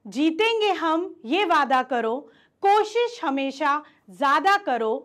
जीतेंगे हम ये वादा करो, कोशिश हमेशा ज्यादा करो,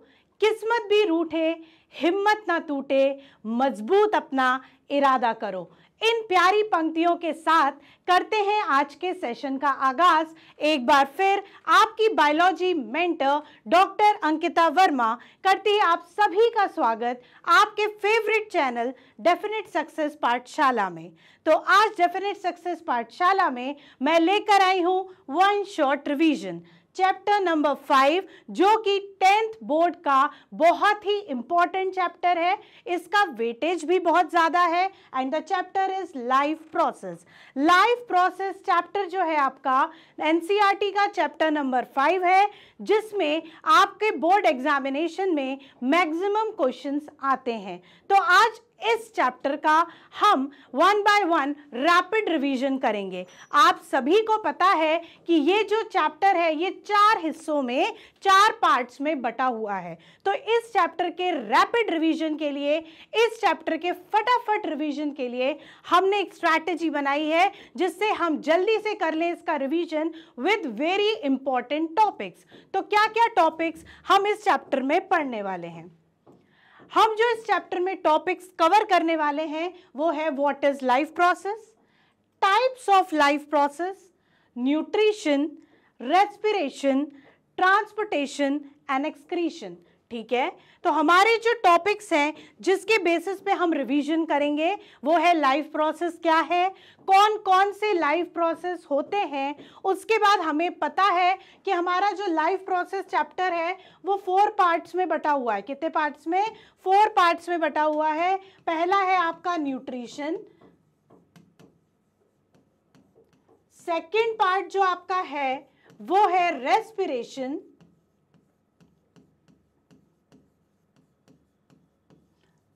किस्मत भी रूठे हिम्मत ना टूटे, मजबूत अपना इरादा करो। इन प्यारी पंक्तियों के साथ करते हैं आज के सेशन का आगाज। एक बार फिर आपकी biology mentor doctor Ankita Verma करती है आप सभी का स्वागत आपके फेवरेट चैनल डेफिनेट सक्सेस पाठशाला में। तो आज डेफिनेट सक्सेस पाठशाला में मैं लेकर आई हूं one shot revision chapter number 5, जो कि 10th बोर्ड का बहुत ही इंपॉर्टेंट चैप्टर है। इसका वेटेज भी बहुत ज्यादा है and the chapter is life process. Life process chapter जो है आपका एनसीईआरटी का चैप्टर नंबर 5 है, जिसमें आपके बोर्ड एग्जामिनेशन में मैक्सिमम क्वेश्चंस आते हैं। तो आज इस चैप्टर का हम 1 बाय 1 रैपिड रिवीजन करेंगे। आप सभी को पता है कि ये जो चैप्टर है ये 4 हिस्सों में 4 पार्ट्स में बटा हुआ है। तो इस चैप्टर के रैपिड रिवीजन के लिए, इस चैप्टर के फटाफट रिवीजन के लिए हमने एक स्ट्रैटेजी बनाई है जिससे हम जल्दी से कर लें इसका revision with very important topics. तो क्या क्या टॉपिक्स हम इस चैप्टर में पढ़ने वाले हैं? हम जो इस चैप्टर में टॉपिक्स कवर करने वाले हैं वो है what is life process, types of life process, nutrition, respiration, transportation and excretion. ठीक है, तो हमारे जो टॉपिक्स हैं जिसके बेसिस पे हम रिवीजन करेंगे वो है लाइफ प्रोसेस क्या है, कौन कौन से लाइफ प्रोसेस होते हैं। उसके बाद हमें पता है कि हमारा जो लाइफ प्रोसेस चैप्टर है वो 4 पार्ट्स में बटा हुआ है। कितने पार्ट्स में? 4 पार्ट्स में बटा हुआ है। पहला है आपका न्यूट्रिशन, सेकेंड पार्ट जो आपका है वो है रेस्पिरेशन,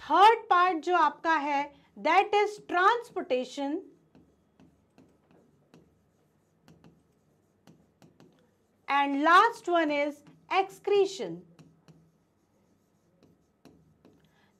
थर्ड पार्ट जो आपका है that is transportation, and last one is excretion.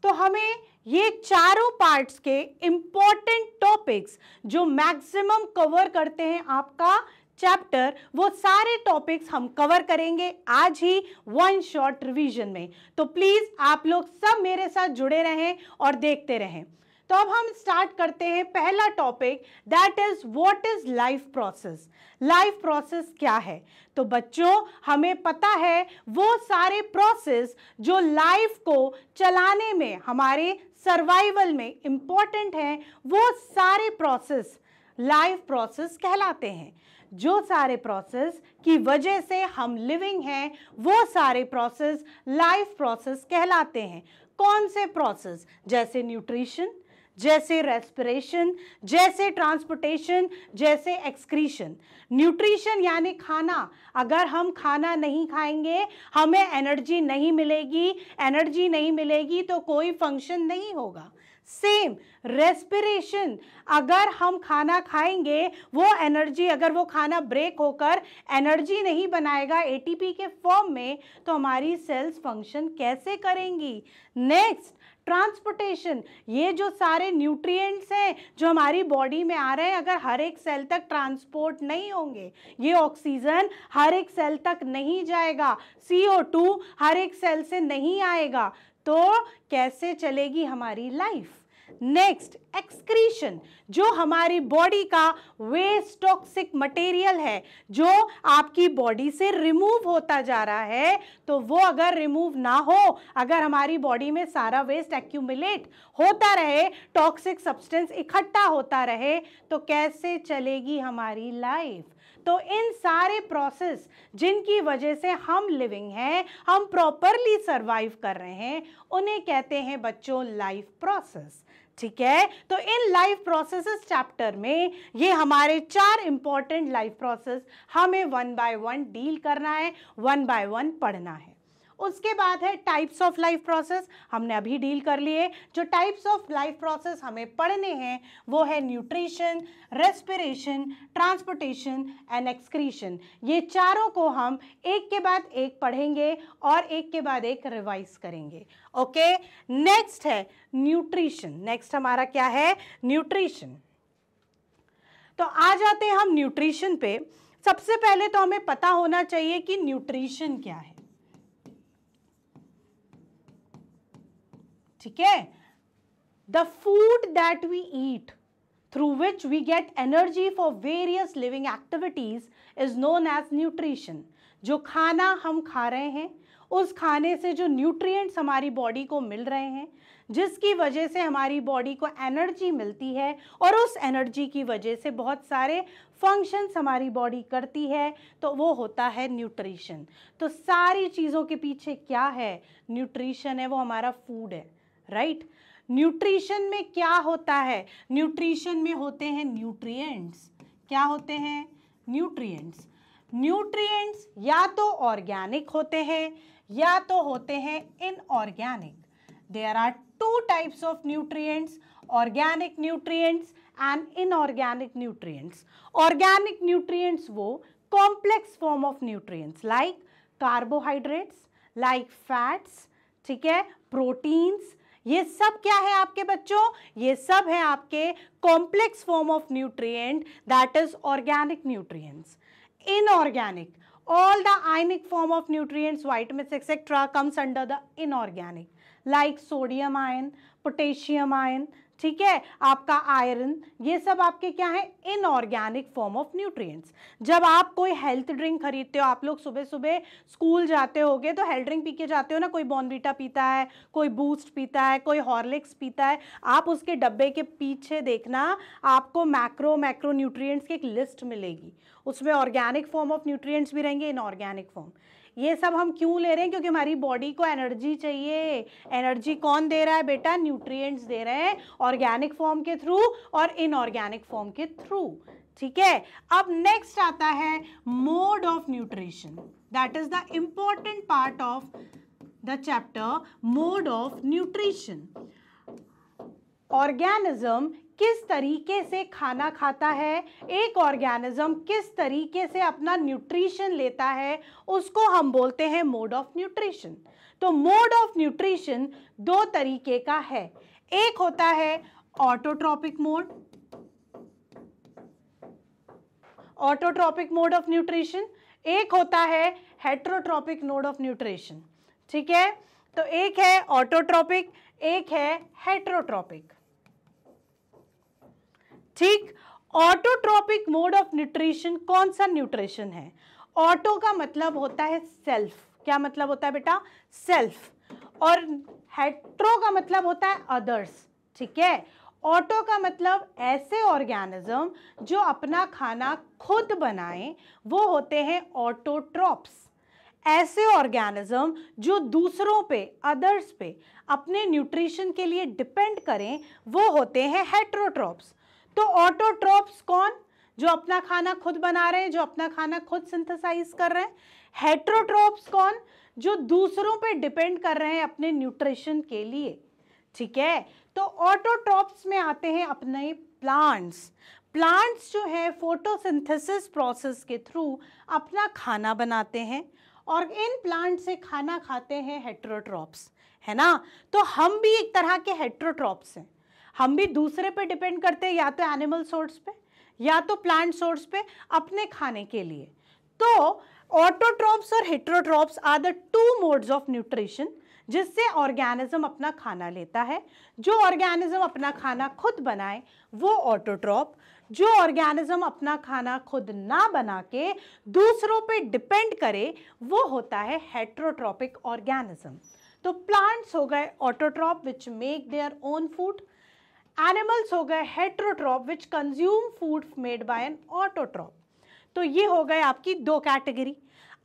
तो हमें ये चारों पार्ट्स के इंपॉर्टेंट टॉपिक्स जो मैक्सिमम कवर करते हैं आपका चैप्टर, वो सारे टॉपिक्स हम कवर करेंगे आज ही वन शॉट रिवीजन में। तो प्लीज आप लोग सब मेरे साथ जुड़े रहें और देखते रहें। तो अब हम स्टार्ट करते हैं पहला topic that is what is life process. Life process क्या है? तो बच्चों हमें पता है वो सारे प्रोसेस जो लाइफ को चलाने में, हमारे सर्वाइवल में इंपॉर्टेंट हैं, वो सारे प्रोसेस लाइफ प्रोसेस कहलाते हैं। जो सारे प्रोसेस की वजह से हम लिविंग हैं वो सारे प्रोसेस लाइफ प्रोसेस कहलाते हैं। कौन से प्रोसेस? जैसे न्यूट्रिशन, जैसे रेस्पिरेशन, जैसे ट्रांसपोर्टेशन, जैसे एक्सक्रीशन। न्यूट्रिशन यानी खाना, अगर हम खाना नहीं खाएंगे हमें एनर्जी नहीं मिलेगी, एनर्जी नहीं मिलेगी तो कोई फंक्शन नहीं होगा। सेम रेस्पिरेशन, अगर हम खाना खाएंगे वो एनर्जी, अगर वो खाना ब्रेक होकर एनर्जी नहीं बनाएगा एटीपी के फॉर्म में, तो हमारी सेल्स फंक्शन कैसे करेंगी? नेक्स्ट ट्रांसपोर्टेशन, ये जो सारे न्यूट्रिएंट्स हैं जो हमारी बॉडी में आ रहे हैं, अगर हर एक सेल तक ट्रांसपोर्ट नहीं होंगे, ये ऑक्सीजन हर एक सेल तक नहीं जाएगा, CO2 हर एक सेल से नहीं आएगा, तो कैसे चलेगी हमारी लाइफ? नेक्स्ट एक्सक्रीशन, जो हमारी बॉडी का वेस्ट टॉक्सिक मटेरियल है जो आपकी बॉडी से रिमूव होता जा रहा है, तो वो अगर रिमूव ना हो, अगर हमारी बॉडी में सारा वेस्ट एक्यूमुलेट होता रहे, टॉक्सिक सब्सटेंस इकट्ठा होता रहे, तो कैसे चलेगी हमारी लाइफ? तो इन सारे प्रोसेस जिनकी वजह से हम लिविंग हैं, हम प्रॉपरली सर्वाइव कर रहे हैं, उन्हें कहते हैं बच्चों लाइफ प्रोसेस। ठीक है, तो इन लाइफ प्रोसेसेस चैप्टर में ये हमारे 4 इंपॉर्टेंट लाइफ प्रोसेस हमें 1 बाय 1 डील करना है, 1 बाय 1 पढ़ना है। उसके बाद है टाइप्स ऑफ लाइफ प्रोसेस, हमने अभी डील कर लिए। जो टाइप्स ऑफ लाइफ प्रोसेस हमें पढ़ने हैं वो है nutrition, respiration, transportation and excretion. ये चारों को हम एक के बाद एक पढ़ेंगे और एक के बाद एक रिवाइज करेंगे। ओके, नेक्स्ट है न्यूट्रिशन। नेक्स्ट हमारा क्या है? न्यूट्रिशन। तो आ जाते हैं हम न्यूट्रिशन पे। सबसे पहले तो हमें पता होना चाहिए कि न्यूट्रिशन क्या है, ठीक है। The food that we eat through which we get energy for various living activities is known as nutrition। जो खाना हम खा रहे हैं, उस खाने से जो न्यूट्रिएंट्स हमारी बॉडी को मिल रहे हैं, जिसकी वजह से हमारी बॉडी को एनर्जी मिलती है और उस एनर्जी की वजह से बहुत सारे फंक्शंस हमारी बॉडी करती है, तो वो होता है न्यूट्रिशन। तो सारी चीज़ों के पीछे क्या है? न्यूट्रिशन है, वो हमारा फूड है, राइट। न्यूट्रिशन में क्या होता है? न्यूट्रिशन में होते हैं न्यूट्रिएंट्स। क्या होते हैं? न्यूट्रिएंट्स। न्यूट्रिएंट्स या तो ऑर्गेनिक होते हैं या तो होते हैं inorganic. There are two types of nutrients, organic nutrients and inorganic nutrients. Organic nutrients वो complex form of nutrients like carbohydrates, like fats, ठीक है, प्रोटीन्स, ये सब क्या है आपके बच्चों? ये सब है आपके complex form of nutrient, that is organic nutrients. Inorganic, all the ionic form of nutrients, vitamins etc. comes under the inorganic, like sodium ion, potassium ion, ठीक है, आपका आयरन, ये सब आपके क्या है? Inorganic form of nutrients. जब आप कोई हेल्थ ड्रिंक खरीदते हो, आप लोग सुबह सुबह स्कूल जाते होगे तो हेल्थ ड्रिंक पी के जाते हो ना, कोई बॉर्नवीटा पीता है, कोई बूस्ट पीता है, कोई हॉर्लिक्स पीता है, आप उसके डब्बे के पीछे देखना, आपको मैक्रो न्यूट्रिएंट्स की एक लिस्ट मिलेगी, उसमें ऑर्गेनिक फॉर्म ऑफ न्यूट्रिएंट्स भी रहेंगे, इनऑर्गेनिक फॉर्म। ये सब हम क्यों ले रहे हैं? क्योंकि हमारी बॉडी को एनर्जी चाहिए। एनर्जी कौन दे रहा है बेटा? न्यूट्रिएंट्स दे रहे हैं, ऑर्गेनिक फॉर्म के थ्रू और इनऑर्गेनिक फॉर्म के थ्रू, ठीक है। अब नेक्स्ट आता है mode of nutrition, that is the important part of the chapter, mode of nutrition. Organism किस तरीके से खाना खाता है, एक ऑर्गेनिज्म किस तरीके से अपना न्यूट्रिशन लेता है, उसको हम बोलते हैं मोड ऑफ न्यूट्रिशन। तो मोड ऑफ न्यूट्रिशन दो तरीके का है, एक होता है autotrophic mode, autotrophic mode of nutrition, एक होता है हेटेरोट्रॉपिक मोड ऑफ न्यूट्रिशन, ठीक है। तो एक है ऑटोट्रॉपिक, एक है हेटेरोट्रॉपिक, ठीक। ऑटोट्रॉपिक मोड ऑफ न्यूट्रिशन कौन सा न्यूट्रिशन है? ऑटो का मतलब होता है सेल्फ, क्या मतलब होता है बेटा? सेल्फ। और हेट्रो का मतलब होता है अदर्स, ठीक है। ऑटो का मतलब ऐसे ऑर्गेनिज्म जो अपना खाना खुद बनाएं, वो होते हैं ऑटोट्रॉप्स। ऐसे ऑर्गेनिज्म जो दूसरों पे, अदर्स पे अपने न्यूट्रिशन के लिए डिपेंड करें, वो होते हैं हेटेरोट्रॉप्स। तो ऑटोट्रॉप्स कौन? जो अपना खाना खुद बना रहे हैं, जो अपना खाना खुद सिंथेसाइज कर रहे हैं। हेटेरोट्रॉप्स कौन? जो दूसरों पे डिपेंड कर रहे हैं अपने न्यूट्रिशन के लिए, ठीक है। तो ऑटोट्रॉप्स में आते हैं अपने प्लांट्स। प्लांट्स जो है फोटोसिंथेसिस प्रोसेस के थ्रू अपना खाना बनाते हैं और इन प्लांट से खाना खाते हैं हेटेरोट्रॉप्स, है ना। तो हम भी एक तरह के हेटेरोट्रॉप्स हैं, हम भी दूसरे पे डिपेंड करते हैं, या तो एनिमल सोर्स पे या तो प्लांट सोर्स पे अपने खाने के लिए। तो ऑटोट्रॉप्स और heterotrophs are the two modes of nutrition जिससे ऑर्गेनिज्म अपना खाना लेता है। जो ऑर्गेनिज्म अपना खाना खुद बनाए वो ऑटोट्रॉप, जो ऑर्गेनिज्म अपना खाना खुद ना बना के दूसरों पे डिपेंड करे वो होता है हेटेरोट्रॉपिक ऑर्गेनिज्म। तो प्लांट्स हो गए autotroph which make their own food, animals हो गए heterotroph which consume food made by an autotroph. तो ये हो गए आपकी दो कैटेगरी।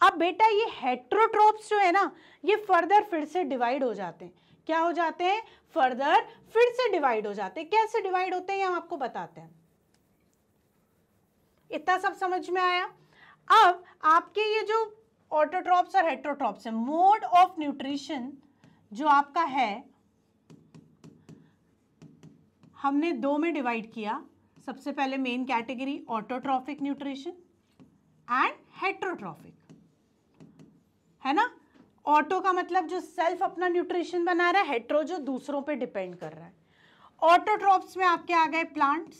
अब बेटा ये हेटेरोट्रॉप्स जो है ना, ये फर्दर फिर से डिवाइड हो जाते हैं। क्या हो जाते हैं? फर्दर फिर से डिवाइड हो जाते हैं। कैसे डिवाइड होते हैं हम आपको बताते हैं। इतना सब समझ में आया? अब आपके ये जो ऑटोट्रॉप्स और हेटेरोट्रॉप्स है, मोड ऑफ न्यूट्रिशन जो आपका है, हमने दो में डिवाइड किया। सबसे पहले main category autotrophic nutrition and heterotrophic, है ना। ऑटो का मतलब जो सेल्फ अपना न्यूट्रिशन बना रहा है, हेटेरो जो दूसरों पे डिपेंड कर रहा है। ऑटोट्रॉप्स में आपके आ गए प्लांट्स,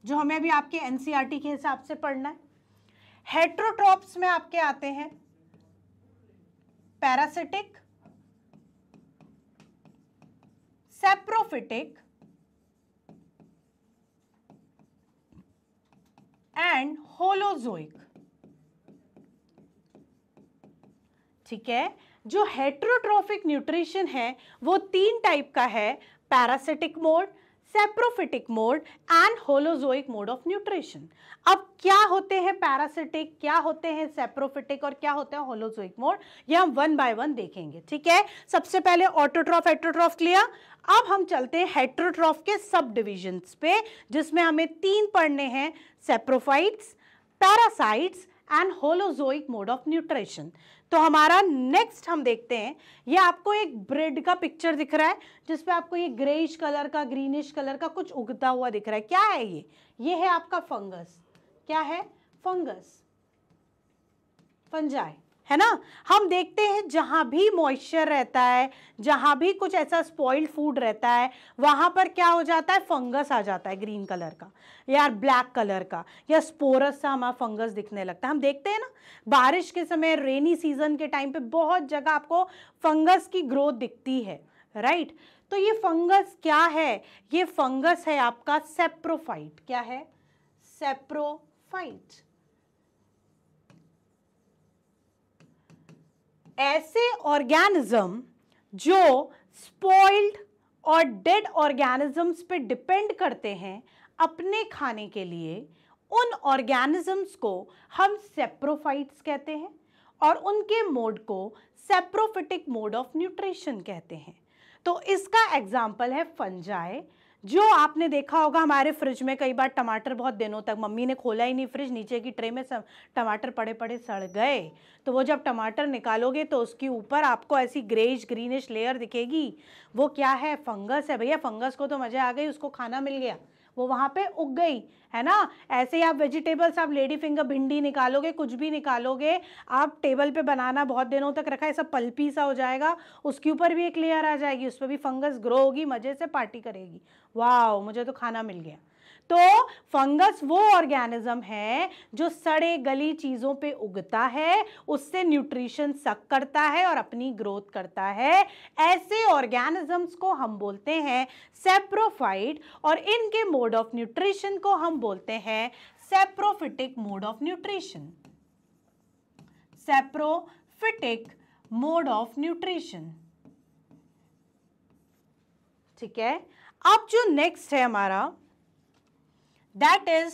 जो हमें अभी आपके एनसीईआरटी के हिसाब से पढ़ना है, हेट्रोट्रॉप्स में आपके आते हैं पैरासिटिक, सेप्रोफिटिक एंड होलोजोइक। ठीक है, जो हेट्रोट्रॉफिक न्यूट्रिशन है वो 3 टाइप का है, parasitic mode, saprophytic mode and holozoic mode of nutrition. अब क्या होते हैं पैरासिटिक, क्या होते हैं सेप्रोफिटिक और क्या होता है होलोजोइक मोड, ये हम 1 बाय 1 देखेंगे। ठीक है, सबसे पहले ऑटोट्रॉफ हेट्रोट्रॉफ क्लियर। अब हम चलते हैं हेट्रोट्रॉफ के सब डिविजन्स पे, जिसमें हमें 3 पढ़ने हैं, saprophytes, parasites and holozoic mode of nutrition. तो हमारा नेक्स्ट हम देखते हैं, ये आपको एक ब्रेड का पिक्चर दिख रहा है जिसपे आपको ये ग्रेइश कलर का, ग्रीनिश कलर का कुछ उगता हुआ दिख रहा है। क्या है ये है आपका फंगस। क्या है? फंगस, फंजाई, है ना। हम देखते हैं जहां भी मॉइस्चर रहता है, जहां भी कुछ ऐसा स्पॉइल्ड फूड रहता है, वहां पर क्या हो जाता है, फंगस आ जाता है, ग्रीन कलर का या ब्लैक कलर का या स्पोरस सा हमारा फंगस दिखने लगता है। हम देखते हैं ना बारिश के समय, रेनी सीजन के टाइम पे बहुत जगह आपको फंगस की ग्रोथ दिखती है, राइट। तो ये फंगस क्या है? ये फंगस है आपका सेप्रोफाइट। क्या है? सेप्रोफाइट। ऐसे ऑर्गेनिज्म जो स्पॉइल्ड और डेड ऑर्गेनिजम्स पे डिपेंड करते हैं अपने खाने के लिए, उन ऑर्गेनिजम्स को हम सेप्रोफाइट्स कहते हैं और उनके मोड को सेप्रोफिटिक मोड ऑफ न्यूट्रिशन कहते हैं। तो इसका एग्जाम्पल है फंजाई, जो आपने देखा होगा हमारे फ्रिज में कई बार टमाटर बहुत दिनों तक, मम्मी ने खोला ही नहीं फ्रिज, नीचे की ट्रे में सब टमाटर पड़े पड़े सड़ गए, तो वो जब टमाटर निकालोगे तो उसके ऊपर आपको ऐसी ग्रेइश ग्रीनिश लेयर दिखेगी। वो क्या है? फंगस है भैया। फंगस को तो मजा आ गई, उसको खाना मिल गया, वो वहां पे उग गई, है ना। ऐसे ही आप वेजिटेबल्स, आप लेडी फिंगर, भिंडी निकालोगे, कुछ भी निकालोगे, आप टेबल पे बनाना बहुत दिनों तक रखा है, सब पल्पी सा हो जाएगा, उसके ऊपर भी एक लेयर आ जाएगी, उस पर भी फंगस ग्रो होगी, मजे से पार्टी करेगी, वाह मुझे तो खाना मिल गया। तो फंगस वो ऑर्गेनिज्म है जो सड़े गली चीजों पे उगता है, उससे न्यूट्रिशन सक करता है और अपनी ग्रोथ करता है। ऐसे ऑर्गेनिजम्स को हम बोलते हैं सेप्रोफाइट और इनके मोड ऑफ न्यूट्रिशन को हम बोलते हैं saprophytic mode of nutrition. Saprophytic mode of nutrition. ठीक है, अब जो नेक्स्ट है हमारा दैट इज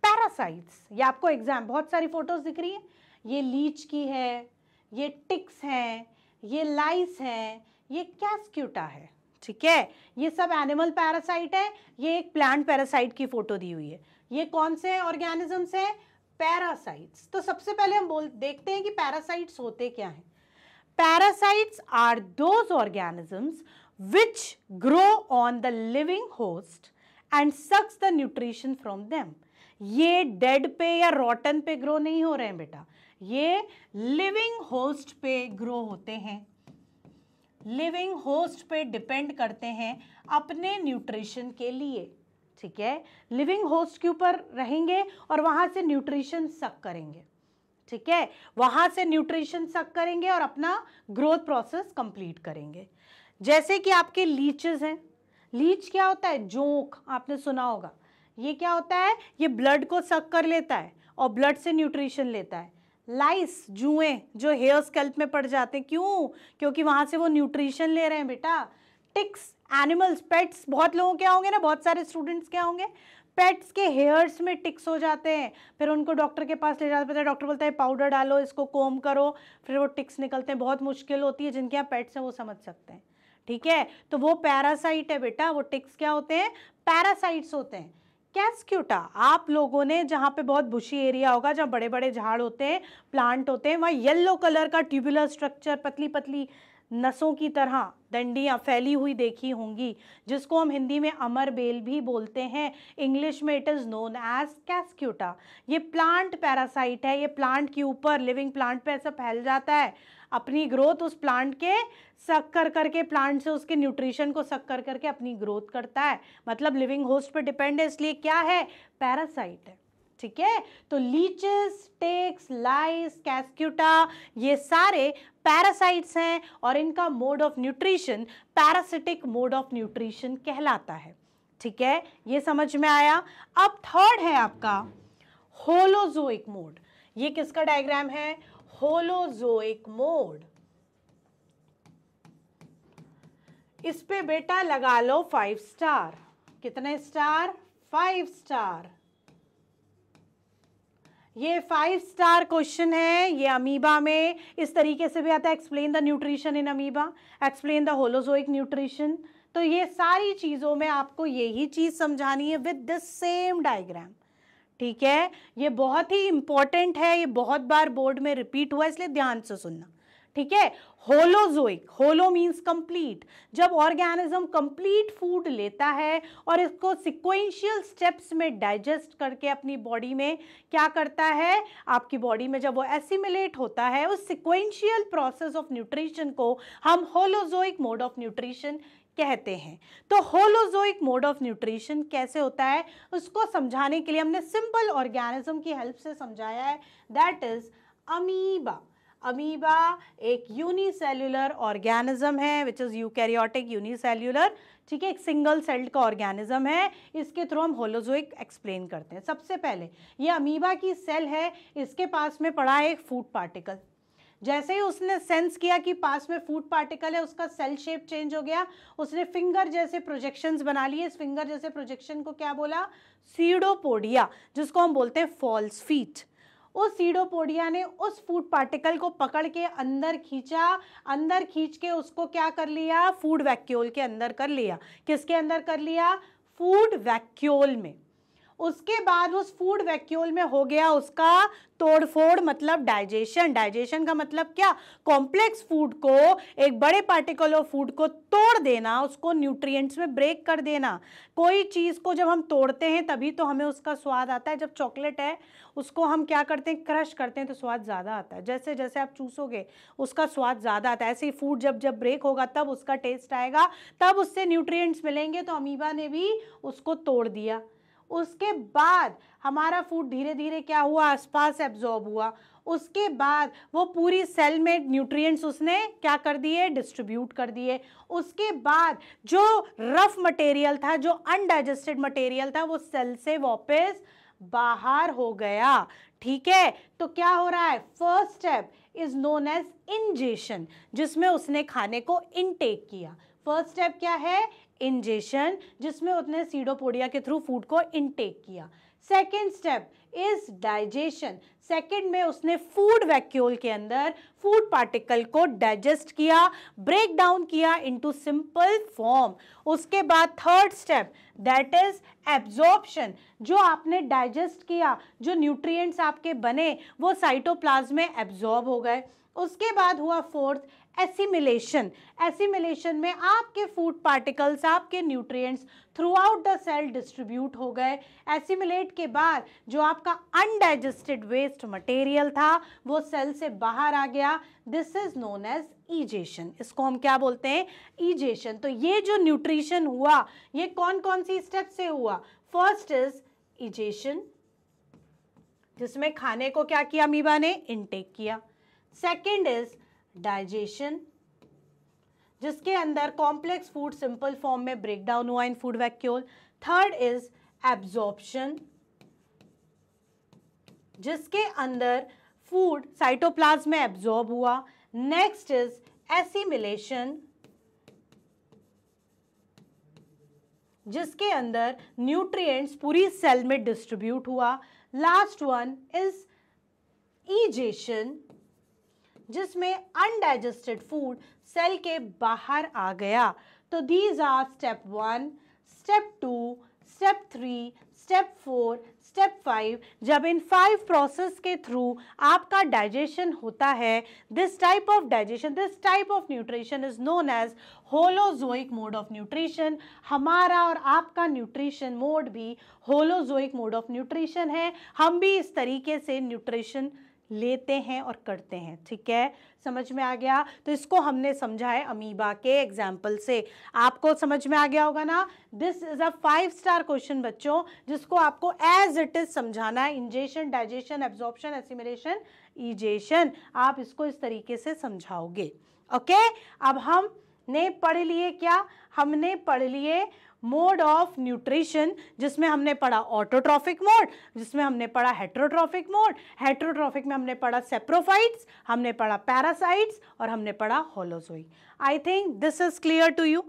पैरासाइट्स। ये आपको एग्जाम बहुत सारी फोटोज दिख रही है, ये लीच की है, ये टिक्स हैं, ये लाइस हैं, ये कैस्क्यूटा है। ठीक है, ये सब एनिमल पैरासाइट है, ये एक प्लांट पैरासाइट की फोटो दी हुई है। ये कौन से ऑर्गेनिजम्स हैं? पैरासाइट्स। तो सबसे पहले हम देखते हैं कि पैरासाइट्स होते क्या हैं। Parasites are those organisms which grow on the living host and sucks the nutrition from them। ये डेड पे या रॉटन पे ग्रो नहीं हो रहे हैं बेटा, ये लिविंग होस्ट पे ग्रो होते हैं, लिविंग होस्ट पे डिपेंड करते हैं अपने न्यूट्रिशन के लिए। ठीक है, लिविंग होस्ट के ऊपर रहेंगे और वहां से न्यूट्रिशन सक करेंगे। ठीक है, वहां से न्यूट्रिशन सक करेंगे और अपना ग्रोथ प्रोसेस कंप्लीट करेंगे। जैसे कि आपके लीचेस हैं। लीच क्या होता है? जोंक, आपने सुना होगा। ये क्या होता है? ये ब्लड को सक कर लेता है और ब्लड से न्यूट्रिशन लेता है। लाइस, जुएं जो हेयर स्कैल्प में पड़ जाते हैं, क्यों? क्योंकि वहां से वो न्यूट्रिशन ले रहे हैं बेटा। टिक्स, एनिमल्स, पेट्स, बहुत लोगों क्या होंगे ना, बहुत सारे स्टूडेंट्स क्या होंगे, पेट्स के हेयर्स में टिक्स हो जाते हैं, फिर उनको डॉक्टर के पास ले जाते हैं, डॉक्टर बोलता है पाउडर डालो, इसको कोम करो, फिर वो टिक्स निकलते हैं। बहुत मुश्किल होती है, जिनके यहाँ पेट्स हैं वो समझ सकते हैं। ठीक है, तो वो पैरासाइट है बेटा, वो टिक्स क्या होते हैं? पैरासाइट्स होते हैं। कैस्क्यूटा, आप लोगों ने जहाँ पे बहुत बुशी एरिया होगा, जहाँ बड़े बड़े झाड़ होते हैं, प्लांट होते हैं, वहाँ येलो कलर का ट्यूबुलर स्ट्रक्चर, पतली पतली नसों की तरह डंडियाँ फैली हुई देखी होंगी, जिसको हम हिंदी में अमर बेल भी बोलते हैं, इंग्लिश में इट इज़ नोन एज कैस्क्यूटा। ये प्लांट पैरासाइट है, ये प्लांट के ऊपर, लिविंग प्लांट पे ऐसा फैल जाता है, अपनी ग्रोथ उस प्लांट के सक कर करके, प्लांट से उसके न्यूट्रिशन को सक कर करके अपनी ग्रोथ करता है। मतलब लिविंग होस्ट पे डिपेंड है, इसलिए क्या है? पैरासाइट है। ठीक है, तो लीचेस, टिक्स, टिक्स, लाइस, कैस्क्यूटा, ये सारे पैरासाइट्स हैं और इनका mode of nutrition parasitic mode of nutrition कहलाता है। ठीक है, ये समझ में आया। अब थर्ड है आपका होलोजोइक मोड। ये किसका डायग्राम है? Holozoic mode. इस पे बेटा लगा लो 5 स्टार। कितने स्टार? 5 स्टार। ये 5 स्टार क्वेश्चन है। ये अमीबा में इस तरीके से भी आता है, explain the nutrition in amoeba, explain the holozoic nutrition. तो ये सारी चीजों में आपको यही चीज समझानी है विद द सेम डायग्राम। ठीक है, ये बहुत ही इंपॉर्टेंट है, ये बहुत बार बोर्ड में रिपीट हुआ, इसलिए ध्यान से सुनना। ठीक है, होलोजोइक, होलो मीन्स कंप्लीट। जब ऑर्गेनिज्म कंप्लीट फूड लेता है और इसको सिक्वेंशियल स्टेप्स में डाइजेस्ट करके अपनी बॉडी में क्या करता है, आपकी बॉडी में जब वो एसिमिलेट होता है, उस सिक्वेंशियल प्रोसेस ऑफ न्यूट्रिशन को हम होलोजोइक मोड ऑफ न्यूट्रिशन कहते हैं। तो होलोजोइक मोड ऑफ न्यूट्रिशन कैसे होता है उसको समझाने के लिए हमने सिंपल ऑर्गेनिज्म की हेल्प से समझाया है, दैट इज अमीबा। अमीबा एक यूनिसेल्युलर ऑर्गेनिज्म है विच इज यूकैरियोटिक यूनिसेल्युलर। ठीक है, एक सिंगल सेल्ड का ऑर्गेनिज्म है। इसके थ्रू हम होलोजोइक एक्सप्लेन करते हैं। सबसे पहले ये अमीबा की सेल है, इसके पास में पड़ा है एक फूड पार्टिकल। जैसे ही उसने सेंस किया कि पास में फूड पार्टिकल है, उसका सेल शेप चेंज हो गया, उसने फिंगर जैसे प्रोजेक्शंस बना लिए। इस फिंगर जैसे प्रोजेक्शन को क्या बोला? सीडोपोडिया, जिसको हम बोलते हैं फॉल्स फीट। उस सीडोपोडिया ने उस फूड पार्टिकल को पकड़ के अंदर खींचा, अंदर खींच के उसको क्या कर लिया? फूड वैक्यूल के अंदर कर लिया। किसके अंदर कर लिया? फूड वैक्यूल में। उसके बाद उस फूड वैक्यूल में हो गया उसका तोड़फोड़, मतलब डाइजेशन। डाइजेशन का मतलब क्या? कॉम्प्लेक्स फूड को, एक बड़े पार्टिकल ऑफ फूड को तोड़ देना, उसको न्यूट्रिएंट्स में ब्रेक कर देना। कोई चीज़ को जब हम तोड़ते हैं तभी तो हमें उसका स्वाद आता है। जब चॉकलेट है उसको हम क्या करते हैं? क्रश करते हैं तो स्वाद ज़्यादा आता है। जैसे जैसे आप चूसोगे उसका स्वाद ज़्यादा आता है। ऐसे ही फूड जब जब ब्रेक होगा तब उसका टेस्ट आएगा, तब उससे न्यूट्रिएंट्स मिलेंगे। तो अमीबा ने भी उसको तोड़ दिया। उसके बाद हमारा फूड धीरे धीरे क्या हुआ? आसपास एब्जॉर्ब हुआ। उसके बाद वो पूरी सेल में न्यूट्रिएंट्स उसने क्या कर दिए? डिस्ट्रीब्यूट कर दिए। उसके बाद जो रफ मटेरियल था, जो अनडाइजेस्टेड मटेरियल था, वो सेल से वापस बाहर हो गया। ठीक है, तो क्या हो रहा है? First step is known as ingestion, जिसमें उसने खाने को इनटेक किया। फर्स्ट स्टेप क्या है? इंजेशन, जिसमें उसने सीडोपोडिया के थ्रू फूड को इनटेक किया। Second step is digestion. Second में उसने फूड वैक्यूल के अंदर फूड पार्टिकल को डाइजेस्ट किया, ब्रेक डाउन किया इनटू सिंपल फॉर्म। उसके बाद third step that is absorption. जो आपने डाइजेस्ट किया, जो न्यूट्रिएंट्स आपके बने, वो साइटोप्लाज्म में एब्जॉर्ब हो गए। उसके बाद हुआ फोर्थ एसिमिलेशन। एसिमिलेशन में आपके फूड पार्टिकल्स, आपके nutrients throughout the cell distribute हो गए। एसिमिलेट के बाद जो आपका अनडाइजेस्टेड वेस्ट मटेरियल था वो सेल से बाहर आ गया। This is known as egestion. इसको हम क्या बोलते हैं? ईजेशन। तो ये जो न्यूट्रिशन हुआ ये कौन कौन सी स्टेप से हुआ? फर्स्ट इज ईजेशन, जिसमें खाने को क्या किया? अमीबा ने इनटेक किया। सेकेंड इज डाइजेशन, जिसके अंदर कॉम्प्लेक्स फूड सिंपल फॉर्म में ब्रेक डाउन हुआ इन food vacuole. Third is absorption, जिसके अंदर फूड साइटोप्लाज्म में एब्जॉर्ब हुआ। नेक्स्ट इज एसिमिलेशन, जिसके अंदर न्यूट्रिएंट्स पूरी सेल में डिस्ट्रीब्यूट हुआ। लास्ट वन इज ईजेशन, जिसमें अनडाइजेस्टेड फूड सेल के बाहर आ गया। तो these are step 1, step 2, step 3, step 4, step 5। जब इन 5 प्रोसेस के थ्रू आपका डाइजेशन होता है, this type of digestion, this type of nutrition is known as holozoic mode of nutrition. हमारा और आपका न्यूट्रिशन मोड भी होलोजोइक मोड ऑफ न्यूट्रिशन है। हम भी इस तरीके से न्यूट्रिशन लेते हैं और करते हैं। ठीक है, समझ में आ गया? तो इसको हमने समझा है अमीबा के एग्जाम्पल से। आपको समझ में आ गया होगा ना? This is a 5 star question बच्चों, जिसको आपको एज इट इज समझाना है। Ingestion, digestion, absorption, assimilation, egestion, आप इसको इस तरीके से समझाओगे। ओके, अब हमने पढ़ लिए क्या? हमने पढ़ लिए मोड ऑफ न्यूट्रिशन, जिसमें हमने पढ़ा ऑटोट्रॉफिक मोड, जिसमें हमने पढ़ा हेट्रोट्रॉफिक मोड। हेट्रोट्रॉफिक में हमने पढ़ा सेप्रोफाइट्स, हमने पढ़ा पैरासाइट्स और हमने पढ़ा holozoic. I think this is clear to you.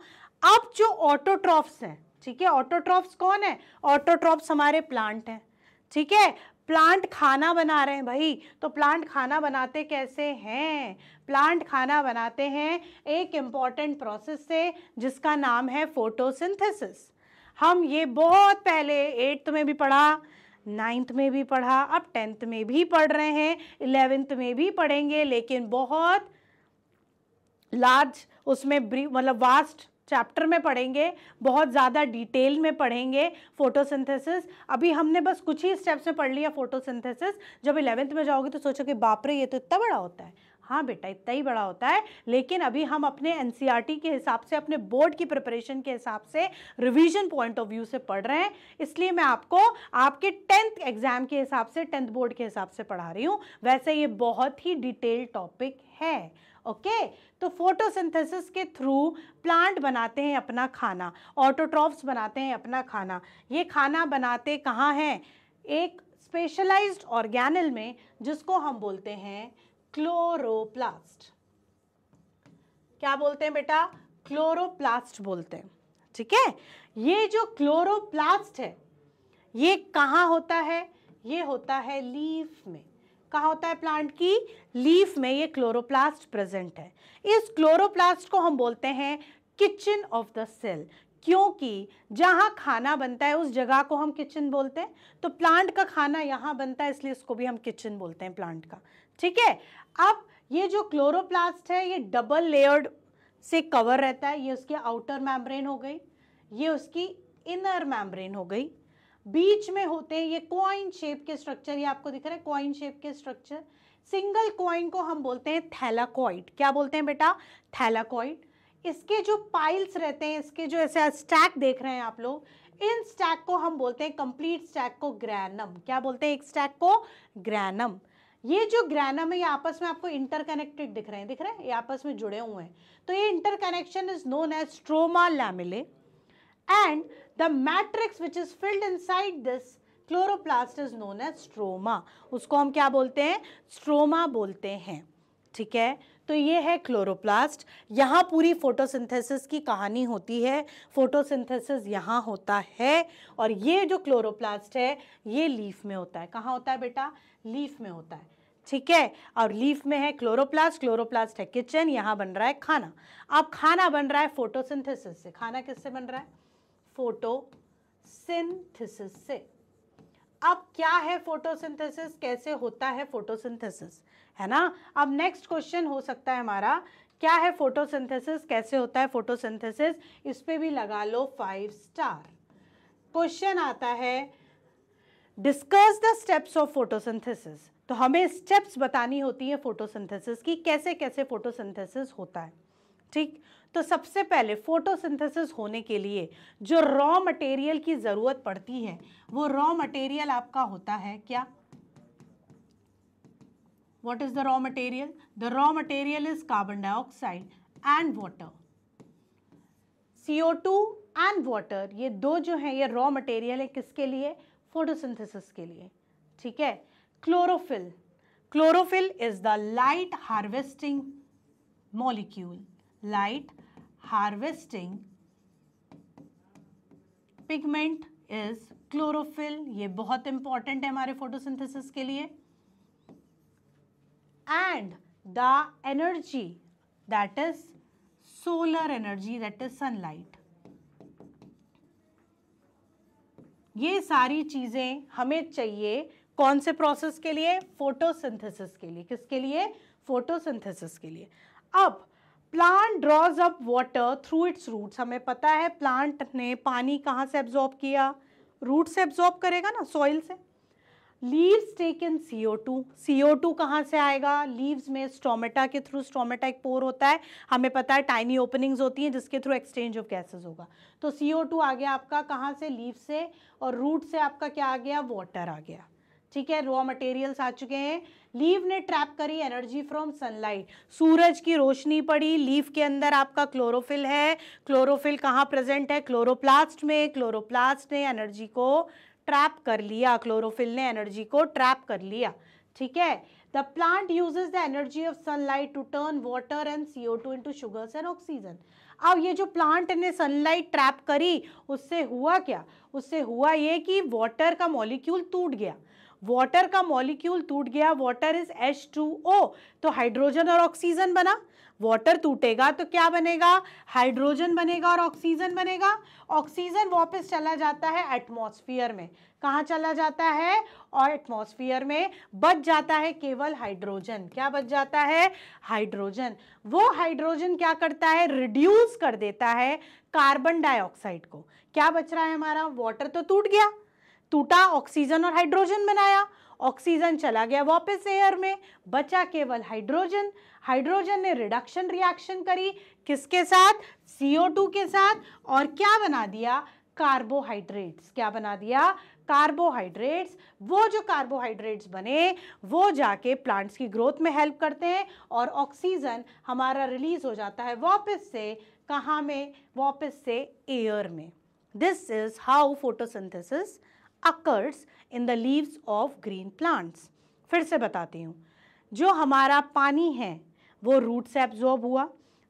अब जो ऑटोट्रॉफ्स हैं, ठीक है, ऑटोट्रॉफ्स कौन है? ऑटोट्रॉफ्स हमारे प्लांट हैं। ठीक है, प्लांट खाना बना रहे हैं भाई, तो प्लांट खाना बनाते कैसे हैं? प्लांट खाना बनाते हैं एक इंपॉर्टेंट प्रोसेस से, जिसका नाम है फोटोसिंथेसिस। हम ये बहुत पहले 8th में भी पढ़ा, 9th में भी पढ़ा, अब 10th में भी पढ़ रहे हैं, 11th में भी पढ़ेंगे, लेकिन बहुत लार्ज उसमें मतलब वास्ट चैप्टर में पढ़ेंगे, बहुत ज़्यादा डिटेल में पढ़ेंगे फोटोसिंथेसिस। अभी हमने बस कुछ ही स्टेप्स में पढ़ लिया फोटोसिंथेसिस। जब 11th में जाओगे तो सोचोगे बाप रे, ये तो इतना बड़ा होता है। हाँ बेटा, इतना ही बड़ा होता है, लेकिन अभी हम अपने एनसीईआरटी के हिसाब से, अपने बोर्ड की प्रिपरेशन के हिसाब से, रिवीजन पॉइंट ऑफ व्यू से पढ़ रहे हैं, इसलिए मैं आपको आपके 10th एग्जाम के हिसाब से, 10th बोर्ड के हिसाब से पढ़ा रही हूँ। वैसे ये बहुत ही डिटेल्ड टॉपिक है। ओके, तो फोटोसिंथेसिस के थ्रू प्लांट बनाते हैं अपना खाना, ऑटोट्रॉफ्स बनाते हैं अपना खाना। ये खाना बनाते कहाँ हैं? एक स्पेशलाइज्ड ऑर्गेनेल में, जिसको हम बोलते हैं क्लोरोप्लास्ट। क्या बोलते हैं बेटा? क्लोरोप्लास्ट बोलते हैं। ठीक है, ये जो क्लोरोप्लास्ट है, ये कहाँ होता है? ये होता है लीफ में। कहाँ होता है? प्लांट की लीफ में ये क्लोरोप्लास्ट प्रेजेंट है। इस क्लोरोप्लास्ट को हम बोलते हैं किचन ऑफ द सेल, क्योंकि जहाँ खाना बनता है उस जगह को हम किचन बोलते हैं। तो प्लांट का खाना यहाँ बनता है, इसलिए इसको भी हम किचन बोलते हैं प्लांट का। ठीक है, अब ये जो क्लोरोप्लास्ट है, ये डबल लेयर्ड से कवर रहता है। ये उसकी आउटर मेम्ब्रेन हो गई, ये उसकी इनर मेम्ब्रेन हो गई। बीच में होते हैं ये कॉइन शेप के स्ट्रक्चर, ये आपको दिख रहा है कॉइन शेप के स्ट्रक्चर। सिंगल कॉइन को हम बोलते हैं थैलाकॉइड। क्या बोलते हैं बेटा? थैलाकॉइड। इसके जो पाइल्स रहते हैं, इसके जो ऐसे स्टैक देख रहे हैं आप लोग, इन स्टैक को हम बोलते हैं, कंप्लीट स्टैक को ग्रैनम। क्या बोलते हैं? एक स्टैक को ग्रैनम। ये जो ग्रैनम है, ये आपस में आपको इंटरकनेक्टेड दिख रहे हैं, दिख रहे हैं, ये आपस में जुड़े हुए हैं। तो ये interconnection is known as stroma lamellae, and the matrix which is filled inside this chloroplast is known as stroma. उसको हम क्या बोलते हैं? स्ट्रोमा बोलते हैं। ठीक है, तो ये है क्लोरोप्लास्ट। यहाँ पूरी फोटोसिंथेसिस की कहानी होती है। फोटोसिंथेसिस यहाँ होता है, और ये जो क्लोरोप्लास्ट है ये लीफ में होता है। कहाँ होता है बेटा? लीफ में होता है। ठीक है, और लीफ में है क्लोरोप्लास्ट, क्लोरोप्लास्ट है किचन, यहाँ बन रहा है खाना। अब खाना बन रहा है फोटोसिंथेसिस से। खाना किससे बन रहा है? फोटोसिंथेसिस से। अब क्या है फोटोसिंथेसिस, कैसे होता है फोटोसिंथेसिस, है ना? अब नेक्स्ट क्वेश्चन हो सकता है हमारा, क्या है फोटोसिंथेसिस, कैसे होता है फोटोसिंथेसिस? इस पे भी लगा लो 5 स्टार। क्वेश्चन आता है discuss the steps of photosynthesis. तो हमें स्टेप्स बतानी होती है फोटोसिंथेसिस की, कैसे कैसे फोटोसिंथेसिस होता है। ठीक, तो सबसे पहले फोटोसिंथेसिस होने के लिए जो रॉ मटेरियल की जरूरत पड़ती है, वो रॉ मटेरियल आपका होता है क्या? What is the raw material? The raw material is carbon dioxide and water. CO2 and water, ये दो जो है ये रॉ मटेरियल है किसके लिए? फोटोसिंथेसिस के लिए। ठीक है, chlorophyll. Chlorophyll is the light harvesting molecule, light harvesting pigment is chlorophyll। ये बहुत इंपॉर्टेंट है हमारे फोटोसिंथेसिस के लिए। and the energy that is solar energy, that is sunlight। ये सारी चीजें हमें चाहिए कौन से प्रोसेस के लिए? फोटोसिंथेसिस के लिए। किसके लिए? फोटोसिंथेसिस के लिए। अब plant draws up water through its roots. हमें पता है प्लांट ने पानी कहाँ से एब्जॉर्ब किया? रूट से एब्जॉर्ब करेगा ना, सॉइल से। लीव्स टेक इन CO2। CO2 कहाँ से आएगा? लीव्स में स्टोमेटा के थ्रू, स्टोमेटा एक पोर होता है, हमें पता है टाइनी ओपनिंग्स होती हैं जिसके थ्रू एक्सचेंज ऑफ गैसेस होगा। तो CO2 आ गया आपका कहाँ से? लीव से। और रूट से आपका क्या आ गया? वाटर आ गया। ठीक है, रॉ मटेरियल्स आ चुके हैं। लीव ने ट्रैप करी एनर्जी फ्रॉम सनलाइट, सूरज की रोशनी पड़ी, लीव के अंदर आपका क्लोरोफिल है। क्लोरोफिल कहाँ प्रेजेंट है? क्लोरोप्लास्ट में। क्लोरोप्लास्ट ने एनर्जी को ट्रैप कर लिया, क्लोरोफिल ने एनर्जी को ट्रैप कर लिया। ठीक है, the plant uses the energy of sunlight to turn water and CO2 into sugars and oxygen. अब ये जो प्लांट ने सनलाइट ट्रैप करी, उससे हुआ क्या? उससे हुआ ये कि वाटर का मॉलिक्यूल टूट गया। वाटर का मॉलिक्यूल टूट गया, वाटर इज H2O, तो हाइड्रोजन और ऑक्सीजन बना। वाटर टूटेगा तो क्या बनेगा? हाइड्रोजन बनेगा और ऑक्सीजन बनेगा। ऑक्सीजन वापस चला जाता है एटमॉस्फेयर में। कहाँ चला जाता है? और एटमॉस्फेयर में बच जाता है केवल हाइड्रोजन। क्या बच जाता है? हाइड्रोजन। वो हाइड्रोजन क्या करता है? रिड्यूस कर देता है कार्बन डाइऑक्साइड को। क्या बच रहा है हमारा? वाटर तो टूट गया, टूटा, ऑक्सीजन और हाइड्रोजन बनाया, ऑक्सीजन चला गया वापस एयर में, बचा केवल हाइड्रोजन। हाइड्रोजन ने रिडक्शन रिएक्शन करी, किसके साथ? CO2 के साथ, और क्या बना दिया? कार्बोहाइड्रेट्स। क्या बना दिया? कार्बोहाइड्रेट्स। वो जो कार्बोहाइड्रेट्स बने वो जाके प्लांट्स की ग्रोथ में हेल्प करते हैं, और ऑक्सीजन हमारा रिलीज हो जाता है वापस से कहाँ में? वापस से एयर में। This is how photosynthesis occurs in the leaves of green plants। फिर से बताती हूँ, जो हमारा पानी है वो रूट से एब्जॉर्ब हुआ,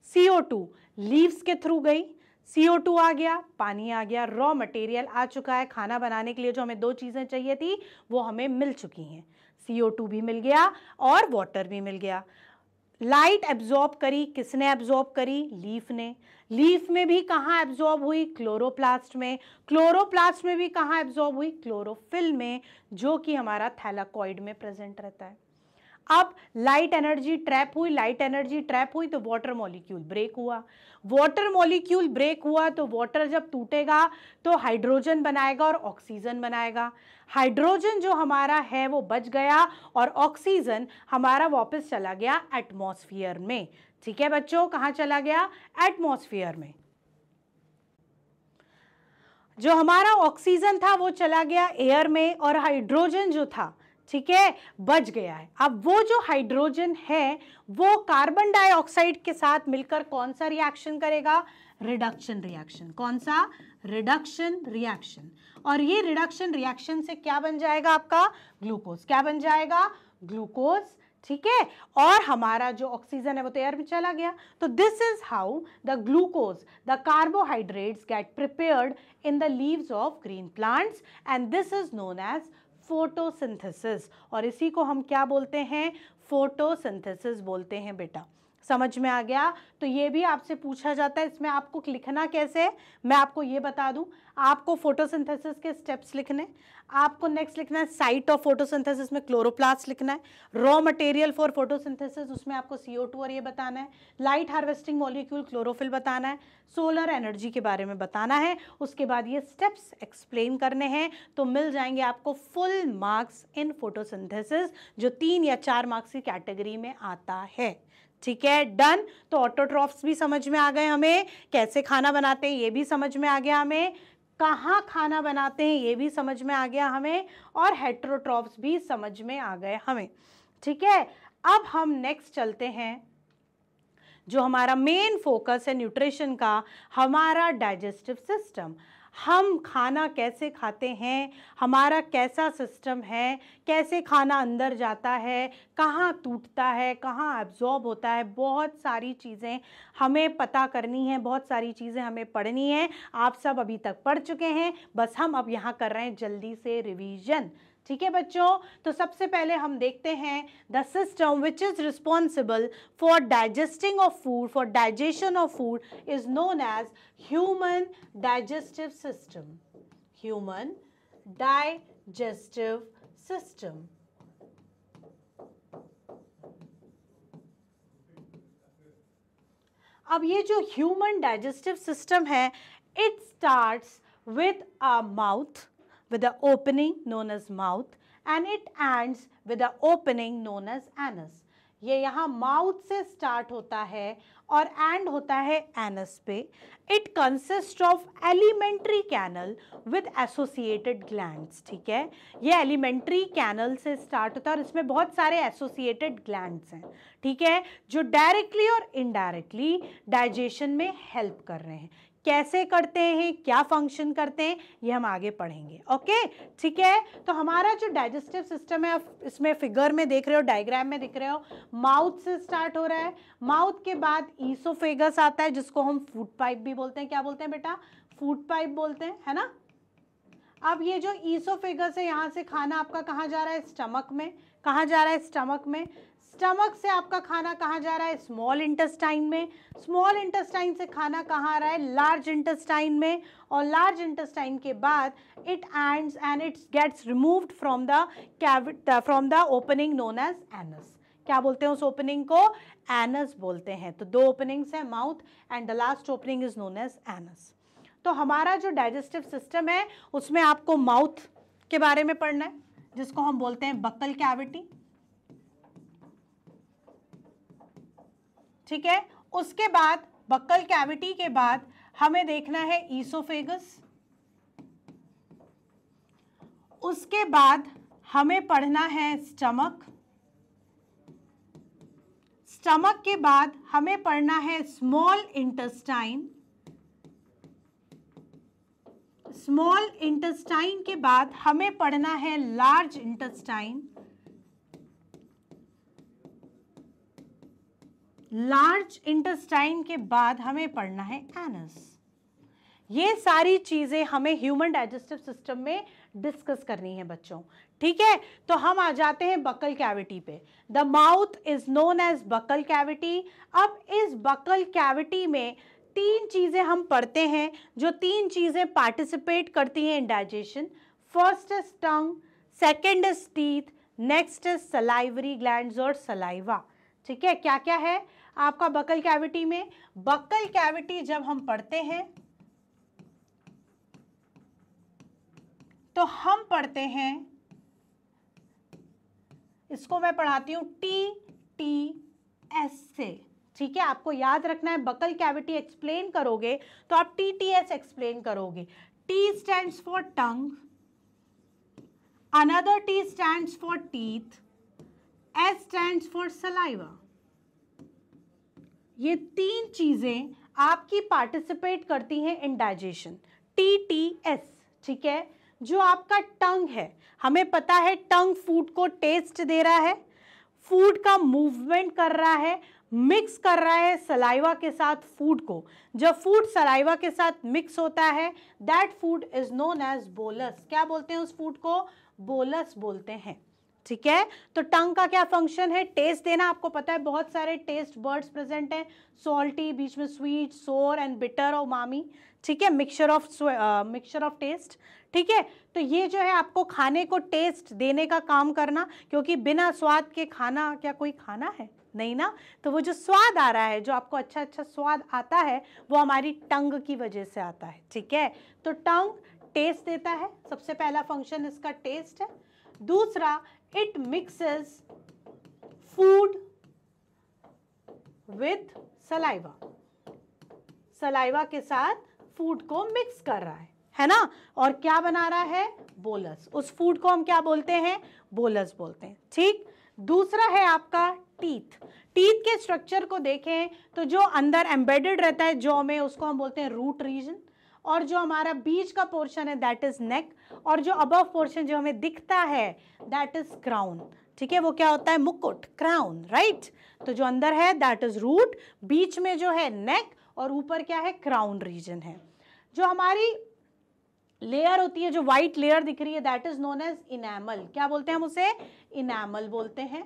CO2 लीव्स के थ्रू गई, CO2 आ गया, पानी आ गया, रॉ मटेरियल आ चुका है। खाना बनाने के लिए जो हमें दो चीज़ें चाहिए थी वो हमें मिल चुकी हैं, CO2 भी मिल गया और वाटर भी मिल गया। लाइट एब्जॉर्ब करी, किसने एब्जॉर्ब करी? लीफ ने। लीफ में भी कहाँ एब्जॉर्ब हुई? क्लोरोप्लास्ट में। क्लोरोप्लास्ट में भी कहाँ एब्जॉर्ब हुई? क्लोरोफिल में, जो कि हमारा थैलाकॉइड में प्रेजेंट रहता है। अब लाइट एनर्जी ट्रैप हुई, लाइट एनर्जी ट्रैप हुई तो वाटर मॉलिक्यूल ब्रेक हुआ। वाटर मॉलिक्यूल ब्रेक हुआ तो वाटर जब टूटेगा तो हाइड्रोजन बनाएगा और ऑक्सीजन बनाएगा। हाइड्रोजन जो हमारा है वो बच गया और ऑक्सीजन हमारा वापस चला गया एटमॉस्फेयर में। ठीक है बच्चों, कहाँ चला गया? एटमॉस्फेयर में। जो हमारा ऑक्सीजन था वो चला गया एयर में, और हाइड्रोजन जो था, ठीक है, बच गया है। अब वो जो हाइड्रोजन है वो कार्बन डाइऑक्साइड के साथ मिलकर कौन सा रिएक्शन करेगा? Reduction reaction. कौन सा? Reduction reaction. और ये रिडक्शन रिएक्शन से क्या बन जाएगा आपका? ग्लूकोज। क्या बन जाएगा? ग्लूकोज। ठीक है, और हमारा जो ऑक्सीजन है वो तो एयर में चला गया। तो this is how the glucose, the carbohydrates get prepared in the leaves of green plants, and this is known as photosynthesis. और इसी को हम क्या बोलते हैं? फोटोसिंथेसिस बोलते हैं बेटा। समझ में आ गया? तो ये भी आपसे पूछा जाता है, इसमें आपको लिखना कैसे है मैं आपको ये बता दूं। आपको फोटोसिंथेसिस के स्टेप्स लिखने, आपको नेक्स्ट लिखना है साइट ऑफ फोटोसिंथेसिस में क्लोरोप्लास्ट लिखना है, रॉ मटेरियल फॉर फोटोसिंथेसिस उसमें आपको CO2 और ये बताना है, लाइट हार्वेस्टिंग मॉलिक्यूल क्लोरोफिल बताना है, सोलर एनर्जी के बारे में बताना है, उसके बाद ये स्टेप्स एक्सप्लेन करने हैं। तो मिल जाएंगे आपको फुल मार्क्स इन फोटोसिंथेसिस, जो 3 या 4 मार्क्स की कैटेगरी में आता है। ठीक है, डन। तो ऑटोट्रॉफ्स भी समझ में आ गए हमें, कैसे खाना बनाते हैं ये भी समझ में आ गया हमें, कहाँ खाना बनाते हैं ये भी समझ में आ गया हमें, और हेट्रोट्रॉफ्स भी समझ में आ गए हमें। ठीक है, अब हम नेक्स्ट चलते हैं, जो हमारा मेन फोकस है न्यूट्रिशन का, हमारा डाइजेस्टिव सिस्टम। हम खाना कैसे खाते हैं, हमारा कैसा सिस्टम है, कैसे खाना अंदर जाता है, कहाँ टूटता है, कहाँ एब्जॉर्ब होता है, बहुत सारी चीज़ें हमें पता करनी है, बहुत सारी चीज़ें हमें पढ़नी है। आप सब अभी तक पढ़ चुके हैं, बस हम अब यहाँ कर रहे हैं जल्दी से रिवीजन। ठीक है बच्चों, तो सबसे पहले हम देखते हैं the system which is responsible for digesting of food, for digestion of food is known as human digestive system. Human digestive system. अब ये जो ह्यूमन डाइजेस्टिव सिस्टम है, it starts with a mouth, with the opening known as mouth, and it ends with the opening known as anus. ये यहाँ mouth से start होता है और एंड होता है एनस पे. It consist of alimentary canal with associated glands. ठीक है, ये एलिमेंट्री कैनल से स्टार्ट होता है और इसमें बहुत सारे एसोसिएटेड ग्लैंड्स हैं. ठीक है, जो डायरेक्टली और इनडायरेक्टली डाइजेशन में हेल्प कर रहे हैं. कैसे करते हैं, क्या फंक्शन करते हैं, ये हम आगे पढ़ेंगे. ओके, ठीक है. तो हमारा जो डाइजेस्टिव सिस्टम है, आप इसमें फिगर में देख रहे हो, डायग्राम में दिख रहे हो, माउथ से स्टार्ट हो रहा है. माउथ के बाद ईसोफेगस आता है जिसको हम फूड पाइप भी बोलते हैं. क्या बोलते हैं बेटा? फूड पाइप बोलते हैं, है ना. अब ये जो ईसोफेगस है, यहाँ से खाना आपका कहाँ जा रहा है? स्टमक में. कहाँ जा रहा है? स्टमक में. स्टमक से आपका खाना कहाँ जा रहा है? स्मॉल इंटेस्टाइन में. स्मॉल इंटेस्टाइन से खाना कहाँ आ रहा है? लार्ज इंटेस्टाइन में. और लार्ज इंटेस्टाइन के बाद it ends and it gets removed from the opening known as anus. क्या बोलते हैं उस ओपनिंग को? एनस बोलते हैं. तो दो ओपनिंग्स हैं, mouth and the last opening is known as anus. तो हमारा जो डाइजेस्टिव सिस्टम है उसमें आपको माउथ के बारे में पढ़ना है जिसको हम बोलते हैं बक्कल कैविटी. ठीक है, उसके बाद बक्कल कैविटी के बाद हमें देखना है ईसोफेगस. उसके बाद हमें पढ़ना है स्टमक. स्टमक के बाद हमें पढ़ना है स्मॉल इंटेस्टाइन. स्मॉल इंटेस्टाइन के बाद हमें पढ़ना है लार्ज इंटेस्टाइन. लार्ज इंटेस्टाइन के बाद हमें पढ़ना है एनस. ये सारी चीजें हमें ह्यूमन डाइजेस्टिव सिस्टम में डिस्कस करनी है बच्चों. ठीक है, तो हम आ जाते हैं बक्कल कैविटी पे. The mouth is known as buccal cavity. अब इस बक्कल कैविटी में तीन चीजें हम पढ़ते हैं जो तीन चीजें पार्टिसिपेट करती हैं in digestion. First is tongue, second is teeth, next is salivary glands और सलाइवा. ठीक है, क्या क्या है आपका बक्कल कैविटी में? बक्कल कैविटी जब हम पढ़ते हैं तो हम पढ़ते हैं, इसको मैं पढ़ाती हूं TTS से. ठीक है, आपको याद रखना है. बक्कल कैविटी एक्सप्लेन करोगे तो आप TTS एक्सप्लेन करोगे. T stands for tongue, another T stands for teeth, S stands for saliva. ये तीन चीजें आपकी पार्टिसिपेट करती हैं इन डाइजेशन. TTS. ठीक है, जो आपका टंग है, हमें पता है टंग फूड को टेस्ट दे रहा है, फूड का मूवमेंट कर रहा है, मिक्स कर रहा है सलाइवा के साथ फूड को. जब फूड सलाइवा के साथ मिक्स होता है that food is known as bolus. क्या बोलते हैं उस फूड को? बोलस बोलते हैं. ठीक है, तो टंग का क्या फंक्शन है? टेस्ट देना. आपको पता है बहुत सारे टेस्ट बर्ड्स प्रेजेंट हैं. सॉल्टी, बीच में स्वीट, सोर एंड बिटर और उमामी. ठीक है, मिक्सचर ऑफ टेस्ट. ठीक है, तो ये जो है आपको खाने को टेस्ट देने का काम करना, क्योंकि बिना स्वाद के खाना क्या कोई खाना है? नहीं ना. तो वो जो स्वाद आ रहा है, जो आपको अच्छा अच्छा स्वाद आता है, वो हमारी टंग की वजह से आता है. ठीक है, तो टंग टेस्ट देता है. सबसे पहला फंक्शन इसका टेस्ट है. दूसरा, it mixes food with saliva. Saliva के साथ फूड को मिक्स कर रहा है ना. और क्या बना रहा है? बोलस. उस फूड को हम क्या बोलते हैं? बोलस बोलते हैं. ठीक. दूसरा है आपका टीथ. टीथ के स्ट्रक्चर को देखें तो जो अंदर एम्बेडेड रहता है जॉ में, उसको हम बोलते हैं रूट रीजन. और जो हमारा बीच का पोर्शन है दैट इज नेक. और जो अबव पोर्शन जो हमें दिखता है दैट इज क्राउन. ठीक है, वो क्या होता है? मुकुट, क्राउन. राइट. तो जो अंदर है दैट इज रूट, बीच में जो है नेक, और ऊपर क्या है? क्राउन रीजन है. जो हमारी लेयर होती है, जो व्हाइट लेयर दिख रही है, that is known as enamel. क्या बोलते हैं हम उसे? इनेमल बोलते हैं.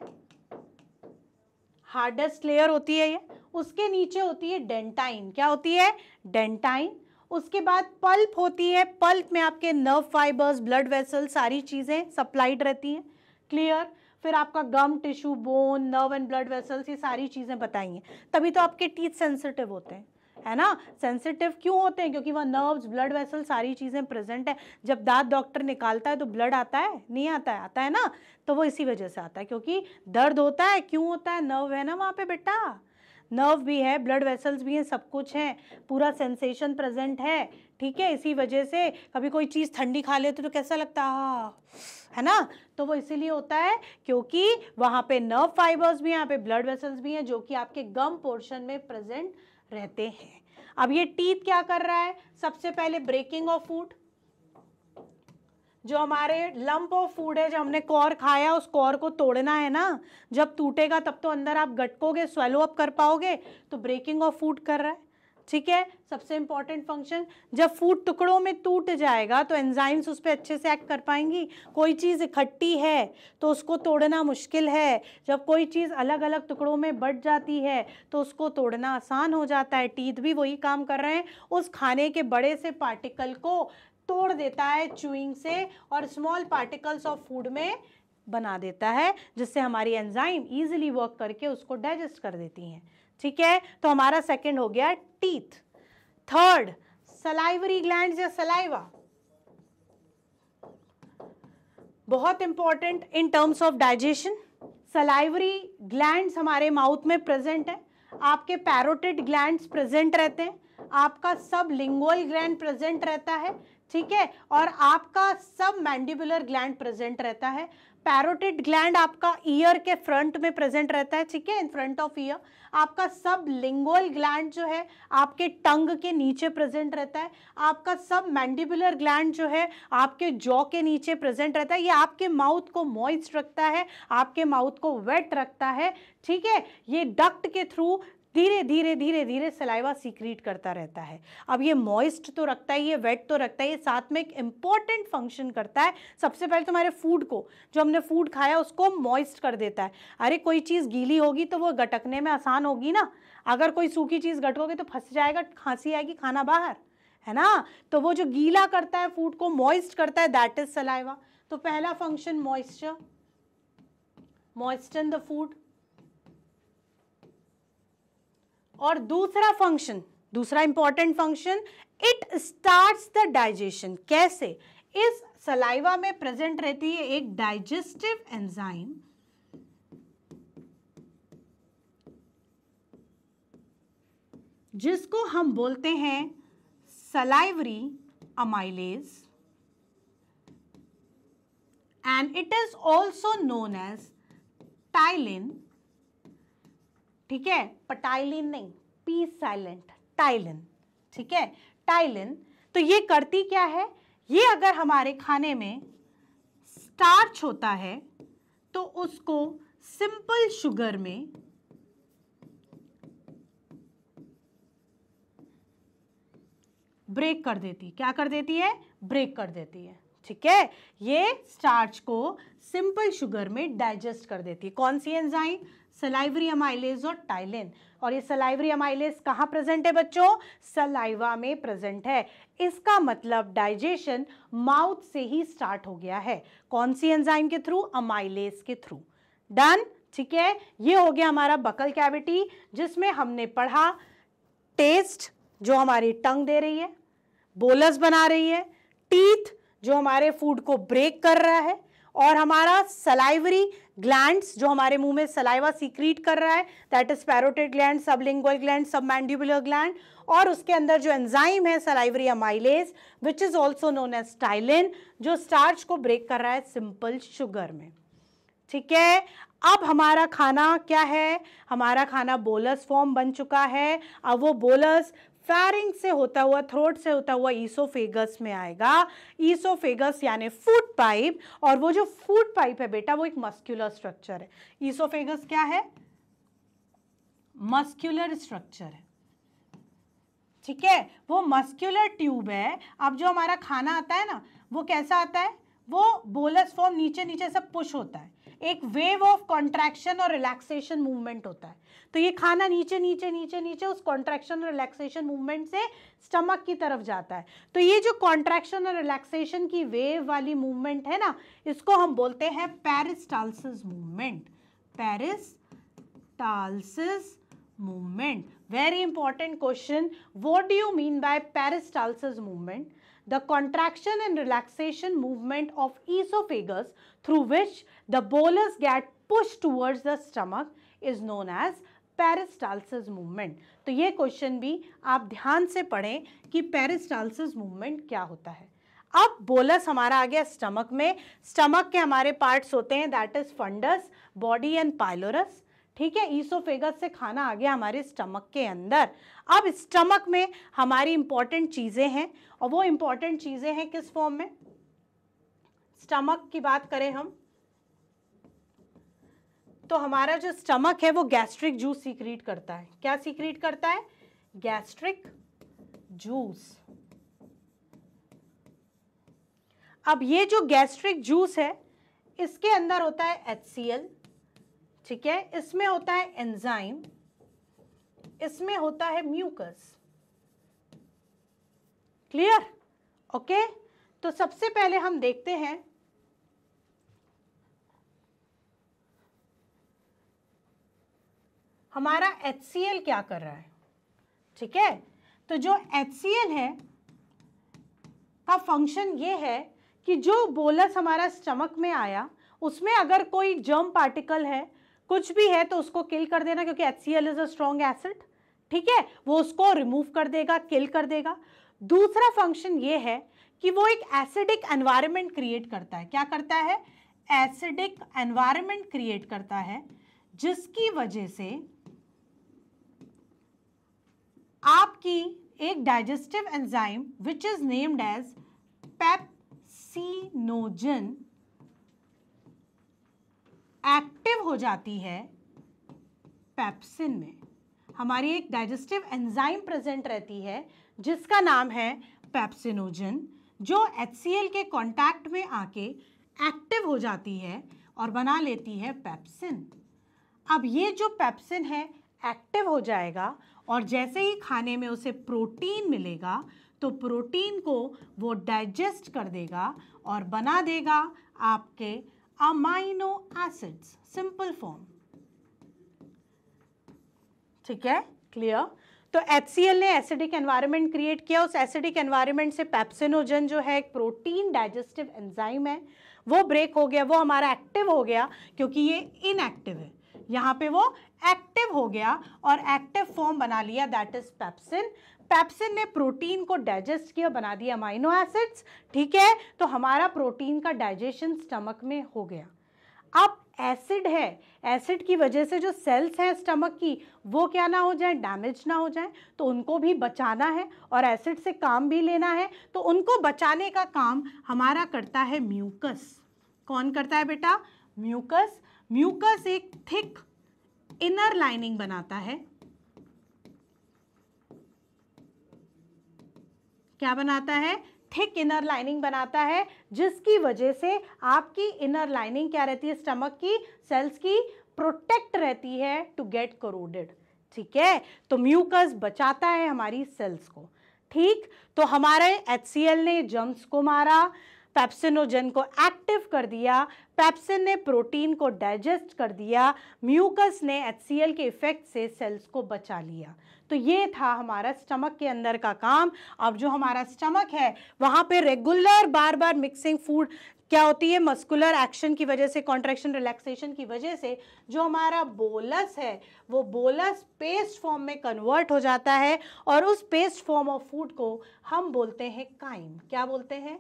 हार्डेस्ट लेयर होती है ये. उसके नीचे होती है डेंटाइन. क्या होती है? डेंटाइन. उसके बाद पल्प होती है. पल्प में आपके नर्व फाइबर्स, ब्लड वेसल, सारी चीजें सप्लाइड रहती हैं. क्लियर. फिर आपका gum tissue, bone, nerve and blood vessels, ये सारी चीजें बताई हैं. तभी तो आपके टीथ सेंसिटिव होते हैं. है ना। सेंसिटिव क्यों होते हैं? क्योंकि वह नर्व्स, ब्लड वेसल, सारी चीजें प्रेजेंट है। जब दांत डॉक्टर निकालता है तो ब्लड आता है? नहीं आता है? आता है ना। तो वो इसी वजह से आता है, क्योंकि दर्द होता है। क्यों होता है? नर्व है ना वहां पे बेटा, नर्व भी है, ब्लड वेसल्स भी हैं, सब कुछ है, पूरा सेंसेशन प्रेजेंट है, ठीक है। इसी वजह से कभी कोई चीज़ ठंडी खा लेते तो कैसा लगता है ना। तो वो इसीलिए होता है क्योंकि वहाँ पे नर्व फाइबर्स भी हैं, यहाँ पे ब्लड वेसल्स भी हैं, जो कि आपके गम पोर्शन में प्रेजेंट रहते हैं। अब ये टीथ क्या कर रहा है? सबसे पहले ब्रेकिंग ऑफ फूड, जो हमारे लंप ऑफ फूड है, जो हमने कॉर खाया उस कॉर को तोड़ना है ना। जब टूटेगा तब तो अंदर आप गटकोगे, स्वेलो अप कर पाओगे। तो ब्रेकिंग ऑफ फूड कर रहा है, ठीक है। सबसे इंपॉर्टेंट फंक्शन, जब फूड टुकड़ों में टूट जाएगा तो एंजाइम्स उस पर अच्छे से एक्ट कर पाएंगी। कोई चीज़ इकट्ठी है तो उसको तोड़ना मुश्किल है, जब कोई चीज़ अलग अलग टुकड़ों में बट जाती है तो उसको तोड़ना आसान हो जाता है। टीथ भी वही काम कर रहे हैं, उस खाने के बड़े से पार्टिकल को तोड़ देता है च्यूइंग से और स्मॉल पार्टिकल्स ऑफ फूड में बना देता है, जिससे हमारी एंजाइम इजीली वर्क करके उसको डाइजेस्ट कर देती हैं, ठीक है। तो हमारा सेकंड हो गया टीथ। थर्ड, सलाइवरी ग्लैंड्स या सलाइवा, बहुत important in terms of digestion. Salivary glands हमारे माउथ में प्रेजेंट है, आपके पैरोटिड ग्लैंड्स प्रेजेंट रहते हैं, आपका सब लिंगुअल ग्लैंड प्रेजेंट रहता है, ठीक है, और आपका सब मैंडिबुलर ग्लैंड प्रेजेंट रहता है। पैरोटिड ग्लैंड आपका ईयर के फ्रंट में प्रेजेंट रहता है, ठीक है, इन फ्रंट ऑफ ईयर। आपका सब लिंगुअल ग्लैंड जो है आपके टंग के नीचे प्रेजेंट रहता है। आपका सब मैंडिबुलर ग्लैंड जो है आपके जॉ के नीचे प्रेजेंट रहता है। ये आपके माउथ को मॉइस्ट रखता है, आपके माउथ को वेट रखता है, ठीक है। ये डक्ट के थ्रू धीरे धीरे धीरे धीरे सलाइवा सीक्रेट करता रहता है। अब ये मॉइस्ट तो रखता है, ये वेट तो रखता है, ये साथ में एक इंपॉर्टेंट फंक्शन करता है। सबसे पहले तो हमारे फूड को, जो हमने फूड खाया उसको मॉइस्ट कर देता है। अरे कोई चीज़ गीली होगी तो वो गटकने में आसान होगी ना, अगर कोई सूखी चीज़ गटकोगे तो फंस जाएगा, खांसी आएगी, खाना बाहर, है ना। तो वो जो गीला करता है, फूड को मॉइस्ट करता है, दैट इज सलाइवा। तो पहला फंक्शन मॉइस्चर, मॉइस्चन द फूड। और दूसरा फंक्शन, दूसरा important function, it starts the digestion. कैसे? इस सलाइवा में प्रेजेंट रहती है एक डाइजेस्टिव एंजाइम जिसको हम बोलते हैं salivary amylase, and it is also known as ptyalin, ठीक है, पटाइलिन नहीं, पी साइलेंट, टाइलिन, ठीक है, टाइलिन। तो ये करती क्या है? ये अगर हमारे खाने में स्टार्च होता है तो उसको सिंपल शुगर में ब्रेक कर देती। क्या कर देती है? ब्रेक कर देती है, ठीक है। ये स्टार्च को सिंपल शुगर में डाइजेस्ट कर देती है। कौन सी एंजाइम? सलाइवरी अमाइलेज और टाइलिन। और ये सलाइवरी अमाइलेज कहाँ प्रेजेंट है बच्चों? सलाइवा में प्रेजेंट है। इसका मतलब डाइजेशन माउथ से ही स्टार्ट हो गया है। कौन सी एंजाइम के थ्रू? अमाइलेज के थ्रू। डन, ठीक है। ये हो गया हमारा बकल कैविटी, जिसमें हमने पढ़ा टेस्ट जो हमारी टंग दे रही है, बोलस बना रही है, टीथ जो हमारे फूड को ब्रेक कर रहा है, और हमारा सलाइवरी ग्लैंड्स जो हमारे मुंह में सलाइवा सीक्रेट कर रहा है, that is parotid gland, sublingual gland, submandibular gland, और उसके अंदर जो एंजाइम है salivary amylase which is also known as ptyalin, जो स्टार्च को ब्रेक कर रहा है सिंपल शुगर में, ठीक है। अब हमारा खाना क्या है? हमारा खाना बोलस फॉर्म बन चुका है। अब वो बोलस फेरिंक्स से होता हुआ, थ्रोट से होता हुआ ईसोफेगस में आएगा। ईसोफेगस यानी फूड पाइप, और वो जो फूड पाइप है बेटा वो एक मस्क्यूलर स्ट्रक्चर है। ईसोफेगस क्या है? मस्क्यूलर स्ट्रक्चर है, ठीक है, वो मस्क्यूलर ट्यूब है। अब जो हमारा खाना आता है ना वो कैसा आता है? वो बोलस फॉर्म नीचे नीचे से पुश होता है, एक वेव ऑफ कॉन्ट्रैक्शन और रिलैक्सेशन मूवमेंट होता है। तो ये खाना नीचे नीचे नीचे नीचे उस कॉन्ट्रैक्शन और रिलैक्सेशन मूवमेंट से स्टमक की तरफ जाता है। तो ये जो कॉन्ट्रैक्शन और रिलैक्सेशन की वेव वाली मूवमेंट है ना, इसको हम बोलते हैं peristalsis movement. Peristalsis movement. Very important question. What do you mean by peristalsis movement? The contraction and relaxation movement of esophagus through which the bolus get pushed towards the stomach is known as peristalsis movement. तो ये question भी आप ध्यान से पढ़ें कि peristalsis movement क्या होता है. अब बोलस हमारा आ गया स्टमक में. स्टमक के हमारे पार्ट्स होते हैं, that is fundus, body and pylorus. ठीक है, ईसोफेगस से खाना आ गया हमारे स्टमक के अंदर. अब स्टमक में हमारी इंपॉर्टेंट चीजें हैं, और वो इंपॉर्टेंट चीजें हैं किस फॉर्म में. स्टमक की बात करें हम, तो हमारा जो स्टमक है वो गैस्ट्रिक जूस सीक्रेट करता है. क्या सीक्रेट करता है? Gastric juice. अब ये जो गैस्ट्रिक जूस है इसके अंदर होता है HCl. ठीक है, इसमें होता है एंजाइम, इसमें होता है म्यूकस. क्लियर? ओके. तो सबसे पहले हम देखते हैं हमारा HCl क्या कर रहा है. ठीक है, तो जो HCl है का फंक्शन ये है कि जो बोलस हमारा स्टमक में आया उसमें अगर कोई जर्म पार्टिकल है, कुछ भी है, तो उसको किल कर देना, क्योंकि HCl is a strong acid. ठीक है, वो उसको रिमूव कर देगा, किल कर देगा. दूसरा फंक्शन ये है कि वो एक एसिडिक एनवायरनमेंट क्रिएट करता है. क्या करता है? एसिडिक एनवायरनमेंट क्रिएट करता है, जिसकी वजह से आपकी एक digestive enzyme which is named as pepsinogen active हो जाती है. पेप्सिन में हमारी एक डाइजेस्टिव एंजाइम प्रेजेंट रहती है जिसका नाम है पेप्सिनोजन, जो HCl के कांटेक्ट में आके एक्टिव हो जाती है और बना लेती है पेप्सिन. अब ये जो पेप्सिन है एक्टिव हो जाएगा, और जैसे ही खाने में उसे प्रोटीन मिलेगा तो प्रोटीन को वो डाइजेस्ट कर देगा और बना देगा आपके अमाइनो एसिड्स, सिंपल फॉर्म. ठीक है, क्लियर? तो HCl ने एसिडिक एनवायरनमेंट क्रिएट किया. उस एसिडिक एनवायरनमेंट से पेप्सिनोजन जो है एक प्रोटीन डाइजेस्टिव एंजाइम है, वो ब्रेक हो गया, वो हमारा एक्टिव हो गया, क्योंकि ये इनएक्टिव है. यहाँ पे वो एक्टिव हो गया और एक्टिव फॉर्म बना लिया, दैट इज पेप्सिन. पेप्सिन ने प्रोटीन को डाइजेस्ट किया, बना दिया अमाइनो एसिड्स. ठीक है, तो हमारा प्रोटीन का डाइजेशन स्टमक में हो गया. अब एसिड है, एसिड की वजह से जो सेल्स हैं स्टमक की वो क्या ना हो जाए, डैमेज ना हो जाए, तो उनको भी बचाना है और एसिड से काम भी लेना है. तो उनको बचाने का काम हमारा करता है म्यूकस. कौन करता है बेटा? म्यूकस. म्यूकस एक थिक इनर लाइनिंग बनाता है. क्या बनाता है? थिक इनर लाइनिंग बनाता है, जिसकी वजह से आपकी इनर लाइनिंग क्या रहती है, स्टमक की सेल्स की, प्रोटेक्ट रहती है टू गेट कोरोडेड. ठीक है, तो म्यूकस बचाता है हमारी सेल्स को. ठीक, तो हमारे HCl ने जर्म्स को मारा, पेप्सिनोजन को एक्टिव कर दिया, पेप्सिन ने प्रोटीन को डाइजेस्ट कर दिया, म्यूकस ने HCl के इफेक्ट से सेल्स को बचा लिया. तो ये था हमारा स्टमक के अंदर का काम. अब जो हमारा स्टमक है वहाँ पे रेगुलर बार बार मिक्सिंग फूड क्या होती है, मस्कुलर एक्शन की वजह से, कॉन्ट्रैक्शन रिलैक्सेशन की वजह से जो हमारा बोलस है वो बोलस पेस्ट फॉर्म में कन्वर्ट हो जाता है, और उस पेस्ट फॉर्म ऑफ फूड को हम बोलते हैं काइम. क्या बोलते हैं?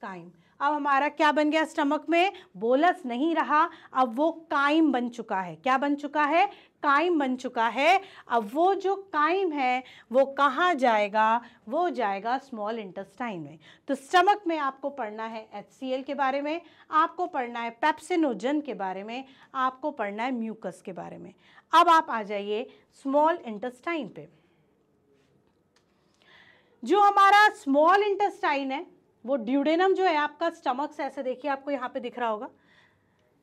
काइम. अब हमारा क्या बन गया स्टमक में? बोलस नहीं रहा, अब वो काइम बन चुका है. क्या बन चुका है? काइम बन चुका है. अब वो जो काइम है वो कहाँ जाएगा? वो जाएगा स्मॉल इंटेस्टाइन में. तो स्टमक में आपको पढ़ना है HCl के बारे में, आपको पढ़ना है पेप्सिनोजन के बारे में, आपको पढ़ना है म्यूकस के बारे में. अब आप आ जाइए स्मॉल इंटेस्टाइन पे. जो हमारा स्मॉल इंटेस्टाइन है वो ड्यूडेनम जो है आपका स्टमक से, ऐसे देखिए आपको यहाँ पे दिख रहा होगा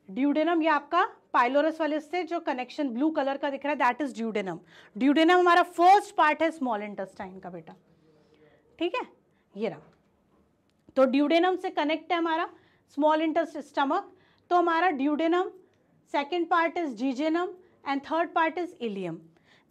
ड्यूडेनम, ये आपका पाइलोरस वाले से जो कनेक्शन ब्लू कलर का दिख रहा है दैट इज ड्यूडेनम. ड्यूडेनम हमारा फर्स्ट पार्ट है स्मॉल इंटेस्टाइन का बेटा. ठीक है, ये रहा. तो ड्यूडेनम से कनेक्ट है हमारा स्मॉल इंटेस्टाइन स्टमक. तो हमारा duodenum, second part is jejunum and third part is ileum.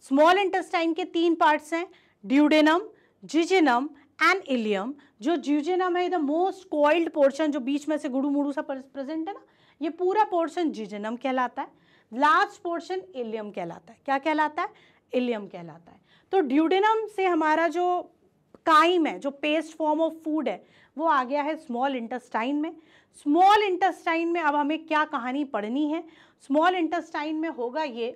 Small intestine के 3 पार्ट्स हैं, ड्यूडेनम, जिजेनम एंड इलियम। जो जिजेनम है द मोस्ट कॉइल्ड पोर्शन, जो बीच में से गुड़ू मुड़ू सा प्रेजेंट है ना, ये पूरा पोर्शन जिजेनम कहलाता है। लास्ट पोर्शन इलियम कहलाता है। क्या कहलाता है? इलियम कहलाता है। तो ड्यूडेनम से हमारा जो काइम है, जो पेस्ट फॉर्म ऑफ फूड है, वो आ गया है स्मॉल इंटेस्टाइन में। स्मॉल इंटेस्टाइन में अब हमें क्या कहानी पढ़नी है? स्मॉल इंटेस्टाइन में होगा ये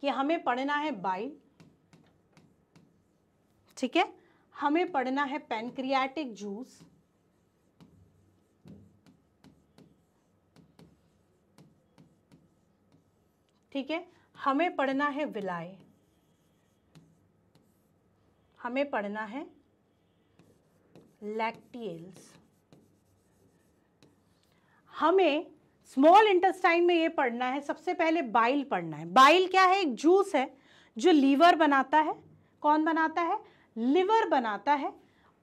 कि हमें पढ़ना है बाइल, ठीक है, हमें पढ़ना है पैनक्रियाटिक जूस, ठीक है, हमें पढ़ना है विलाय, हमें पढ़ना है लैक्टियल्स। हमें स्मॉल इंटेस्टाइन में ये पढ़ना है, सबसे पहले बाइल पढ़ना है। बाइल क्या है? एक जूस है जो लीवर बनाता है। कौन बनाता है? लिवर बनाता है।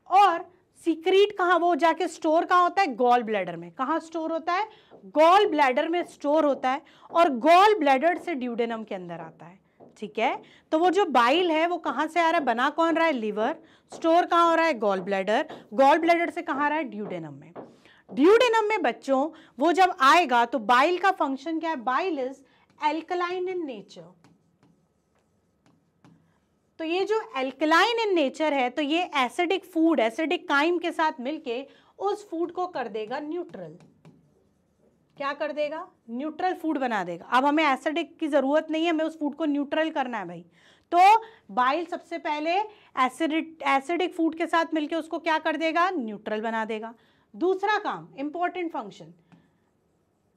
और सीक्रेट कहाँ, वो जाके स्टोर कहाँ होता है? गॉल ब्लैडर में। कहाँ स्टोर होता है? गॉल ब्लैडर में स्टोर होता है, और गॉल ब्लैडर से ड्यूडेनम के अंदर आता है, ठीक है। तो वो जो बाइल है वो कहाँ से आ रहा है? बना कौन रहा है? लिवर। स्टोर कहाँ हो रहा है? Gall bladder. गॉल ब्लैडर से कहाँ आ रहा है? ड्यूडेनम में। ड्यूडेनम में बच्चों वो जब आएगा तो बाइल का फंक्शन क्या है? Bile is alkaline in nature. तो ये जो एल्कलाइन इन नेचर है, तो ये एसिडिक फूड, एसिडिक काइम के साथ मिलके उस फूड को कर देगा न्यूट्रल। क्या कर देगा? न्यूट्रल फूड बना देगा। अब हमें एसिडिक की जरूरत नहीं है, हमें उस फूड को न्यूट्रल करना है भाई। तो बाइल सबसे पहले एसिडिक फूड के साथ मिलके उसको क्या कर देगा? न्यूट्रल बना देगा। दूसरा काम, important function,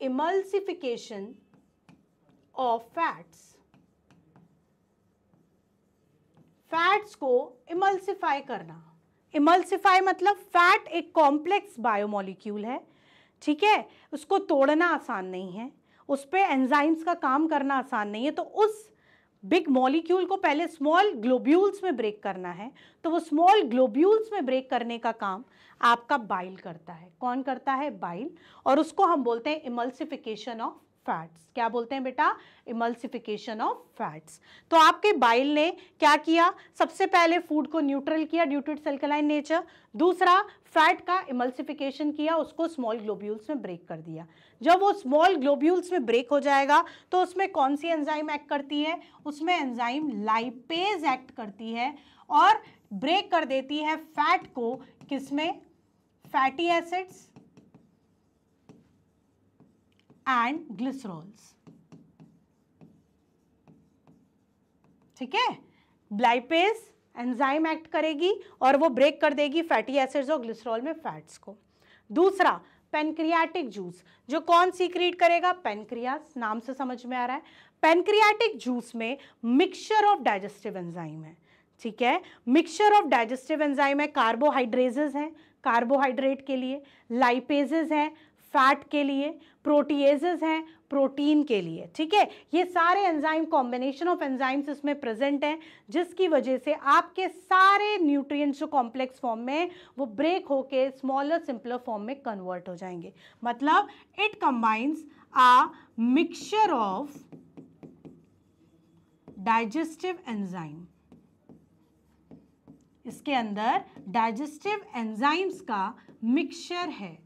emulsification of fats. Fats को इमल्सिफाई करना। इमल्सिफाई मतलब फैट एक कॉम्प्लेक्स बायोमोलिक्यूल है, ठीक है, उसको तोड़ना आसान नहीं है, उस पे एंजाइम्स का काम करना आसान नहीं है। तो उस बिग मॉलिक्यूल को पहले स्मॉल ग्लोब्यूल्स में ब्रेक करना है। तो वो स्मॉल ग्लोब्यूल्स में ब्रेक करने का काम आपका बाइल करता है। कौन करता है? बाइल। और उसको हम बोलते हैं इमल्सिफिकेशन ऑफ फैट्स। क्या बोलते हैं बेटा? Emulsification of fats. तो आपके बाइल ने क्या किया? सबसे पहले फूड को न्यूट्रल किया due to its alkaline nature. दूसरा, फैट का इमल्सिफिकेशन किया, उसको स्मॉल ग्लोब्यूल्स में ब्रेक कर दिया। जब वो स्मॉल ग्लोब्यूल्स में ब्रेक हो जाएगा तो उसमें कौन सी एंजाइम एक्ट करती है? उसमें एंजाइम लाइपेज एक्ट करती है और ब्रेक कर देती है फैट को। किसमें? फैटी एसिड्स एंड ग्लिसरॉल्स, ठीक है। लाइपेज एंजाइम एक्ट करेगी और वो ब्रेक कर देगी फैटी एसिड्स और ग्लिसरॉल में फैट्स को। दूसरा, पैनक्रियाटिक जूस, जो कौन सीक्रेट करेगा? पैनक्रियास, नाम से समझ में आ रहा है। पैनक्रियाटिक जूस में मिक्सचर ऑफ डाइजेस्टिव एंजाइम है, ठीक है, मिक्सचर ऑफ डाइजेस्टिव एंजाइम है। कार्बोहाइड्रेजेस हैं कार्बोहाइड्रेट के लिए, लाइपेजेस हैं फैट के लिए, प्रोटीएजेस हैं प्रोटीन के लिए, ठीक है। ये सारे एंजाइम, कॉम्बिनेशन ऑफ एंजाइम्स इसमें प्रेजेंट हैं, जिसकी वजह से आपके सारे न्यूट्रिएंट्स जो कॉम्प्लेक्स फॉर्म में वो ब्रेक होके स्मॉलर सिंपलर फॉर्म में कन्वर्ट हो जाएंगे। मतलब it combines a mixture of digestive enzyme. इसके अंदर डाइजेस्टिव एंजाइम्स का मिक्सचर है।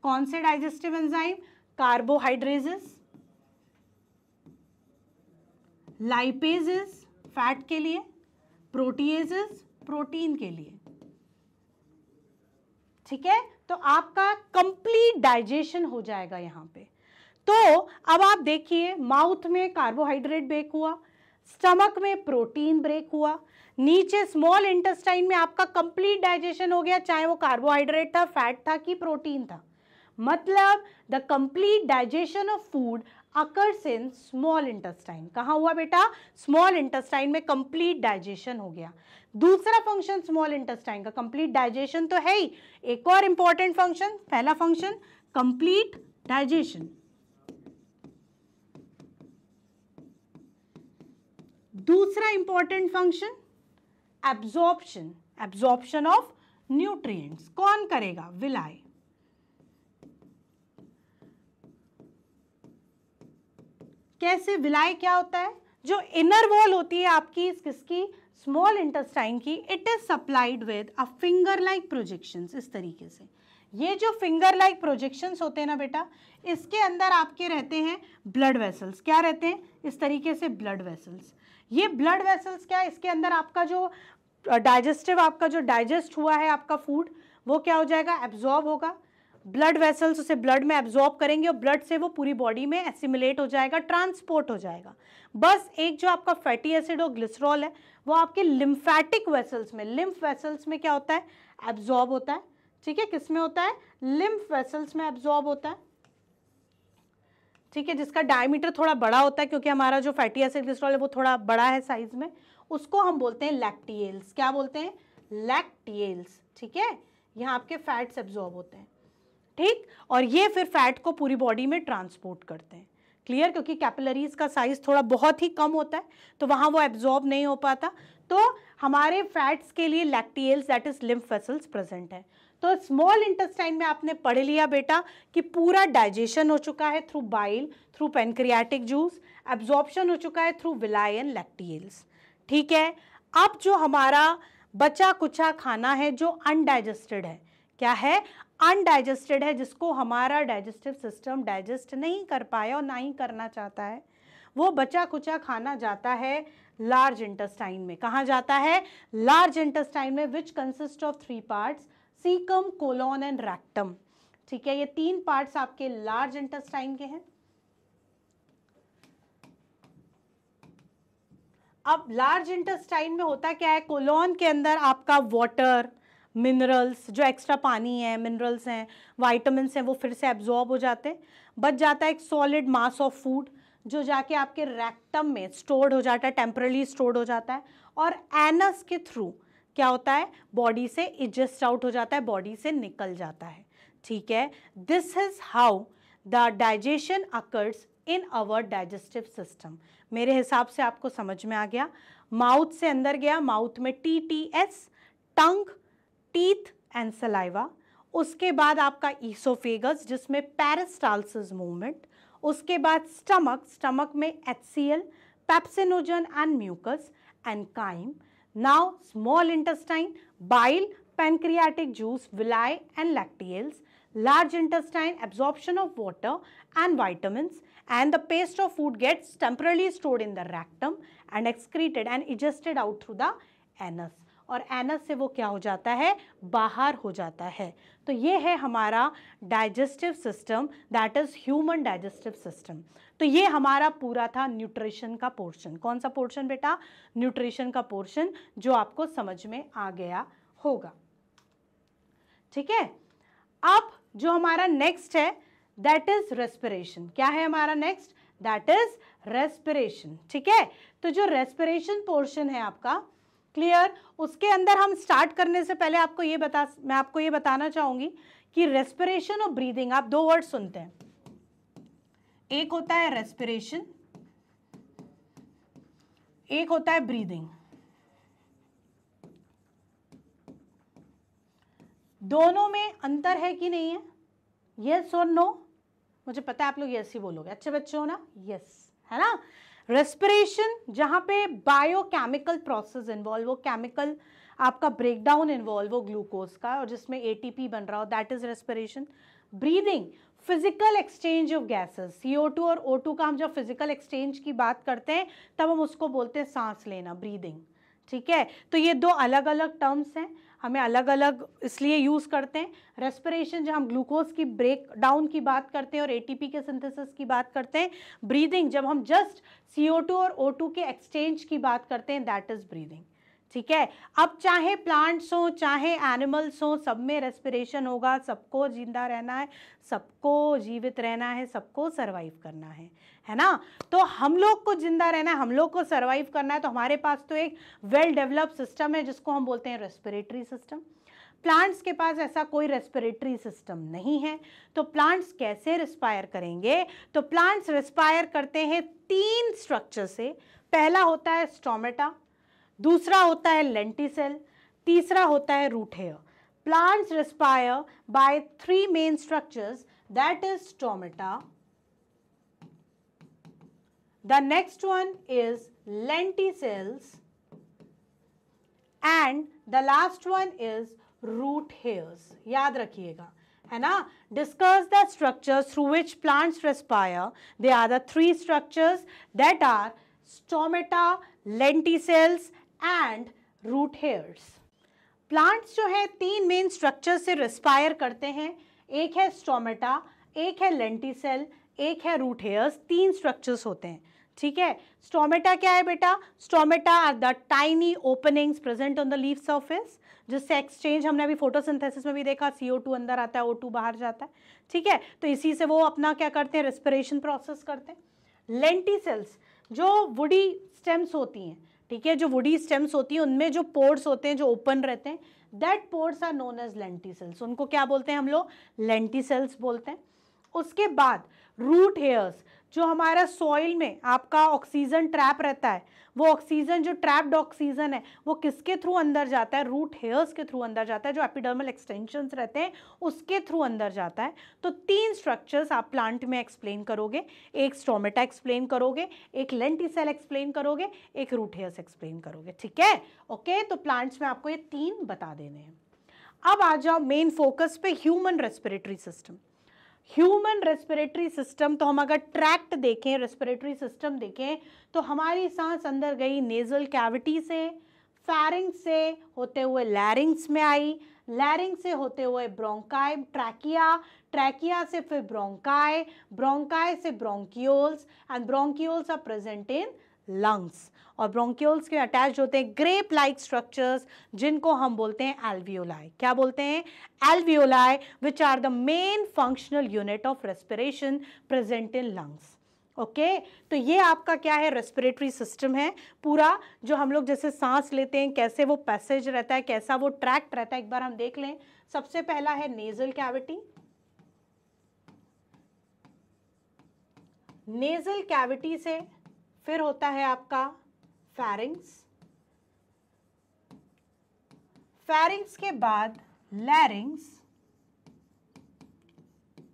कौन से डाइजेस्टिव एंजाइम? कार्बोहाइड्रेजेस, लाइपेजेस फैट के लिए, प्रोटीएजेस प्रोटीन के लिए, ठीक है। तो आपका कंप्लीट डाइजेशन हो जाएगा यहां पे। तो अब आप देखिए, माउथ में कार्बोहाइड्रेट ब्रेक हुआ, स्टमक में प्रोटीन ब्रेक हुआ, नीचे स्मॉल इंटेस्टाइन में आपका कंप्लीट डाइजेशन हो गया, चाहे वो कार्बोहाइड्रेट था, फैट था कि प्रोटीन था। मतलब the complete digestion of food occurs in small intestine. कहां हुआ बेटा? स्मॉल इंटेस्टाइन में कंप्लीट डाइजेशन हो गया। दूसरा फंक्शन स्मॉल इंटेस्टाइन का कंप्लीट डाइजेशन तो है ही, एक और इंपॉर्टेंट फंक्शन, पहला फंक्शन कंप्लीट डाइजेशन, दूसरा important function absorption, absorption of nutrients. कौन करेगा? विलाय। कैसे? विलाय क्या होता है? जो इनर वॉल होती है आपकी किसकी, स्मॉल इंटेस्टाइन की, it is supplied with a finger like projections. इस तरीके से ये जो फिंगर लाइक प्रोजेक्शंस होते हैं ना बेटा, इसके अंदर आपके रहते हैं ब्लड वेसल्स। क्या रहते हैं, इस तरीके से ब्लड वेसल्स। ये ब्लड वेसल्स क्या है, इसके अंदर आपका जो डाइजेस्टिव, आपका जो डाइजेस्ट हुआ है आपका फूड, वो क्या हो जाएगा, एब्जॉर्ब होगा। ब्लड वेसल्स उसे ब्लड में एब्जॉर्ब करेंगे और ब्लड से वो पूरी बॉडी में एसिमिलेट हो जाएगा, ट्रांसपोर्ट हो जाएगा। बस एक जो आपका फैटी एसिड और ग्लिसरॉल है वो आपके लिम्फेटिक वेसल्स में, लिम्फ वेसल्स में क्या होता है, एब्जॉर्ब होता है। ठीक है, किस में होता है, लिम्फ वेसल्स में एब्जॉर्ब होता है। ठीक है, जिसका डायमीटर थोड़ा बड़ा होता है, क्योंकि हमारा जो फैटी एसिड ग्लिसरॉल है वो थोड़ा बड़ा है साइज में, उसको हम बोलते हैं लैक्टियल्स। क्या बोलते हैं, लैक्टियल्स। ठीक है, यहाँ आपके फैट्स एब्जॉर्ब होते हैं। ठीक, और ये फिर फैट को पूरी बॉडी में ट्रांसपोर्ट करते हैं। क्लियर, क्योंकि कैपिलरीज का साइज थोड़ा बहुत ही कम होता है तो वहां वो एब्जॉर्ब नहीं हो पाता, तो हमारे फैट्स के लिए lacteals that is lymph vessels present है। तो स्मॉल इंटेस्टाइन में आपने पढ़ लिया बेटा कि पूरा डाइजेशन हो चुका है through bile, through pancreatic juice, absorption हो चुका है थ्रू विलाई एंड लैक्टियल्स। ठीक है, अब जो हमारा बचा कुचा खाना है जो अनडाइजेस्टेड है, क्या है, अनडाइजेस्टेड है, जिसको हमारा डाइजेस्टिव सिस्टम डाइजेस्ट नहीं कर पाया और ना ही करना चाहता है, वो बचा कुचा खाना जाता है लार्ज इंटेस्टाइन में। कहाँ जाता है, लार्ज इंटेस्टाइन में, which consist of 3 parts, caecum, colon and rectum. ठीक है, ये 3 पार्ट्स आपके लार्ज इंटेस्टाइन के हैं। अब लार्ज इंटेस्टाइन में होता क्या है, कोलोन के अंदर आपका वाटर, मिनरल्स, जो एक्स्ट्रा पानी है, मिनरल्स हैं, वाइटामिन्स हैं, वो फिर से एब्जॉर्ब हो जाते हैं। बच जाता है एक सॉलिड मास ऑफ फूड जो जाके आपके रेक्टम में स्टोर्ड हो जाता है, टेम्परली स्टोर्ड हो जाता है, और एनस के थ्रू क्या होता है, बॉडी से इजेस्ट आउट हो जाता है, बॉडी से निकल जाता है। ठीक है, this is how the digestion occurs in our digestive system. मेरे हिसाब से आपको समझ में आ गया। माउथ से अंदर गया, माउथ में TTS, tongue, teeth and saliva. उसके बाद आपका ईसोफेगस जिसमें पेरिस्टाल्सिस मूवमेंट। उसके बाद स्टमक, स्टमक में HCl, pepsinogen and mucus and chyme. Now small intestine, bile, pancreatic juice, villi and lacteals. Large intestine, absorption of water and vitamins, and the paste of food gets temporarily stored in the rectum and excreted and egested out through the anus. और anus से वो क्या हो जाता है, बाहर हो जाता है। तो ये है हमारा digestive system, that is human digestive system. तो ये हमारा पूरा था न्यूट्रिशन का पोर्शन। कौन सा पोर्शन बेटा, न्यूट्रिशन का पोर्शन, जो आपको समझ में आ गया होगा। ठीक है, अब जो हमारा नेक्स्ट है दैट इज रेस्पिरेशन। क्या है हमारा नेक्स्ट, दैट इज रेस्पिरेशन। ठीक है, तो जो रेस्पिरेशन पोर्शन है आपका, क्लियर, उसके अंदर हम स्टार्ट करने से पहले मैं आपको ये बताना चाहूंगी कि रेस्पिरेशन और ब्रीदिंग, आप 2 वर्ड सुनते हैं, एक होता है रेस्पिरेशन, एक होता है ब्रीदिंग। दोनों में अंतर है कि नहीं है, यस और नो? मुझे पता है आप लोग यस ही बोलोगे, अच्छे बच्चे हो ना, यस है ना। रेस्पिरेशन जहां पे बायोकेमिकल प्रोसेस इन्वॉल्व हो, केमिकल आपका ब्रेकडाउन इन्वॉल्व हो ग्लूकोज का, और जिसमें ATP बन रहा हो, that is respiration. Breathing, physical exchange of gases, CO2 और O2 का हम जब फिजिकल एक्सचेंज की बात करते हैं तब हम उसको बोलते हैं सांस लेना, ब्रीदिंग। ठीक है, तो ये 2 अलग अलग टर्म्स हैं, हमें अलग अलग इसलिए यूज करते हैं। रेस्पिरेशन जब हम ग्लूकोज की ब्रेक डाउन की बात करते हैं और ATP के सिंथेसिस की बात करते हैं। ब्रीदिंग जब हम जस्ट CO2 और O2 के एक्सचेंज की बात करते हैं, दैट इज ब्रीदिंग। ठीक है, अब चाहे प्लांट्स हो चाहे एनिमल्स हो, सब में रेस्पिरेशन होगा, सबको जिंदा रहना है, सबको जीवित रहना है, सबको सरवाइव करना है ना। तो हम लोग को जिंदा रहना है, हम लोग को सरवाइव करना है, तो हमारे पास तो एक वेल डेवलप्ड सिस्टम है जिसको हम बोलते हैं रेस्पिरेटरी सिस्टम। प्लांट्स के पास ऐसा कोई रेस्पिरेटरी सिस्टम नहीं है, तो प्लांट्स कैसे रिस्पायर करेंगे, तो प्लांट्स रिस्पायर करते हैं 3 स्ट्रक्चर से। पहला होता है स्टोमेटा, दूसरा होता है लेंटिसेल, तीसरा होता है root hair. Plants respire by 3 main structures, that is stomata, the next one is lenticels, and the last one is root hairs. याद रखिएगा, है ना। Discuss the structures through which plants respire. They are the three structures that are stomata, lenticels and root hairs. Plants जो है तीन main structure से respire करते हैं, एक है स्टोमेटा, एक है लेंटिसेल, एक है रूट हेयर्स। तीन स्ट्रक्चर्स होते हैं, ठीक है। स्टोमेटा क्या है बेटा? Stomata are the tiny openings present on the leaf surface, जिससे एक्सचेंज हमने अभी फोटोसिंथेसिस में भी देखा, CO2 अंदर आता है, O2 बाहर जाता है, ठीक है। तो इसी से वो अपना क्या करते हैं, रेस्पिरेशन प्रोसेस करते हैं। लेंटिसेल्स जो वुडी स्टेम्स होती हैं, ठीक है, जो वुडी स्टेम्स होती हैं उनमें जो पोर्स होते हैं जो ओपन रहते हैं, that pores are known as lenticels. उनको क्या बोलते हैं हम लोग? लेंटिसेल्स बोलते हैं। उसके बाद रूट हेयर्स, जो हमारा सॉइल में आपका ऑक्सीजन ट्रैप रहता है, वो ऑक्सीजन जो ट्रैप्ड ऑक्सीजन है वो किसके थ्रू अंदर जाता है? रूट हेयर्स के थ्रू अंदर जाता है, जो एपिडर्मल एक्सटेंशंस रहते हैं उसके थ्रू अंदर जाता है। तो तीन स्ट्रक्चर्स आप प्लांट में एक्सप्लेन करोगे, एक स्टोमेटा एक्सप्लेन करोगे, एक लेंटिसेल एक्सप्लेन करोगे, एक रूट हेयर्स एक्सप्लेन करोगे, ठीक है। ओके, तो प्लांट्स में आपको ये तीन बता देने हैं। अब आ जाओ मेन फोकस पे, human respiratory system. Human respiratory system, तो हम अगर ट्रैक्ट देखें, रेस्पिरेटरी सिस्टम देखें, तो हमारी सांस अंदर गई नेजल कैविटी से, फेरिंग्स से होते हुए लैरिंग्स में आई, लैरिंग से होते हुए ब्रोंकाई, ट्रैकिया, ट्रैकिया से फिर ब्रोंकाई, ब्रोंकाई से bronchioles, and bronchioles are present in lungs. और ब्रोंक्यूल्स के अटैच होते हैं ग्रेप लाइक स्ट्रक्चर्स, जिनको हम बोलते हैं एल्वियोलाई। क्या बोलते हैं? Alveoli, which are the main functional unit of respiration present in lungs. Okay, तो ये आपका क्या है? रेस्पिरेटरी सिस्टम है पूरा, जो हम लोग जैसे सांस लेते हैं, कैसे वो पैसेज रहता है, कैसा वो ट्रैक्ट रहता है, एक बार हम देख लें। सबसे पहला है नेजल कैविटी। नेजल कैविटी से फिर होता है आपका फेरिंग्स, फेरिंग्स के बाद लैरिंग्स,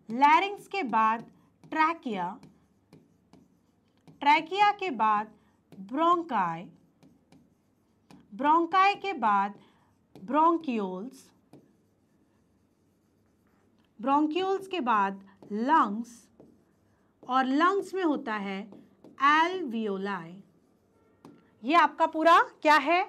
लैरिंग्स के बाद ट्रैकिया, ट्रैकिया के बाद ब्रोंकाई, ब्रोंकाई के बाद ब्रोंक्यूल्स, ब्रोंक्यूल्स के बाद लंग्स, और लंग्स में होता है एल्वियोलाई। ये आपका पूरा क्या है?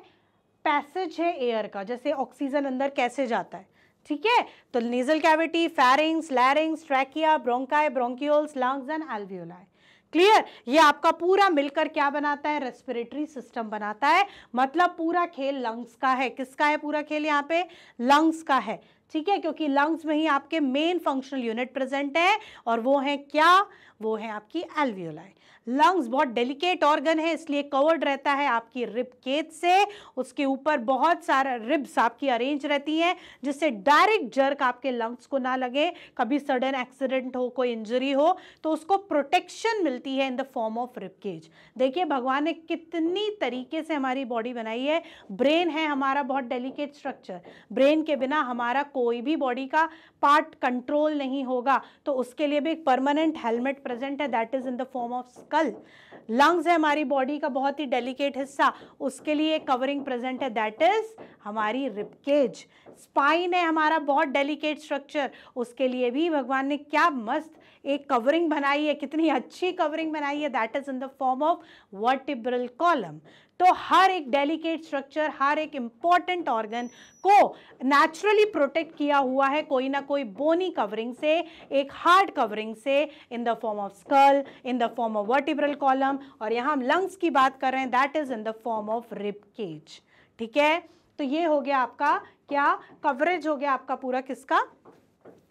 पैसेज है एयर का, जैसे ऑक्सीजन अंदर कैसे जाता है, ठीक है। तो nasal cavity, pharynx, लैरिंग्स, trachea, bronchi, bronchioles, lungs and alveoli. Clear? ये आपका पूरा मिलकर क्या बनाता है? रेस्पिरेटरी सिस्टम बनाता है। मतलब पूरा खेल लंग्स का है। किसका है पूरा खेल? यहाँ पे लंग्स का है, ठीक है, क्योंकि लंग्स में ही आपके मेन फंक्शनल यूनिट प्रेजेंट है, और वो है क्या? वो है आपकी एल्वियोलाई। लंग्स बहुत डेलिकेट ऑर्गन है, इसलिए कवर्ड रहता है आपकी रिब केज से। उसके ऊपर बहुत सारा रिब्स आपकी अरेंज रहती हैं, जिससे डायरेक्ट जर्क आपके लंग्स को ना लगे, कभी सडन एक्सीडेंट हो, कोई इंजरी हो, तो उसको प्रोटेक्शन मिलती है in the form of rib cage. देखिए भगवान ने कितनी तरीके से हमारी बॉडी बनाई है। ब्रेन है हमारा बहुत डेलिकेट स्ट्रक्चर, ब्रेन के बिना हमारा कोई भी बॉडी का पार्ट कंट्रोल नहीं होगा, तो उसके लिए भी एक परमानेंट हेलमेट प्रेजेंट है, that is in the form of school. Lungs है हमारी बॉडी का बहुत ही डेलिकेट हिस्सा, उसके लिए कवरिंग प्रेजेंट है, दैट इज हमारी रिब केज। स्पाइन है हमारा बहुत डेलिकेट स्ट्रक्चर, उसके लिए भी भगवान ने क्या मस्त एक कवरिंग बनाई है, कितनी अच्छी कवरिंग बनाई है, that is in the form of vertebral column. तो हर एक डेलिकेट स्ट्रक्चर, हर एक इंपॉर्टेंट ऑर्गन को नेचुरली प्रोटेक्ट किया हुआ है कोई ना कोई बोनी कवरिंग से, एक हार्ड कवरिंग से, in the form of skull, in the form of vertebral column, और यहाँ हम लंग्स की बात कर रहे हैं, that is in the form of rib cage. ठीक है, तो ये हो गया आपका क्या? कवरेज हो गया आपका पूरा किसका?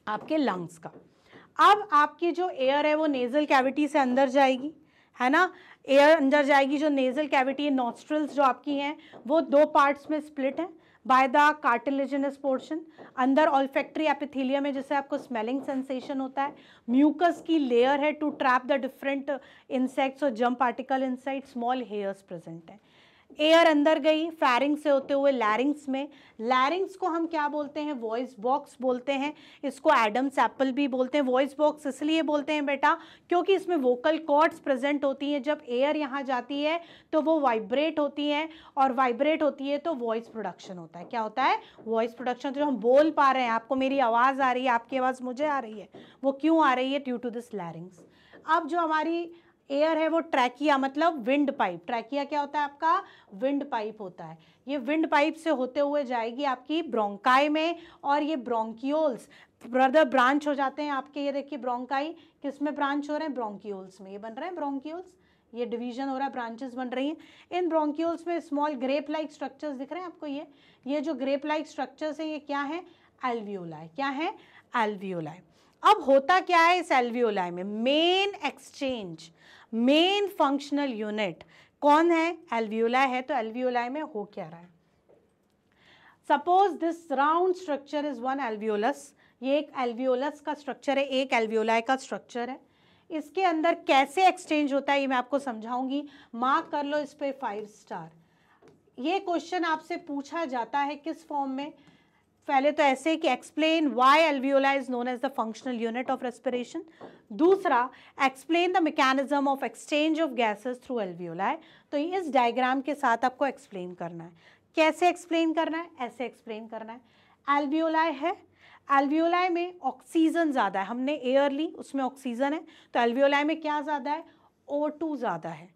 आपके लंग्स का। अब आपकी जो एयर है वो नेजल कैविटी से अंदर जाएगी, है ना। एयर अंदर जाएगी, जो नेजल कैविटी है, नॉस्ट्रल्स जो आपकी हैं वो दो पार्ट्स में स्प्लिट है बाय द कार्टिलेजिनस पोर्शन। अंदर ऑल्फैक्टरी एपिथेलियम है, जिससे आपको स्मेलिंग सेंसेशन होता है। म्यूकस की लेयर है to trap the different insects और germ particle inside. Small hairs present है। एयर अंदर गई फेरिंग्स से होते हुए लैरिंग्स में, लैरिंग्स को हम क्या बोलते हैं, वॉइस बॉक्स बोलते हैं, इसको एडम्स एप्पल भी बोलते हैं। वॉइस बॉक्स इसलिए बोलते हैं बेटा क्योंकि इसमें वोकल कॉर्ड्स प्रेजेंट होती हैं, जब एयर यहाँ जाती है तो वो वाइब्रेट होती है, और वाइब्रेट होती है तो वॉइस प्रोडक्शन होता है। क्या होता है, वॉइस प्रोडक्शन। तो जो हम बोल पा रहे हैं, आपको मेरी आवाज़ आ रही है, आपकी आवाज़ मुझे आ रही है, वो क्यों आ रही है, ड्यू टू दिस लैरिंग्स। अब जो हमारी एयर है वो ट्रैकिया मतलब विंड पाइप, ट्रैकिया क्या होता है आपका, विंड पाइप होता है। ये विंड पाइप से होते हुए जाएगी आपकी ब्रोंकाई में, और ये ब्रोंकियोल्स ब्रदर ब्रांच हो जाते हैं आपके। ये देखिए ब्रोंकाई किस में ब्रांच हो रहे हैं, ब्रोंकियोल्स में, ये बन रहे हैं ब्रोंकियोल्स, ये डिवीजन हो रहा है, ब्रांचेस बन रही हैं। इन ब्रोंकियोल्स में स्मॉल ग्रेप लाइक स्ट्रक्चर्स दिख रहे हैं आपको, ये जो ग्रेप लाइक स्ट्रक्चर्स हैं ये क्या है, एल्वियोलाई। क्या है, एल्वियोलाई। अब होता क्या है इस एल्वियोलाई में, main exchange, main functional unit कौन है, एल्वियोलाई है। तो एल्वियोलाई में हो क्या रहा है, suppose this round structure is one alveolus, ये एक एल्वियोलस का स्ट्रक्चर है, एक एल्वियोलाई का स्ट्रक्चर है। इसके अंदर कैसे एक्सचेंज होता है ये मैं आपको समझाऊंगी, मार्क कर लो इस पे 5 स्टार। ये क्वेश्चन आपसे पूछा जाता है किस फॉर्म में, पहले तो ऐसे कि explain why alveoli is known as the functional unit of respiration, दूसरा explain the mechanism of exchange of gases through alveoli. तो इस डायग्राम के साथ आपको एक्सप्लेन करना है। कैसे एक्सप्लेन करना है, ऐसे एक्सप्लेन करना है। एल्वियोलाई है, एल्वियोलाई में ऑक्सीजन ज़्यादा है, हमने एयर ली उसमें ऑक्सीजन है, तो एल्वियोलाई में क्या ज़्यादा है, O2 ज़्यादा है।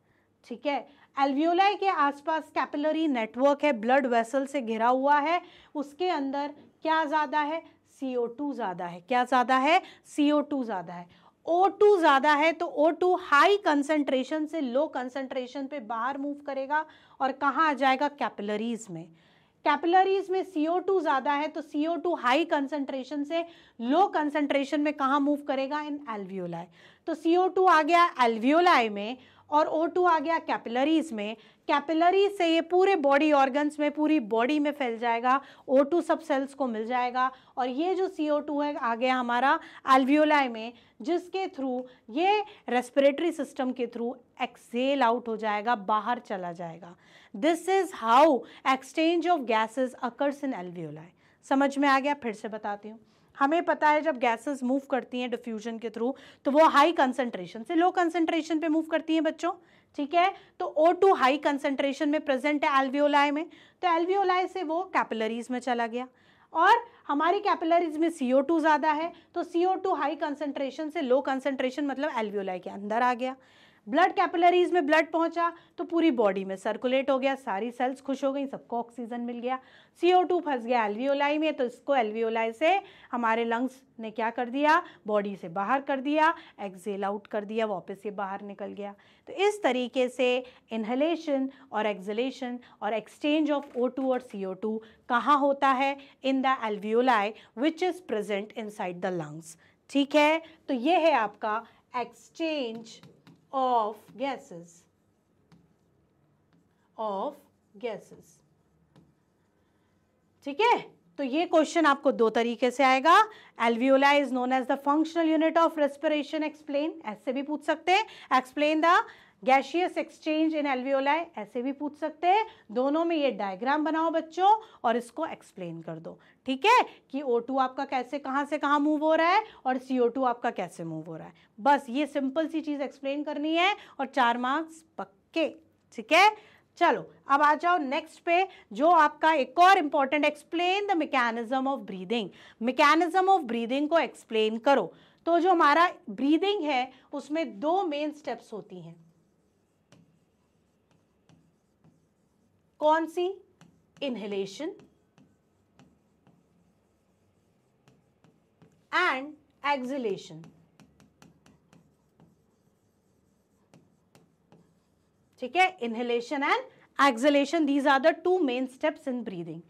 ठीक है, एल्वियोलाई के आसपास कैपिलरी नेटवर्क है, ब्लड वेसल से घिरा हुआ है, उसके अंदर क्या ज़्यादा है, CO2 ज़्यादा है। क्या ज़्यादा है, CO2 ज़्यादा है। O2 ज़्यादा है तो O2 हाई कंसंट्रेशन से लो कंसंट्रेशन पे बाहर मूव करेगा और कहाँ आ जाएगा, कैपिलरीज में। कैपिलरीज में CO2 ज़्यादा है तो CO2 हाई कंसंट्रेशन से लो कंसंट्रेशन में कहाँ मूव करेगा, इन एल्वियोलाई। तो CO2 आ गया एल्वियोलाई में और O2 आ गया कैपिलरीज में। कैपिलरी से ये पूरे बॉडी ऑर्गन्स में, पूरी बॉडी में फैल जाएगा, O2 सब सेल्स को मिल जाएगा, और ये जो CO2 है आ गया हमारा एल्वियोलाई में, जिसके थ्रू ये रेस्पिरेटरी सिस्टम के थ्रू एक्सहेल आउट हो जाएगा, बाहर चला जाएगा। This is how exchange of gases occurs in alveoli. समझ में आ गया, फिर से बताती हूँ। हमें पता है जब गैसेस मूव करती हैं डिफ्यूजन के थ्रू तो वो हाई कंसंट्रेशन से लो कंसंट्रेशन पे मूव करती हैं बच्चों। ठीक है, तो O2 हाई कंसंट्रेशन में प्रेजेंट है एल्वियोलाई में, तो एल्वियोलाई से वो कैपिलरीज में चला गया, और हमारी कैपिलरीज में CO2 ज़्यादा है तो CO2 हाई कंसंट्रेशन से लो कंसंट्रेशन मतलब एल्वियोलाई के अंदर आ गया। ब्लड कैपिलरीज में ब्लड पहुंचा तो पूरी बॉडी में सर्कुलेट हो गया, सारी सेल्स खुश हो गई, सबको ऑक्सीजन मिल गया। CO2 फंस गया एल्वियोलाई में तो इसको एल्वियोलाई से हमारे लंग्स ने क्या कर दिया, बॉडी से बाहर कर दिया, एक्सहेल आउट कर दिया, वापस ये बाहर निकल गया। तो इस तरीके से इनहेलेशन और एक्सहेलेशन और एक्सचेंज ऑफ O2 और CO2 कहाँ होता है, in the alveoli which is present inside the lungs. ठीक है, तो ये है आपका एक्सचेंज of gases, ठीक है। तो ये क्वेश्चन आपको दो तरीके से आएगा। Alveoli is known as the functional unit of respiration, explain, ऐसे भी पूछ सकते हैं। Explain the gaseous exchange in alveoli, ऐसे भी पूछ सकते हैं। दोनों में ये डायग्राम बनाओ बच्चों और इसको एक्सप्लेन कर दो। ठीक है, कि O2 आपका कैसे कहाँ से कहाँ मूव हो रहा है और CO2 आपका कैसे मूव हो रहा है। बस ये सिंपल सी चीज़ एक्सप्लेन करनी है और 4 मार्क्स पक्के। ठीक है, चलो अब आ जाओ नेक्स्ट पे, जो आपका एक और important, explain the mechanism of breathing. Mechanism of breathing को एक्सप्लेन करो। तो जो हमारा ब्रीदिंग है उसमें 2 मेन स्टेप्स होती हैं। कौन सी, इनहेलेशन एंड एक्सहेलेशन। ठीक है, inhalation and exhalation, these are the 2 main steps in breathing.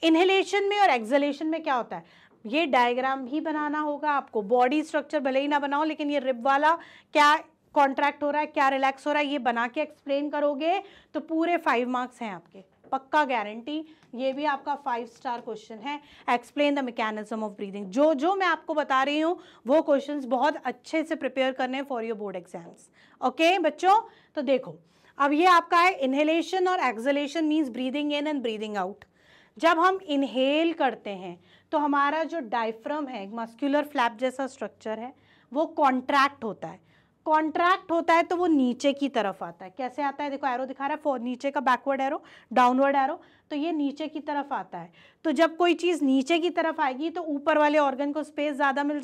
Inhalation में और एक्सहेलेशन में क्या होता है, ये डायग्राम भी बनाना होगा आपको। बॉडी स्ट्रक्चर भले ही ना बनाओ, लेकिन ये रिब वाला क्या कॉन्ट्रैक्ट हो रहा है, क्या रिलैक्स हो रहा है, ये बना के एक्सप्लेन करोगे तो पूरे 5 मार्क्स हैं आपके, पक्का गारंटी। ये भी आपका 5 स्टार क्वेश्चन है। Explain the mechanism of breathing. जो मैं आपको बता रही हूँ वो क्वेश्चंस बहुत अच्छे से प्रिपेयर करने for your board exams. Okay बच्चों, तो देखो अब ये आपका है इनहेलेशन और exhalation means breathing in and breathing out. जब हम इनहेल करते हैं तो हमारा जो डायफ्राम है, मस्कुलर फ्लैप जैसा स्ट्रक्चर है, वो कॉन्ट्रैक्ट होता है। कॉन्ट्रैक्ट होता है तो वो नीचे की तरफ आता है। कैसे आता है? देखो एरो दिखा रहा है, नीचे का बैकवर्ड एरो, डाउनवर्ड एरो, तो ये नीचे की तरफ आता है। तो जब कोई चीज़ नीचे की तरफ आएगी तो ऊपर वाले ऑर्गन को स्पेस ज़्यादा मिल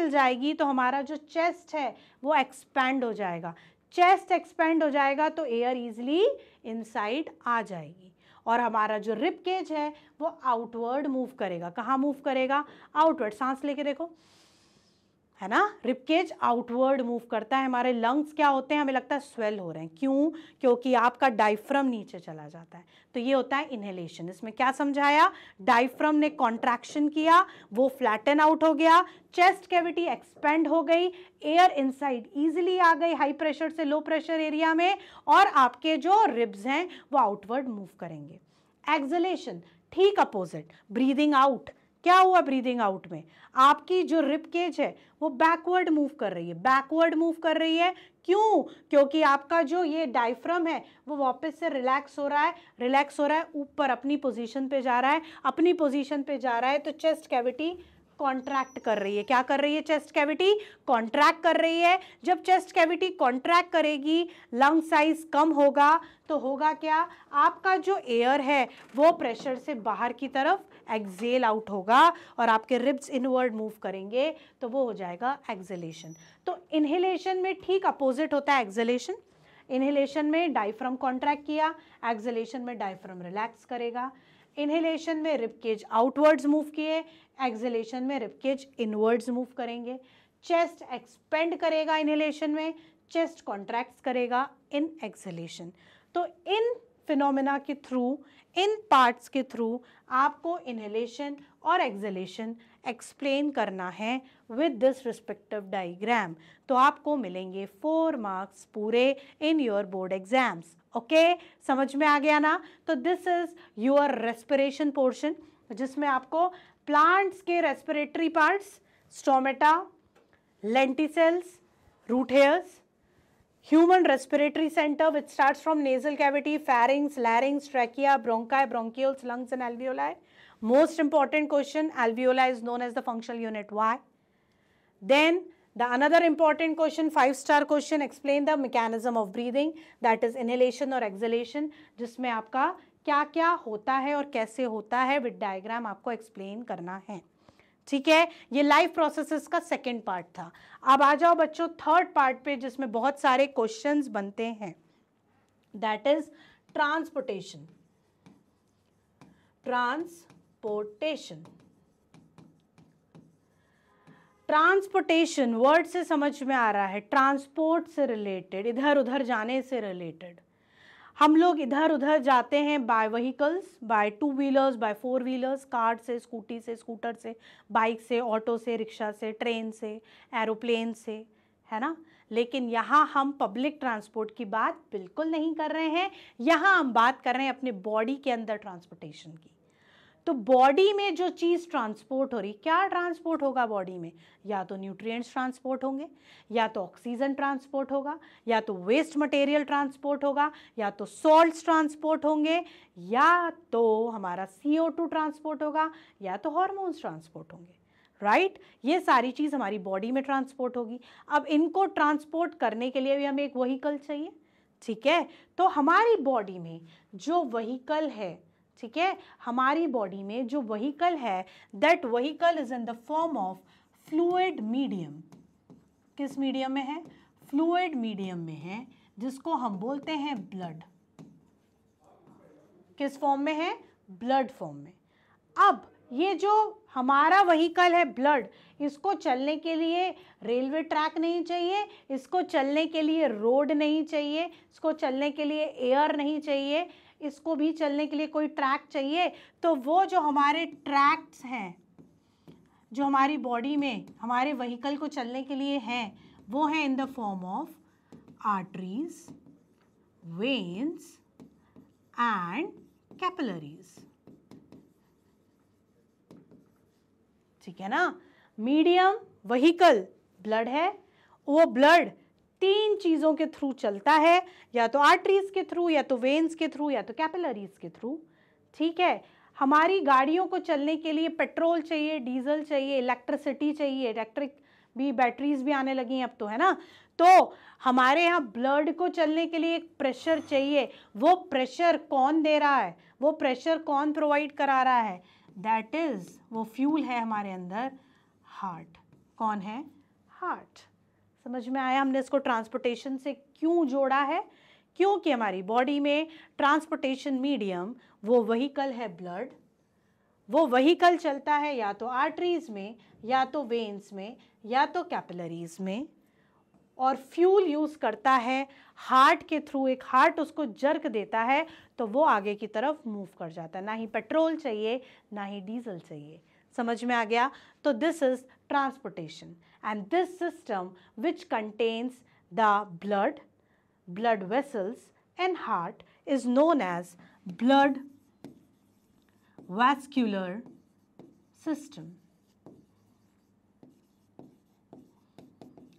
जाएगी, तो हमारा जो चेस्ट है वो एक्सपैंड हो जाएगा। चेस्ट एक्सपैंड हो जाएगा तो एयर इजिली इनसाइड आ जाएगी और हमारा जो रिब केज है वो आउटवर्ड मूव करेगा। कहाँ मूव करेगा? आउटवर्ड। सांस लेके देखो, है ना, रिब केज आउटवर्ड मूव करता है। हमारे लंग्स क्या होते हैं? हमें लगता है स्वेल हो रहे हैं। क्यों? क्योंकि आपका डायफ्राम नीचे चला जाता है। तो ये होता है इनहेलेशन। इसमें क्या समझाया? डायफ्राम ने कॉन्ट्रैक्शन किया, वो फ्लैटन आउट हो गया, चेस्ट कैविटी एक्सपेंड हो गई, एयर इनसाइड इजीली आ गई हाई प्रेशर से लो प्रेशर एरिया में, और आपके जो रिब्स हैं वो आउटवर्ड मूव करेंगे। एक्सहेलेशन ठीक अपोजिट, ब्रीदिंग आउट। क्या हुआ ब्रीदिंग आउट में? आपकी जो रिब केज है वो बैकवर्ड मूव कर रही है। क्यों? क्योंकि आपका जो ये डायफ्राम है वो वापस से रिलैक्स हो रहा है, ऊपर अपनी पोजीशन पे जा रहा है, तो चेस्ट कैविटी कॉन्ट्रैक्ट कर रही है। क्या कर रही है? चेस्ट कैविटी कॉन्ट्रैक्ट कर रही है। जब चेस्ट कैविटी कॉन्ट्रैक्ट करेगी, लंग साइज कम होगा, तो होगा क्या? आपका जो एयर है वो प्रेशर से बाहर की तरफ एक्सेल आउट होगा और आपके रिब्स इनवर्ड मूव करेंगे, तो वो हो जाएगा एक्सहेलेशन। तो इनहेलेशन में ठीक अपोजिट होता है एक्सहेलेशन। इनहेलेशन में डायफ्राम कॉन्ट्रैक्ट किया, एक्सहेलेशन में डायफ्राम रिलैक्स करेगा। इनहेलेशन में रिब केज आउटवर्ड्स मूव किए, एक्सहेलेशन में रिब केज इनवर्ड्स मूव करेंगे। चेस्ट एक्सपेंड करेगा इनहेलेशन में, चेस्ट कॉन्ट्रैक्ट्स करेगा इन एक्सहेलेशन। तो इन फिनोमेना के थ्रू, इन पार्ट्स के थ्रू आपको इनहेलेशन और एक्सहेलेशन एक्सप्लेन करना है विद दिस रिस्पेक्टिव डायग्राम। तो आपको मिलेंगे 4 मार्क्स पूरे in your board exams. Okay, समझ में आ गया ना? तो this is your respiration portion, जिसमें आपको प्लांट्स के respiratory parts, stomata, lenticels, root hairs, human respiratory center which starts from nasal cavity, pharynx, larynx, trachea, bronchi, bronchioles, lungs and alveoli. Most important question, alveoli is known as the functional unit. Why? Then the another important question, 5-star question, explain the mechanism of breathing, that is inhalation or exhalation, जिसमें आपका क्या क्या होता है और कैसे होता है विद डायग्राम आपको एक्सप्लेन करना है। ठीक है, ये लाइफ प्रोसेसेस का सेकंड पार्ट था। अब आ जाओ बच्चों थर्ड पार्ट पे, जिसमें बहुत सारे क्वेश्चंस बनते हैं, that is transportation. Transportation word से समझ में आ रहा है, ट्रांसपोर्ट से रिलेटेड, इधर उधर जाने से रिलेटेड। हम लोग इधर उधर जाते हैं by vehicles, by 2 wheelers, by 4 wheelers, car से, स्कूटी से, स्कूटर से, बाइक से, ऑटो से, रिक्शा से, ट्रेन से, एरोप्लेन से, है ना। लेकिन यहाँ हम पब्लिक ट्रांसपोर्ट की बात बिल्कुल नहीं कर रहे हैं, यहाँ हम बात कर रहे हैं अपने बॉडी के अंदर ट्रांसपोर्टेशन की। तो बॉडी में जो चीज़ ट्रांसपोर्ट हो रही, क्या ट्रांसपोर्ट होगा बॉडी में? या तो न्यूट्रिएंट्स ट्रांसपोर्ट होंगे, या तो ऑक्सीजन ट्रांसपोर्ट होगा, या तो वेस्ट मटेरियल ट्रांसपोर्ट होगा, या तो सॉल्ट्स ट्रांसपोर्ट होंगे, या तो हमारा CO2 ट्रांसपोर्ट होगा, या तो हार्मोन्स ट्रांसपोर्ट होंगे। राइट, ये सारी चीज़ हमारी बॉडी में ट्रांसपोर्ट होगी। अब इनको ट्रांसपोर्ट करने के लिए भी हमें एक व्हीकल चाहिए। ठीक है, तो हमारी बॉडी में जो व्हीकल है, ठीक है, हमारी बॉडी में जो व्हीकल है, that vehicle is in the form of fluid medium. किस मीडियम में है? फ्लूइड मीडियम में है, जिसको हम बोलते हैं ब्लड। किस फॉर्म में है? ब्लड फॉर्म में। अब ये जो हमारा व्हीकल है ब्लड, इसको चलने के लिए रेलवे ट्रैक नहीं चाहिए, इसको चलने के लिए रोड नहीं चाहिए, इसको चलने के लिए एयर नहीं चाहिए, इसको भी चलने के लिए कोई ट्रैक चाहिए। तो वो जो हमारे ट्रैक्स हैं, जो हमारी बॉडी में हमारे व्हीकल को चलने के लिए हैं, वो हैं इन the form of arteries, veins and capillaries. ठीक है ना। मीडियम व्हीकल ब्लड है, वो ब्लड तीन चीजों के थ्रू चलता है, या तो आर्टरीज के थ्रू, या तो वेन्स के थ्रू, या तो कैपिलरीज के थ्रू। ठीक है, हमारी गाड़ियों को चलने के लिए पेट्रोल चाहिए, डीजल चाहिए, इलेक्ट्रिसिटी चाहिए, इलेक्ट्रिक भी बैटरीज भी आने लगी हैं अब तो, है ना। तो हमारे यहाँ ब्लड को चलने के लिए एक प्रेशर चाहिए, वो प्रेशर कौन दे रहा है, वो प्रेशर कौन प्रोवाइड करा रहा है, दैट इज, वो फ्यूल है हमारे अंदर, हार्ट। कौन है, हार्ट। समझ में आया हमने इसको ट्रांसपोर्टेशन से क्यों जोड़ा है, क्योंकि हमारी बॉडी में ट्रांसपोर्टेशन मीडियम वो व्हीकल है ब्लड, वो व्हीकल चलता है या तो आर्टरीज में, या तो वेन्स में, या तो कैपिलरीज में, और फ्यूल यूज करता है हार्ट के थ्रू, एक हार्ट उसको जर्क देता है तो वो आगे की तरफ मूव कर जाता है। ना ही पेट्रोल चाहिए, ना ही डीजल चाहिए। समझ में आ गया। तो this is transportation, and this system which contains the blood vessels and heart is known as blood vascular system.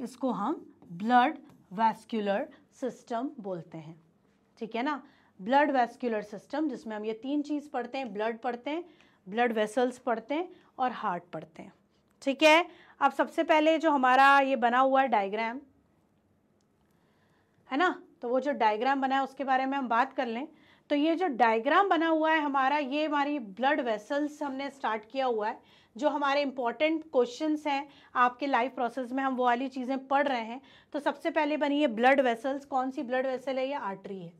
इसको हम ब्लड वैस्कुलर सिस्टम बोलते हैं। ठीक है ना, ब्लड वैस्कुलर सिस्टम, जिसमें हम ये तीन चीज पढ़ते हैं, ब्लड पढ़ते हैं, ब्लड वेसल्स पढ़ते हैं और हार्ट पढ़ते हैं। ठीक है, अब सबसे पहले जो हमारा ये बना हुआ है डायग्राम, है ना, तो वो जो डायग्राम बना है उसके बारे में हम बात कर लें। तो ये जो डायग्राम बना हुआ है हमारा, ये हमारी ब्लड वेसल्स हमने स्टार्ट किया हुआ है। जो हमारे इंपॉर्टेंट क्वेश्चंस हैं आपके लाइफ प्रोसेस में, हम वो वाली चीज़ें पढ़ रहे हैं। तो सबसे पहले बनी है ब्लड वेसल्स। कौन सी ब्लड वेसल है, ये आर्टरी है।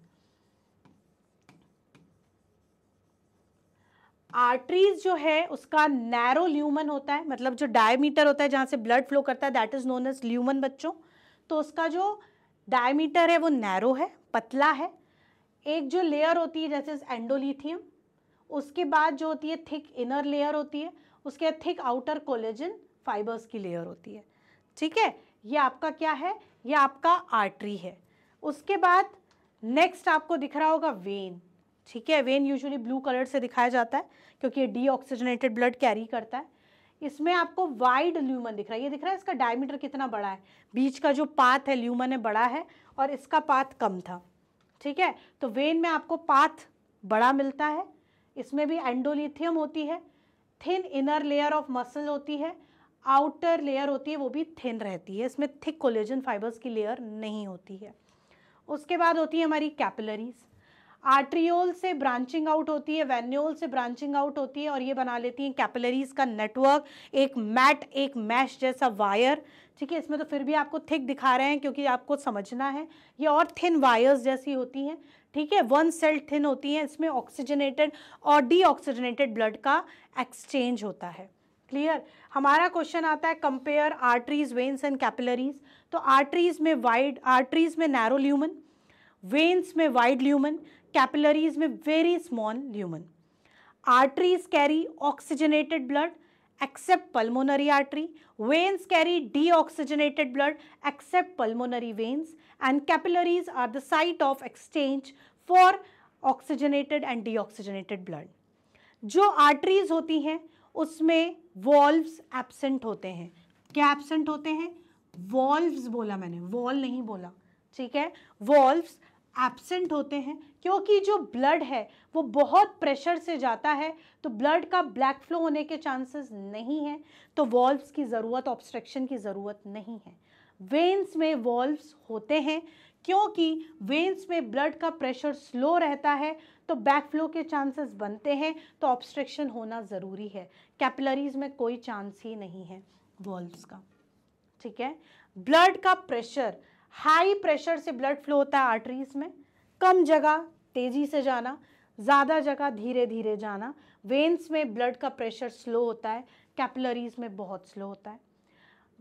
आर्टरीज जो है उसका नैरो ल्यूमन होता है, मतलब जो डायमीटर होता है जहाँ से ब्लड फ्लो करता है, that is known as lumen बच्चों। तो उसका जो डायमीटर है वो नैरो है, पतला है। एक जो लेयर होती है जैसे एंडोलिथियम, उसके बाद जो होती है थिक इनर लेयर होती है, उसके बाद थिक आउटर कोलेजन फाइबर्स की लेयर होती है। ठीक है, ये आपका क्या है, ये आपका आर्टरी है। उसके बाद नेक्स्ट आपको दिख रहा होगा वेन। ठीक है, वेन यूजुअली ब्लू कलर से दिखाया जाता है क्योंकि ये डीऑक्सीजनेटेड ब्लड कैरी करता है। इसमें आपको वाइड ल्यूमन दिख रहा है, ये दिख रहा है इसका डायमीटर कितना बड़ा है, बीच का जो पाथ है ल्यूमन है बड़ा है और इसका पाथ कम था। ठीक है, तो वेन में आपको पाथ बड़ा मिलता है। इसमें भी एंडोलिथियम होती है, thin inner layer of muscle होती है, आउटर लेयर होती है वो भी थिन रहती है, इसमें थिक कोलेजन फाइबर्स की लेयर नहीं होती है। उसके बाद होती है हमारी कैपिलरीज। आर्ट्रियोल से ब्रांचिंग आउट होती है, वेन्यूल से ब्रांचिंग आउट होती है और ये बना लेती हैं कैपिलरीज का नेटवर्क, एक मैट, एक मैश जैसा वायर। ठीक है, इसमें तो फिर भी आपको थिक दिखा रहे हैं क्योंकि आपको समझना है, ये और थिन वायर्स जैसी होती हैं। ठीक है, वन सेल थिन होती हैं, इसमें ऑक्सीजनेटेड और डीऑक्सीजनेटेड ब्लड का एक्सचेंज होता है। क्लियर। हमारा क्वेश्चन आता है compare arteries, veins and capillaries. तो आर्टरीज में नैरो ल्यूमन, वेन्स में वाइड ल्यूमन, कैपिलरीज में very small lumen. Arteries carry oxygenated blood except pulmonary artery, veins carry deoxygenated blood except pulmonary veins, and capillaries are the site of exchange for oxygenated and deoxygenated blood. जो arteries होती हैं उसमें valves absent होते हैं। क्या absent होते हैं? valves बोला मैंने, wall नहीं बोला। ठीक है, valves एब्सेंट होते हैं क्योंकि जो ब्लड है वो बहुत प्रेशर से जाता है, तो ब्लड का ब्लैक फ्लो होने के चांसेस नहीं है, तो वॉल्व्स की ज़रूरत, ऑब्स्ट्रक्शन की ज़रूरत नहीं है। वेन्स में वॉल्व्स होते हैं क्योंकि वेन्स में ब्लड का प्रेशर स्लो रहता है, तो बैक फ्लो के चांसेस बनते हैं, तो ऑब्स्ट्रक्शन होना ज़रूरी है। कैपिलरीज में कोई चांस ही नहीं है वॉल्व्स का। ठीक है, ब्लड का प्रेशर, हाई प्रेशर से ब्लड फ्लो होता है आर्टरीज में, कम जगह तेजी से जाना, ज़्यादा जगह धीरे धीरे जाना। वेन्स में ब्लड का प्रेशर स्लो होता है, कैपिलरीज में बहुत स्लो होता है।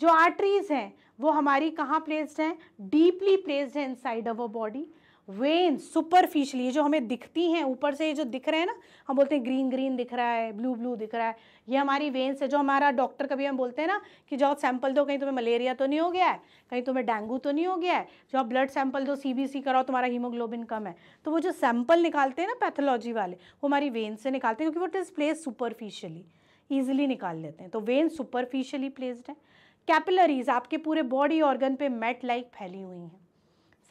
जो आर्टरीज हैं वो हमारी कहाँ प्लेस्ड हैं? डीपली प्लेस्ड है inside our body. Veins superficially जो हमें दिखती हैं, ऊपर से ये जो दिख रहे हैं ना, हम बोलते हैं ग्रीन ग्रीन दिख रहा है, ब्लू ब्लू दिख रहा है, ये हमारी वेन्स है। जो हमारा डॉक्टर कभी हम बोलते हैं ना कि जाओ सैंपल दो, कहीं तुम्हें मलेरिया तो नहीं हो गया है, कहीं तुम्हें डेंगू तो नहीं हो गया है, जाओ ब्लड सैंपल दो, CBC कराओ, तुम्हारा हीमोग्लोबिन कम है। तो वो जो सैंपल निकालते हैं ना पैथोलॉजी वाले, वो हमारी वेन्स से निकालते हैं क्योंकि वो it is place superficially, easily निकाल लेते हैं। तो वेन्स सुपरफिशियली प्लेस्ड है। कैपिलरीज आपके पूरे बॉडी ऑर्गन पे मेट लाइक फैली हुई हैं।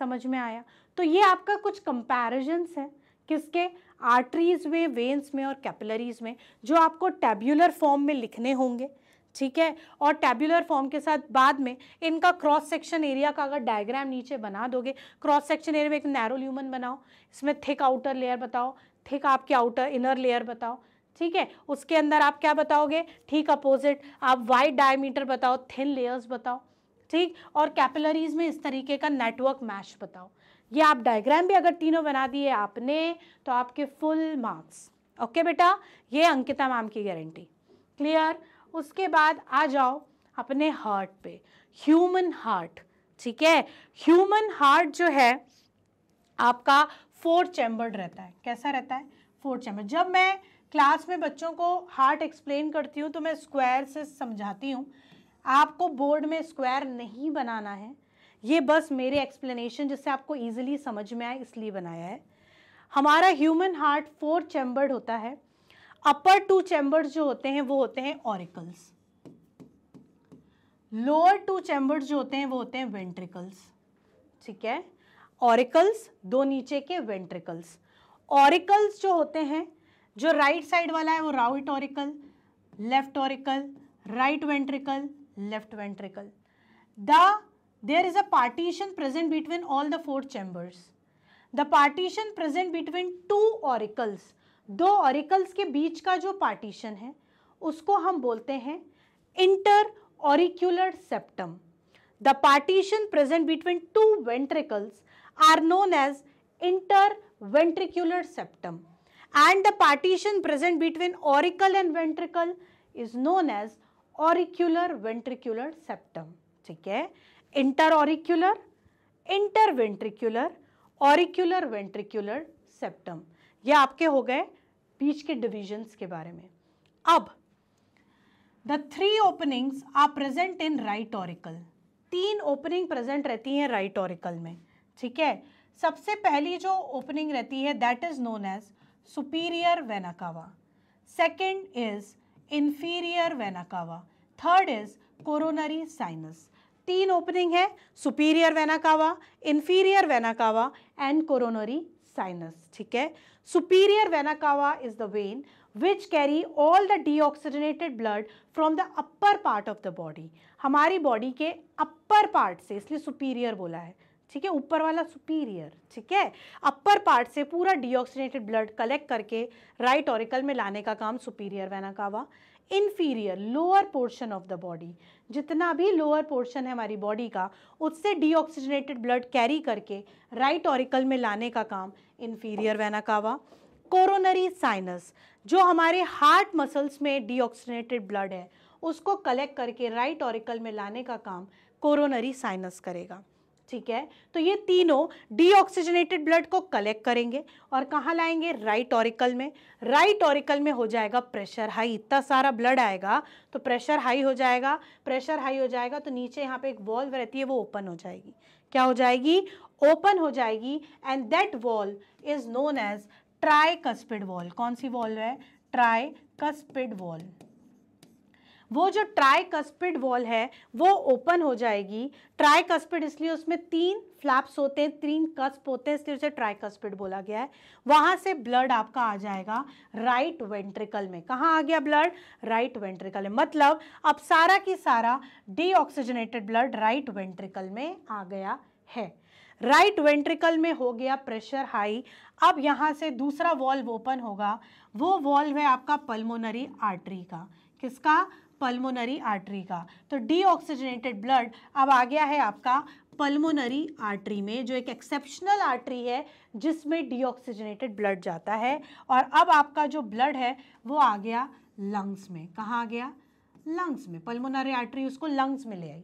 समझ में आया? तो ये आपका कुछ कंपैरिजन्स है किसके, आर्टरीज में, वेन्स में और कैपिलरीज में, जो आपको टैब्यूलर फॉर्म में लिखने होंगे, ठीक है। और टैब्यूलर फॉर्म के साथ बाद में इनका क्रॉस सेक्शन एरिया का अगर डायग्राम नीचे बना दोगे, क्रॉस सेक्शन एरिया में एक नैरो ल्यूमन बनाओ, इसमें थिक आउटर लेयर बताओ, थिक आपके आउटर इनर लेयर बताओ, ठीक है। उसके अंदर आप क्या बताओगे, ठीक अपोजिट आप वाइड डायमीटर बताओ, थिन लेयर्स बताओ, ठीक। और कैपिलरीज में इस तरीके का नेटवर्क मैश बताओ। ये आप डायग्राम भी अगर तीनों बना दिए आपने तो आपके फुल मार्क्स। ओके बेटा, ये अंकिता मैम की गारंटी। क्लियर? उसके बाद आ जाओ अपने हार्ट पे, ह्यूमन हार्ट, ठीक है। ह्यूमन हार्ट जो है आपका 4 चैम्बर्ड रहता है। कैसा रहता है? 4 चैम्बर। जब मैं क्लास में बच्चों को हार्ट एक्सप्लेन करती हूँ तो मैं स्क्वायर से समझाती हूँ, आपको बोर्ड में स्क्वायर नहीं बनाना है, ये बस मेरे एक्सप्लेनेशन जिससे आपको इजीली समझ में आए इसलिए बनाया है। हमारा ह्यूमन हार्ट 4 चैम्बर्ड होता है। अपर 2 चैम्बर्स जो होते हैं वो होते हैं ऑरिकल्स, लोअर 2 चैम्बर्स जो होते हैं वो होते हैं वेंट्रिकल्स, ठीक है। ऑरिकल्स, 2 नीचे के वेंट्रिकल्स। ऑरिकल्स जो होते हैं, जो राइट साइड वाला है वो right auricle, left auricle, right ventricle, left ventricle. There is a partition present between all the 4 chambers. The partition present between 2 auricles, 2 auricles के बीच का जो पार्टीशन है उसको हम बोलते हैं interauricular septum. The partition present between 2 ventricles are known as interventricular septum, and the partition present between auricle and ventricle is known as auricular ventricular septum, ठीक है। इंटरऑरिक्यूलर, इंटरवेंट्रिकुलर, ऑरिक्यूलर वेंट्रिकुलर सेप्टम, ये आपके हो गए बीच के डिविजन्स के बारे में। अब the 3 openings are present in right auricle, 3 opening present रहती हैं राइट ऑरिकल में, ठीक है। सबसे पहली जो ओपनिंग रहती है that is known as superior vena cava, second is inferior vena cava, third is coronary sinus. 3 opening है, superior vena cava, inferior vena cava and coronary sinus, ठीक है। Superior vena cava is the vein which carry all the deoxygenated blood from the upper part of the body, हमारी body के upper part से, इसलिए superior बोला है, ठीक है, ऊपर वाला सुपीरियर, ठीक है। अपर पार्ट से पूरा डीऑक्सीजनेटेड ब्लड कलेक्ट करके राइट ऑरिकल में लाने का काम सुपीरियर वेना कावा। Inferior, lower portion of the body, जितना भी लोअर पोर्शन है हमारी बॉडी का उससे डीऑक्सीजनेटेड ब्लड कैरी करके राइट ऑरिकल में लाने का काम inferior vena cava. Coronary sinus, जो हमारे हार्ट मसल्स में डीऑक्सीजनेटेड ब्लड है उसको कलेक्ट करके राइट ऑरिकल में लाने का काम कोरोनरी साइनस करेगा, ठीक है। तो ये तीनों डीऑक्सीजनेटेड ब्लड को कलेक्ट करेंगे और कहाँ लाएंगे, राइट ऑरिकल में। राइट ऑरिकल में हो जाएगा प्रेशर हाई, इतना सारा ब्लड आएगा तो प्रेशर हाई हो जाएगा, प्रेशर हाई हो जाएगा तो नीचे यहाँ पे एक वॉल्व रहती है वो ओपन हो जाएगी। क्या हो जाएगी? ओपन हो जाएगी, and that valve is known as tricuspid valve. कौन सी वॉल्व है? Tricuspid valve. वो जो ट्राइकस्पिड वॉल है वो ओपन हो जाएगी। ट्राइकस्पिड इसलिए उसमें 3 फ्लैप्स होते हैं, 3 कस्प होते हैं, इसलिए उसे ट्राइकस्पिड बोला गया है। वहां से ब्लड आपका आ जाएगा राइट वेंट्रिकल में। कहाँ आ गया ब्लड? राइट वेंट्रिकल में। मतलब अब सारा की सारा डीऑक्सीजनेटेड ब्लड राइट वेंट्रिकल में आ गया है। राइट वेंट्रिकल में हो गया प्रेशर हाई। अब यहाँ से दूसरा वॉल्व ओपन होगा, वो वॉल्व है आपका पल्मोनरी आर्टरी का। किसका? पल्मोनरी आर्टरी का। तो डीऑक्सीजनेटेड ब्लड अब आ गया है आपका पल्मोनरी आर्टरी में, जो एक एक्सेप्शनल आर्टरी है जिसमें डीऑक्सीजनेटेड ब्लड जाता है। और अब आपका जो ब्लड है वो आ गया लंग्स में। कहाँ आ गया? लंग्स में। पल्मोनरी आर्टरी उसको लंग्स में ले आई,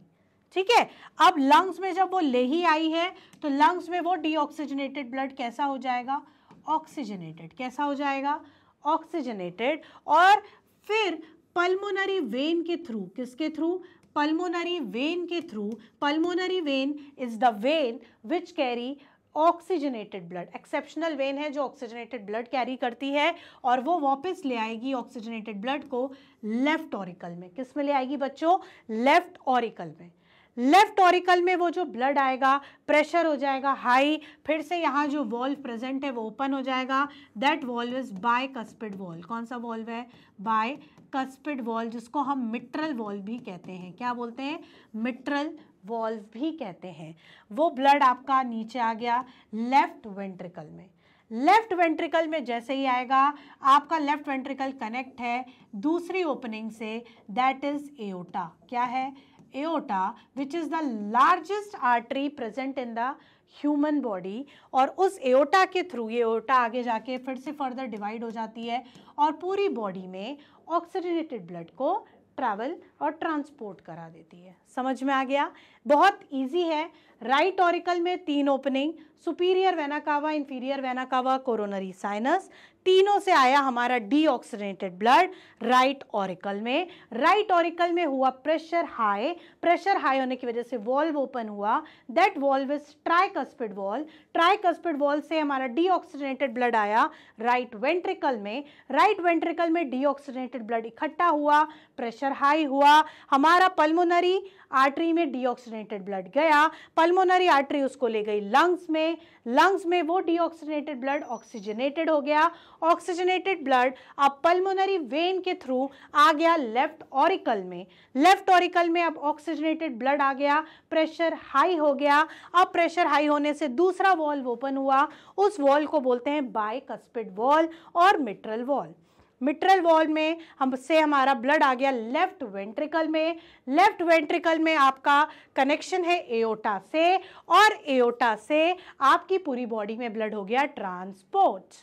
ठीक है। अब लंग्स में जब वो ले ही आई है तो लंग्स में वो डीऑक्सीजनेटेड ब्लड कैसा हो जाएगा? ऑक्सीजनेटेड। कैसा हो जाएगा? ऑक्सीजनेटेड। और फिर पल्मोनरी वेन के थ्रू, किसके थ्रू? पल्मोनरी वेन के through. Pulmonary vein is the vein which carry oxygenated blood, exceptional when है जो ऑक्सीजनेटेड ब्लड कैरी करती है और वो वापस ले आएगी ऑक्सीजनेटेड ब्लड को लेफ्ट ऑरिकल में। किस में ले आएगी बच्चों? लेफ्ट ऑरिकल में। लेफ्ट ऑरिकल में वो जो ब्लड आएगा, प्रेशर हो जाएगा हाई, फिर से यहाँ जो वॉल्व प्रेजेंट है वो ओपन हो जाएगा। That valve is bicuspid valve. कौन सा वॉल्व है? बाइकस्पिड वॉल्व, जिसको हम मिट्रल वॉल्व भी कहते हैं। क्या बोलते हैं? मिट्रल वॉल्व भी कहते हैं। वो ब्लड आपका नीचे आ गया लेफ्ट वेंट्रिकल में। लेफ्ट वेंट्रिकल में जैसे ही आएगा, आपका लेफ्ट वेंट्रिकल कनेक्ट है दूसरी ओपनिंग से, दैट इज एओर्टा। क्या है? Aorta, which is the largest artery present in the human body. और उस एओर्टा के थ्रू ये एओर्टा आगे जाके फिर से फर्दर डिवाइड हो जाती है और पूरी बॉडी में ऑक्सीजनेटेड ब्लड को ट्रैवल और ट्रांसपोर्ट करा देती है। समझ में आ गया? बहुत इजी है। राइट ऑरिकल में 3 opening, superior vena cava, inferior vena कावा, कोरोनरी साइनस, तीनों से आया हमारा डीऑक्सीजनेटेड ब्लड राइट ऑरिकल में। राइट ऑरिकल में हुआ प्रेशर हाई, प्रेशर हाई होने की वजह से वॉल्व ओपन हुआ। That valve is tricuspid valve. Tricuspid valve से हमारा डीऑक्सीजनेटेड ब्लड आया राइट वेंट्रिकल में। राइट वेंट्रिकल में डीऑक्सीजनेटेड ब्लड इकट्ठा हुआ, प्रेशर हाई हुआ, हमारा पल्मोनरी आर्टरी में डीऑक्सीजनेटेड ब्लड गया, पल्मोनरी आर्टरी उसको ले गई लंग्स में, लंग्स में वो डीऑक्सीजनेटेड ब्लड ऑक्सीजनेटेड हो गया। ऑक्सीजनेटेड ब्लड अब पल्मोनरी वेन के थ्रू आ गया लेफ्ट ऑरिकल में। लेफ्ट ऑरिकल में अब ऑक्सीजनेटेड ब्लड आ गया, प्रेशर हाई हो गया। अब प्रेशर हाई होने से दूसरा वॉल्व ओपन हुआ, उस वॉल्व को बोलते हैं बाइकस्पिड वॉल्व और मिट्रल वॉल्व। मिट्रल वॉल्व में हमसे हमारा ब्लड आ गया लेफ्ट वेंट्रिकल में। लेफ्ट वेंट्रिकल में आपका कनेक्शन है एओर्टा से और एओर्टा से आपकी पूरी बॉडी में ब्लड हो गया ट्रांसपोर्ट।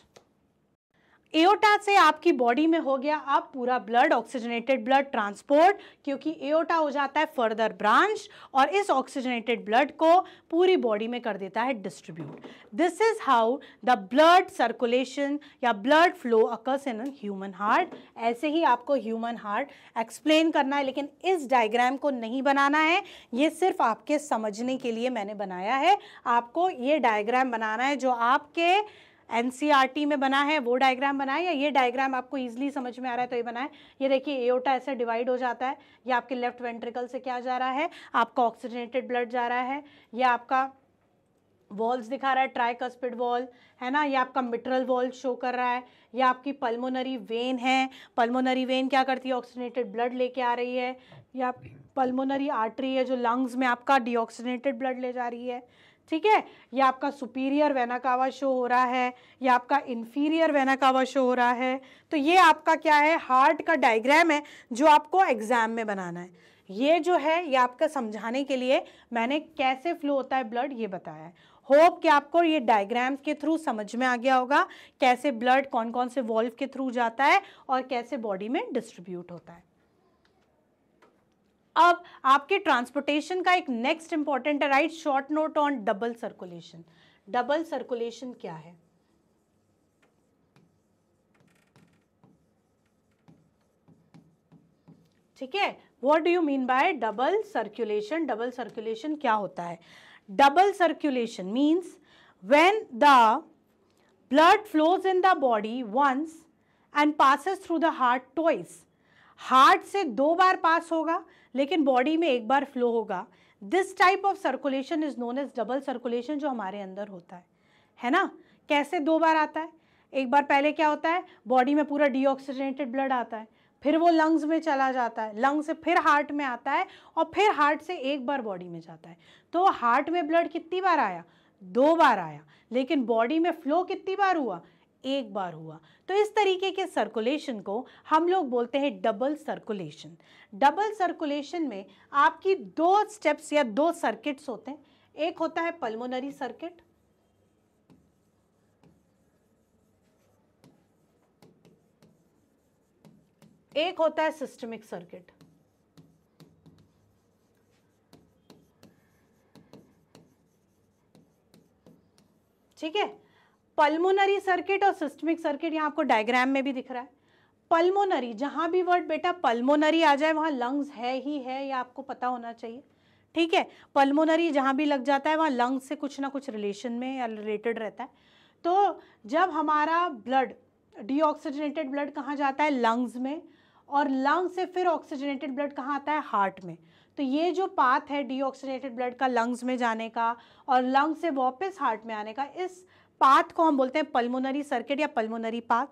एओर्टा से आपकी बॉडी में हो गया अब पूरा ब्लड, ऑक्सीजनेटेड ब्लड ट्रांसपोर्ट, क्योंकि एओर्टा हो जाता है फर्दर ब्रांच और इस ऑक्सीजनेटेड ब्लड को पूरी बॉडी में कर देता है distribute. This is how the blood circulation या blood flow occurs in human heart. ऐसे ही आपको ह्यूमन हार्ट एक्सप्लेन करना है, लेकिन इस डायग्राम को नहीं बनाना है, ये सिर्फ आपके समझने के लिए मैंने बनाया है। आपको ये डायग्राम बनाना है जो आपके एनसीईआरटी में बना है, वो डायग्राम बनाए, या ये डायग्राम आपको इजीली समझ में आ रहा है तो ये बनाए। ये देखिए एओर्टा ऐसे डिवाइड हो जाता है, ये आपके लेफ्ट वेंट्रिकल से क्या जा रहा है? आपका ऑक्सीजनेटेड ब्लड जा रहा है। ये आपका वॉल्व्स दिखा रहा है, ट्राइकस्पिड वॉल्व है ना, ये आपका मिट्रल वॉल्व शो कर रहा है। ये आपकी पल्मोनरी वेन है, पल्मोनरी वेन क्या करती है? ऑक्सीजनेटेड ब्लड लेके आ रही है। ये आप पल्मोनरी आर्टरी है जो लंग्स में आपका डीऑक्सीजनेटेड ब्लड ले जा रही है। ठीक है, ये आपका सुपीरियर वेना कावा शो हो रहा है, ये आपका इंफीरियर वेना कावा शो हो रहा है। तो ये आपका क्या है? हार्ट का डायग्राम है जो आपको एग्जाम में बनाना है। ये जो है ये आपका समझाने के लिए मैंने कैसे फ्लो होता है ब्लड ये बताया है। होप कि आपको ये डायग्राम्स के थ्रू समझ में आ गया होगा कैसे ब्लड कौन कौन से वॉल्व के थ्रू जाता है और कैसे बॉडी में डिस्ट्रीब्यूट होता है। अब आपके ट्रांसपोर्टेशन का एक नेक्स्ट इंपॉर्टेंट है, right short note on double circulation. Double circulation क्या है? ठीक है, what do you mean by double circulation? Double circulation क्या होता है? Double circulation means when the blood flows in the body once and passes through the heart twice. Heart से 2 बार pass होगा लेकिन बॉडी में 1 बार फ्लो होगा। This type of circulation is known as double circulation, जो हमारे अंदर होता है ना। कैसे 2 बार आता है? एक बार पहले क्या होता है? बॉडी में पूरा डीऑक्सीजनेटेड ब्लड आता है, फिर वो लंग्स में चला जाता है, लंग्स से फिर हार्ट में आता है और फिर हार्ट से 1 बार बॉडी में जाता है। तो हार्ट में ब्लड कितनी बार आया? 2 बार आया, लेकिन बॉडी में फ्लो कितनी बार हुआ? 1 बार हुआ। तो इस तरीके के सर्कुलेशन को हम लोग बोलते हैं डबल सर्कुलेशन। डबल सर्कुलेशन में आपकी 2 स्टेप्स या 2 सर्किट्स होते हैं। एक होता है पल्मोनरी सर्किट, एक होता है सिस्टमिक सर्किट। ठीक है, पल्मोनरी सर्किट और सिस्टमिक सर्किट यहां आपको डायग्राम में भी दिख रहा है। पल्मोनरी, जहां भी वर्ड बेटा पल्मोनरी आ जाए वहां लंग्स है ही है, ये आपको पता होना चाहिए। ठीक है। पल्मोनरी जहाँ भी लग जाता है वहाँ लंग्स से कुछ ना कुछ रिलेशन में या रिलेटेड रहता है। तो जब हमारा ब्लड, डीऑक्सीजनेटेड ब्लड कहाँ जाता है? लंग्स में, और लंग्स से फिर ऑक्सीजनेटेड ब्लड कहाँ आता है? हार्ट में। तो ये जो पाथ है डीऑक्सीजनेटेड ब्लड का लंग्स में जाने का और लंग्स से वापस हार्ट में आने का, इस पाथ को हम बोलते हैं पल्मोनरी सर्किट या पल्मोनरी पाथ।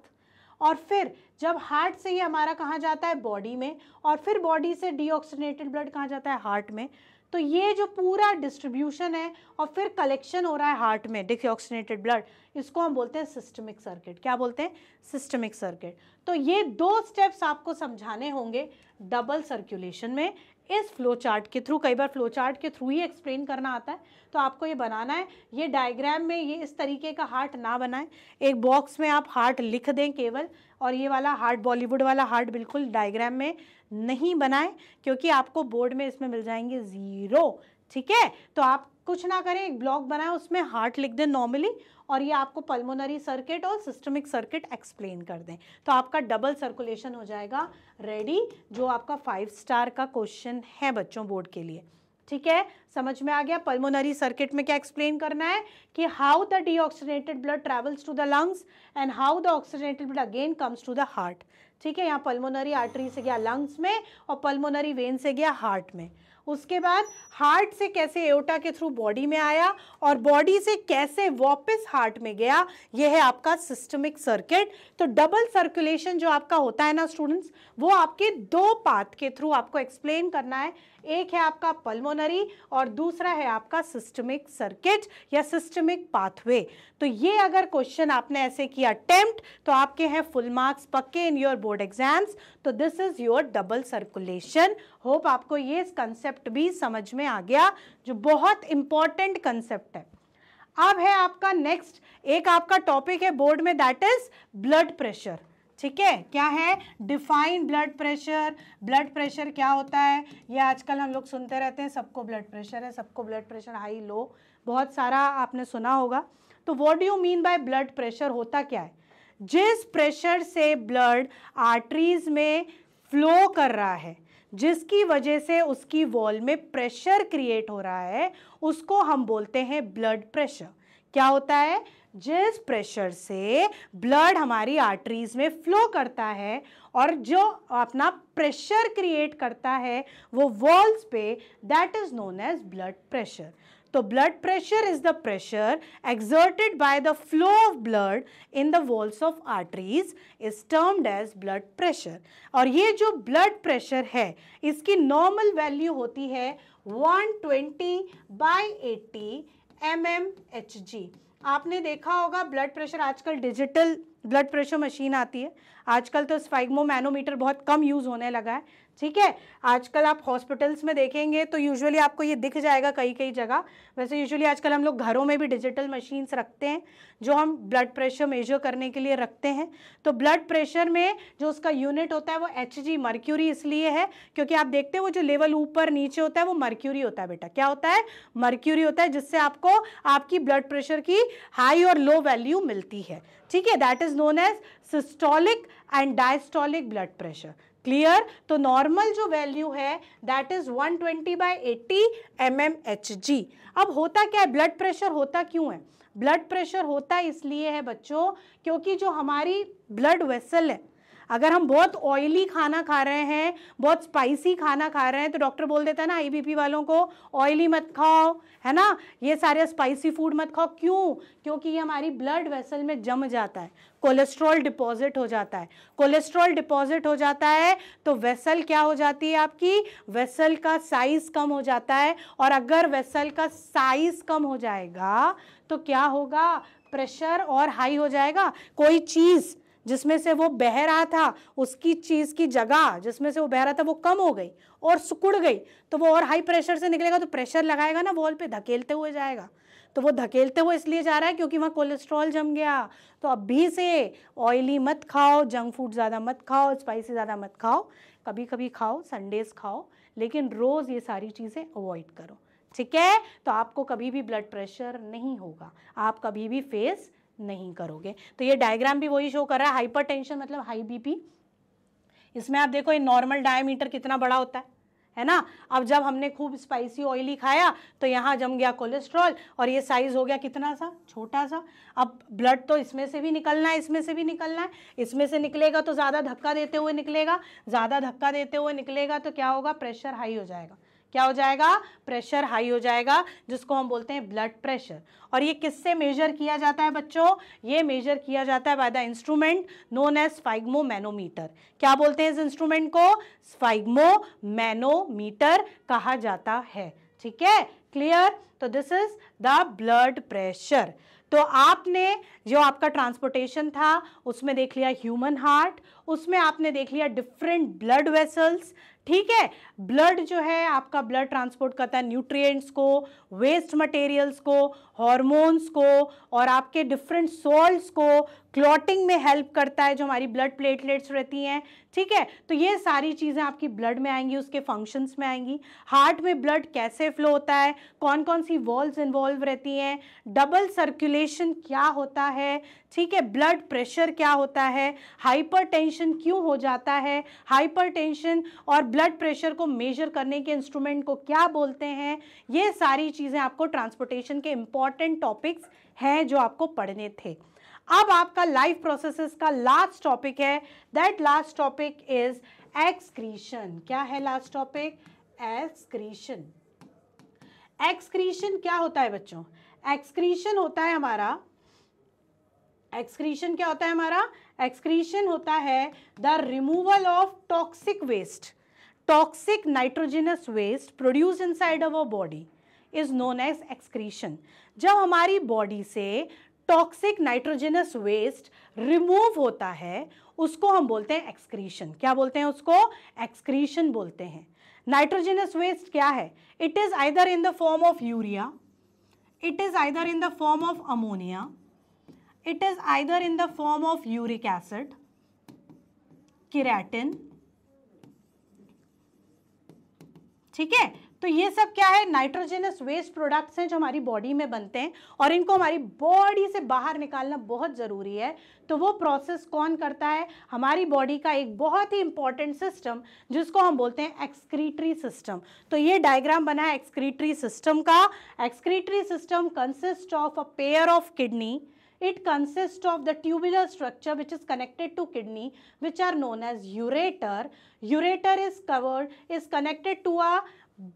और फिर जब हार्ट से ये हमारा कहाँ जाता है? बॉडी में, और फिर बॉडी से डीऑक्सीजनेटेड ब्लड कहाँ जाता है? हार्ट में। तो ये जो पूरा डिस्ट्रीब्यूशन है और फिर कलेक्शन हो रहा है हार्ट में डीऑक्सीजनेटेड ब्लड, इसको हम बोलते हैं सिस्टमिक सर्किट। क्या बोलते हैं? Systemic circuit. तो ये 2 स्टेप्स आपको समझाने होंगे डबल सर्कुलेशन में इस फ्लो चार्ट के थ्रू। कई बार फ्लो चार्ट के थ्रू ही एक्सप्लेन करना आता है, तो आपको ये बनाना है। ये डायग्राम में ये इस तरीके का हार्ट ना बनाएं, एक बॉक्स में आप हार्ट लिख दें केवल, और ये वाला हार्ट, बॉलीवुड वाला हार्ट बिल्कुल डायग्राम में नहीं बनाएं, क्योंकि आपको बोर्ड में इसमें मिल जाएंगे 0। ठीक है, तो आप कुछ ना करें, एक ब्लॉक बनाएं, उसमें हार्ट लिख दें नॉर्मली, और ये आपको पल्मोनरी सर्किट और सिस्टमिक सर्किट एक्सप्लेन कर दें, तो आपका डबल सर्कुलेशन हो जाएगा रेडी, जो आपका 5 स्टार का क्वेश्चन है बच्चों बोर्ड के लिए। ठीक है, समझ में आ गया? पल्मोनरी सर्किट में क्या एक्सप्लेन करना है कि how the deoxygenated blood travels to the lungs and how the oxygenated blood again comes to the heart. ठीक है, यहाँ पल्मोनरी आर्टरी से गया लंग्स में और पल्मोनरी वेन से गया हार्ट में। उसके बाद हार्ट से कैसे एओर्टा के थ्रू बॉडी में आया और बॉडी से कैसे वापस हार्ट में गया, यह है आपका सिस्टमिक सर्किट। तो डबल सर्कुलेशन जो आपका होता है ना स्टूडेंट्स, वो आपके 2 पाथ के थ्रू आपको एक्सप्लेन करना है। एक है आपका पल्मोनरी और दूसरा है आपका सिस्टमिक सर्किट या सिस्टमिक पाथवे। तो ये अगर क्वेश्चन आपने ऐसे किया अटेम्प्ट, तो आपके हैं फुल मार्क्स पक्के इन योर बोर्ड एग्जाम्स। तो this is your double circulation. Hope आपको ये कंसेप्ट भी समझ में आ गया, जो बहुत इंपॉर्टेंट कंसेप्ट है। अब है आपका नेक्स्ट, एक आपका टॉपिक है बोर्ड में, दैट इज ब्लड प्रेशर। ठीक है, क्या है? Define blood pressure. Blood pressure क्या होता है? ये आजकल हम लोग सुनते रहते हैं, सबको ब्लड प्रेशर है, सबको ब्लड प्रेशर हाई लो, बहुत सारा आपने सुना होगा। तो what do you mean by blood pressure? होता क्या है? जिस प्रेशर से ब्लड आर्टरीज में फ्लो कर रहा है, जिसकी वजह से उसकी वॉल में प्रेशर क्रिएट हो रहा है, उसको हम बोलते हैं ब्लड प्रेशर। क्या होता है? जिस प्रेशर से ब्लड हमारी आर्टरीज में फ्लो करता है और जो अपना प्रेशर क्रिएट करता है वो वॉल्स पे, that is known as blood pressure. तो blood pressure is the pressure exerted by the flow of blood in the walls of arteries is termed as blood pressure। और ये जो ब्लड प्रेशर है, इसकी नॉर्मल वैल्यू होती है 120/80 mmHg। आपने देखा होगा ब्लड प्रेशर, आजकल डिजिटल ब्लड प्रेशर मशीन आती है, आजकल तो स्फैग्मो मैनोमीटर बहुत कम यूज होने लगा है। ठीक है, आजकल आप हॉस्पिटल्स में देखेंगे तो यूजुअली आपको ये दिख जाएगा कई कई जगह। वैसे यूजुअली आजकल हम लोग घरों में भी डिजिटल मशीन्स रखते हैं जो हम ब्लड प्रेशर मेजर करने के लिए रखते हैं। तो ब्लड प्रेशर में जो उसका यूनिट होता है वो Hg, मर्क्यूरी इसलिए है क्योंकि आप देखते हैं वो जो लेवल ऊपर नीचे होता है वो मर्क्यूरी होता है बेटा। क्या होता है? मर्क्यूरी होता है, जिससे आपको आपकी ब्लड प्रेशर की हाई और लो वैल्यू मिलती है। ठीक है, that is known as systolic and diastolic blood pressure. Clear? तो नॉर्मल जो वैल्यू है दैट इज 120/80 mmHg। अब होता क्या है? ब्लड प्रेशर होता क्यों है? ब्लड प्रेशर होता इसलिए है बच्चों क्योंकि जो हमारी ब्लड वेसल है, अगर हम बहुत ऑयली खाना खा रहे हैं, बहुत स्पाइसी खाना खा रहे हैं, तो डॉक्टर बोल देता है ना हाई बीपी वालों को ऑयली मत खाओ, है ना, ये सारे स्पाइसी फूड मत खाओ। क्यों? क्योंकि ये हमारी ब्लड वेसल में जम जाता है, कोलेस्ट्रॉल डिपॉजिट हो जाता है। कोलेस्ट्रॉल डिपॉजिट हो जाता है तो वेसल क्या हो जाती है आपकी? वेसल का साइज कम हो जाता है, और अगर वेसल का साइज कम हो जाएगा तो क्या होगा? प्रेशर और हाई हो जाएगा। कोई चीज़ जिसमें से वो बह रहा था, उसकी चीज की जगह जिसमें से वो बह रहा था वो कम हो गई और सिकुड़ गई, तो वो और हाई प्रेशर से निकलेगा, तो प्रेशर लगाएगा ना वॉल पे, धकेलते हुए जाएगा। तो वो धकेलते हुए इसलिए जा रहा है क्योंकि वहाँ कोलेस्ट्रॉल जम गया। तो अभी से ऑयली मत खाओ, जंक फूड ज़्यादा मत खाओ, स्पाइसी ज़्यादा मत खाओ, कभी कभी खाओ, संडेज खाओ, लेकिन रोज़ ये सारी चीज़ें अवॉइड करो। ठीक है, तो आपको कभी भी ब्लड प्रेशर नहीं होगा, आप कभी भी फेस नहीं करोगे। तो ये डायग्राम भी वही शो कर रहा है, हाइपरटेंशन मतलब हाई बीपी। इसमें आप देखो ये नॉर्मल डायमीटर कितना बड़ा होता है ना। अब जब हमने खूब स्पाइसी ऑयली खाया तो यहाँ जम गया कोलेस्ट्रॉल और ये साइज हो गया कितना सा, छोटा सा। अब ब्लड तो इसमें से भी निकलना है, इसमें से भी निकलना है, इसमें से निकलेगा तो ज़्यादा धक्का देते हुए निकलेगा, ज़्यादा धक्का देते हुए निकलेगा तो क्या होगा, प्रेशर हाई हो जाएगा। क्या हो जाएगा, प्रेशर हाई हो जाएगा, जिसको हम बोलते हैं ब्लड प्रेशर। और ये किससे मेजर किया जाता है बच्चों, ये मेजर किया जाता है by the instrument known as sphygmomanometer. क्या बोलते हैं इस इंस्ट्रूमेंट को, स्फाइग्मोमैनोमीटर कहा जाता है। ठीक है, क्लियर। तो this is the blood pressure. तो आपने जो आपका ट्रांसपोर्टेशन था उसमें देख लिया ह्यूमन हार्ट, उसमें आपने देख लिया डिफरेंट ब्लड वेसल्स। ठीक है, ब्लड जो है आपका ब्लड ट्रांसपोर्ट करता है न्यूट्रिएंट्स को, वेस्ट मटेरियल्स को, हॉर्मोन्स को और आपके डिफरेंट सॉल्ट्स को, क्लॉटिंग में हेल्प करता है जो हमारी ब्लड प्लेटलेट्स रहती हैं। ठीक है, तो ये सारी चीज़ें आपकी ब्लड में आएंगी, उसके फंक्शंस में आएंगी। हार्ट में ब्लड कैसे फ्लो होता है, कौन कौन सी वॉल्व्स इन्वॉल्व रहती हैं, डबल सर्कुलेशन क्या होता है, ठीक है, ब्लड प्रेशर क्या होता है, हाइपरटेंशन क्यों हो जाता है, हाइपरटेंशन और ब्लड प्रेशर को मेजर करने के इंस्ट्रूमेंट को क्या बोलते हैं, ये सारी चीज़ें आपको ट्रांसपोर्टेशन के इंपॉर्टेंट टॉपिक्स हैं जो आपको पढ़ने थे। अब आपका लाइफ प्रोसेसेस का लास्ट टॉपिक है, that last topic is excretion. क्या है लास्ट टॉपिक, एक्सक्रीशन। एक्सक्रीशन क्या होता है बच्चों, एक्सक्रीशन होता है हमारा, एक्सक्रीशन क्या होता है हमारा, एक्सक्रीशन होता है the removal of toxic waste, toxic nitrogenous waste produce inside our body is known as excretion. जब हमारी बॉडी से टॉक्सिक नाइट्रोजनस वेस्ट रिमूव होता है उसको हम बोलते हैं एक्सक्रीशन। क्या बोलते हैं उसको, एक्सक्रीशन बोलते हैं। नाइट्रोजनस वेस्ट क्या है, it is either in the form of urea, it is either in the form of ammonia, it is either in the form of uric acid, keratin। ठीक है, तो ये सब क्या है, नाइट्रोजनस वेस्ट प्रोडक्ट्स हैं जो हमारी बॉडी में बनते हैं और इनको हमारी बॉडी से बाहर निकालना बहुत ज़रूरी है। तो वो प्रोसेस कौन करता है, हमारी बॉडी का एक बहुत ही इंपॉर्टेंट सिस्टम जिसको हम बोलते हैं एक्सक्रीटरी सिस्टम। तो ये डायग्राम बना है एक्सक्रीटरी सिस्टम का। Excretory system consist of a pair of kidney, it consists of the tubular structure which is connected to kidney which are known as ureter. Ureter is connected to a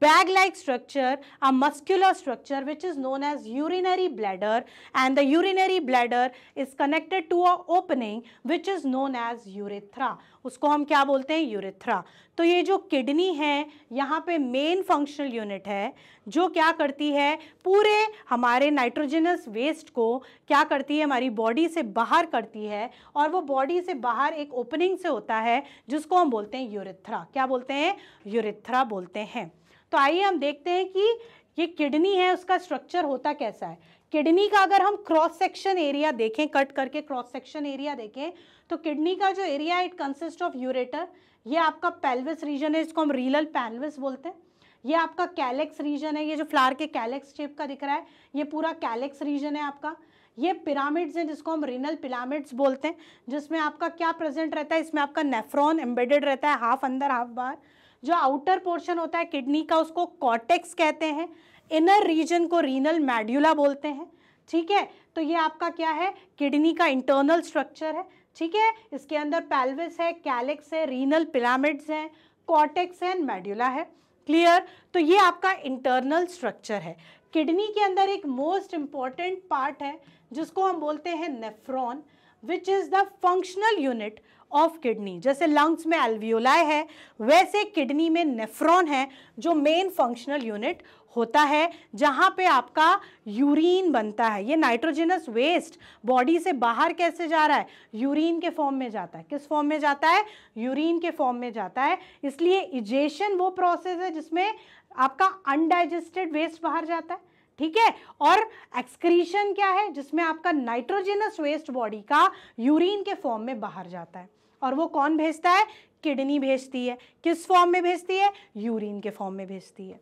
bag like structure, a muscular structure which is known as urinary bladder, and the urinary bladder is connected to a opening which is known as urethra। उसको हम क्या बोलते हैं, urethra. तो ये जो kidney है यहाँ पे मेन फंक्शनल यूनिट है जो क्या करती है, पूरे हमारे नाइट्रोजनस वेस्ट को क्या करती है, हमारी बॉडी से बाहर करती है और वो बॉडी से बाहर एक ओपनिंग से होता है जिसको हम बोलते हैं यूरेथ्रा। क्या बोलते हैं, यूरेथ्रा बोलते हैं। तो आइए हम देखते हैं कि ये किडनी है उसका स्ट्रक्चर होता कैसा है। किडनी का अगर हम क्रॉस सेक्शन एरिया देखें, कट करके क्रॉस सेक्शन एरिया देखें तो किडनी का जो एरिया है इट कंसिस्ट ऑफ यूरेटर, ये आपका पेल्विस रीजन है, इसको हम रीनल पेल्विस बोलते हैं। ये आपका कैलेक्स रीजन है, ये जो फ्लावर के कैलेक्स शेप का दिख रहा है ये पूरा कैलेक्स रीजन है आपका। ये पिरामिड्स हैं जिसको हम रीनल पिरामिड्स बोलते हैं, जिसमें आपका क्या प्रेजेंट रहता है, इसमें आपका नेफ्रॉन एम्बेडेड रहता है, हाफ अंदर हाफ बाहर। जो आउटर पोर्शन होता है किडनी का उसको कॉर्टेक्स कहते हैं, इनर रीजन को रीनल मेड्यूला बोलते हैं। ठीक है, तो ये आपका क्या है, किडनी का इंटरनल स्ट्रक्चर है। ठीक है, इसके अंदर पेल्विस है, कैलेक्स है, रीनल पिरामिड्स हैं, कॉर्टेक्स है एंड मेड्यूला है। क्लियर, तो ये आपका इंटरनल स्ट्रक्चर है। किडनी के अंदर एक मोस्ट इंपॉर्टेंट पार्ट है जिसको हम बोलते हैं nephron, which is the functional unit of kidney. जैसे लंग्स में एल्वियोलाई है वैसे किडनी में नेफ्रॉन है जो मेन फंक्शनल यूनिट होता है, जहाँ पे आपका यूरिन बनता है। ये नाइट्रोजनस वेस्ट बॉडी से बाहर कैसे जा रहा है, यूरिन के फॉर्म में जाता है। किस फॉर्म में जाता है, यूरिन के फॉर्म में जाता है। इसलिए इजेशन वो प्रोसेस है जिसमें आपका अनडाइजेस्टेड वेस्ट बाहर जाता है। ठीक है, और एक्सक्रीशन क्या है, जिसमें आपका नाइट्रोजनस वेस्ट बॉडी का यूरिन के फॉर्म में बाहर जाता है। और वो कौन भेजता है, किडनी भेजती है। किस फॉर्म में भेजती है, यूरिन के फॉर्म में भेजती है।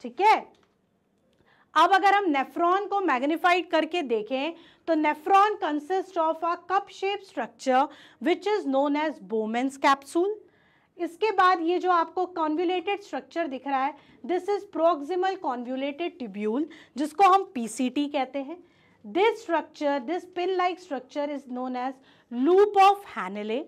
ठीक है, अब अगर हम नेफ्रॉन को मैग्नीफाइड करके देखें तो nephron consist of a cup shape structure which is known as Bowman's capsule. इसके बाद ये जो आपको कॉन्वुलेटेड स्ट्रक्चर दिख रहा है, this is proximal convoluted tubule, जिसको हम पीसीटी कहते हैं। This structure, this pin like structure is known as loop of Henle.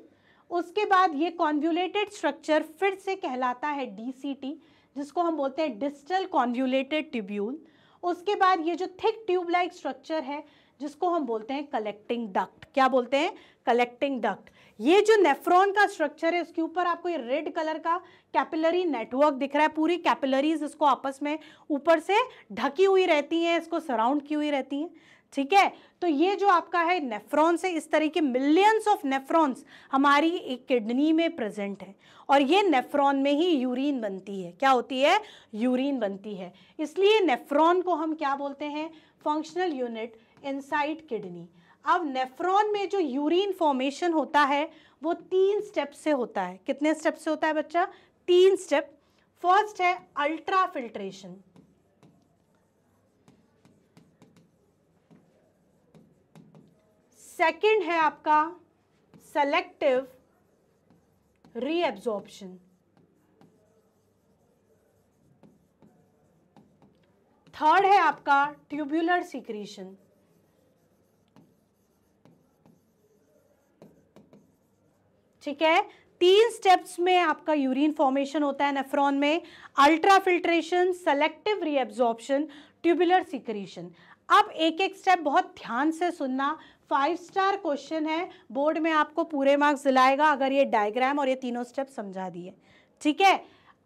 उसके बाद ये कॉन्वुलेटेड स्ट्रक्चर फिर से कहलाता है डीसीटी, जिसको हम बोलते हैं डिस्टल कॉन्वुलेटेड ट्यूब्यूल। उसके बाद ये जो थिक ट्यूब लाइक स्ट्रक्चर है, जिसको हम बोलते हैं कलेक्टिंग डक्ट। क्या बोलते हैं? Collecting duct. ये जो नेफ्रॉन का स्ट्रक्चर है, उसके ऊपर आपको ये रेड कलर का कैपिलरी नेटवर्क दिख रहा है। पूरी कैपिलरीज इसको आपस में ऊपर से ढकी हुई रहती हैं, इसको सराउंड की हुई रहती हैं, ठीक है। तो ये जो आपका है नेफ्रॉन्स है, इस तरह के मिलियंस ऑफ नेफ्रॉन्स हमारी एक किडनी में प्रेजेंट है, और ये नेफ्रॉन में ही यूरिन बनती है। क्या होती है? यूरिन बनती है। इसलिए नेफ्रॉन को हम क्या बोलते हैं? Functional unit inside kidney. अब नेफ्रॉन में जो यूरिन फॉर्मेशन होता है वो 3 स्टेप से होता है। कितने स्टेप से होता है बच्चा? 3 स्टेप। फर्स्ट है अल्ट्रा फिल्ट्रेशन, सेकंड है आपका सेलेक्टिव रीएब्जॉर्प्शन, थर्ड है आपका ट्यूब्यूलर सीक्रीशन। ठीक है, 3 स्टेप्स में आपका यूरिन फॉर्मेशन होता है नेफ्रॉन में। Ultra filtration, selective reabsorption, tubular secretion. अब एक एक स्टेप बहुत ध्यान से सुनना, 5 स्टार क्वेश्चन है, बोर्ड में आपको पूरे मार्क्स दिलाएगा अगर ये डायग्राम और ये तीनों स्टेप समझा दिए। ठीक है,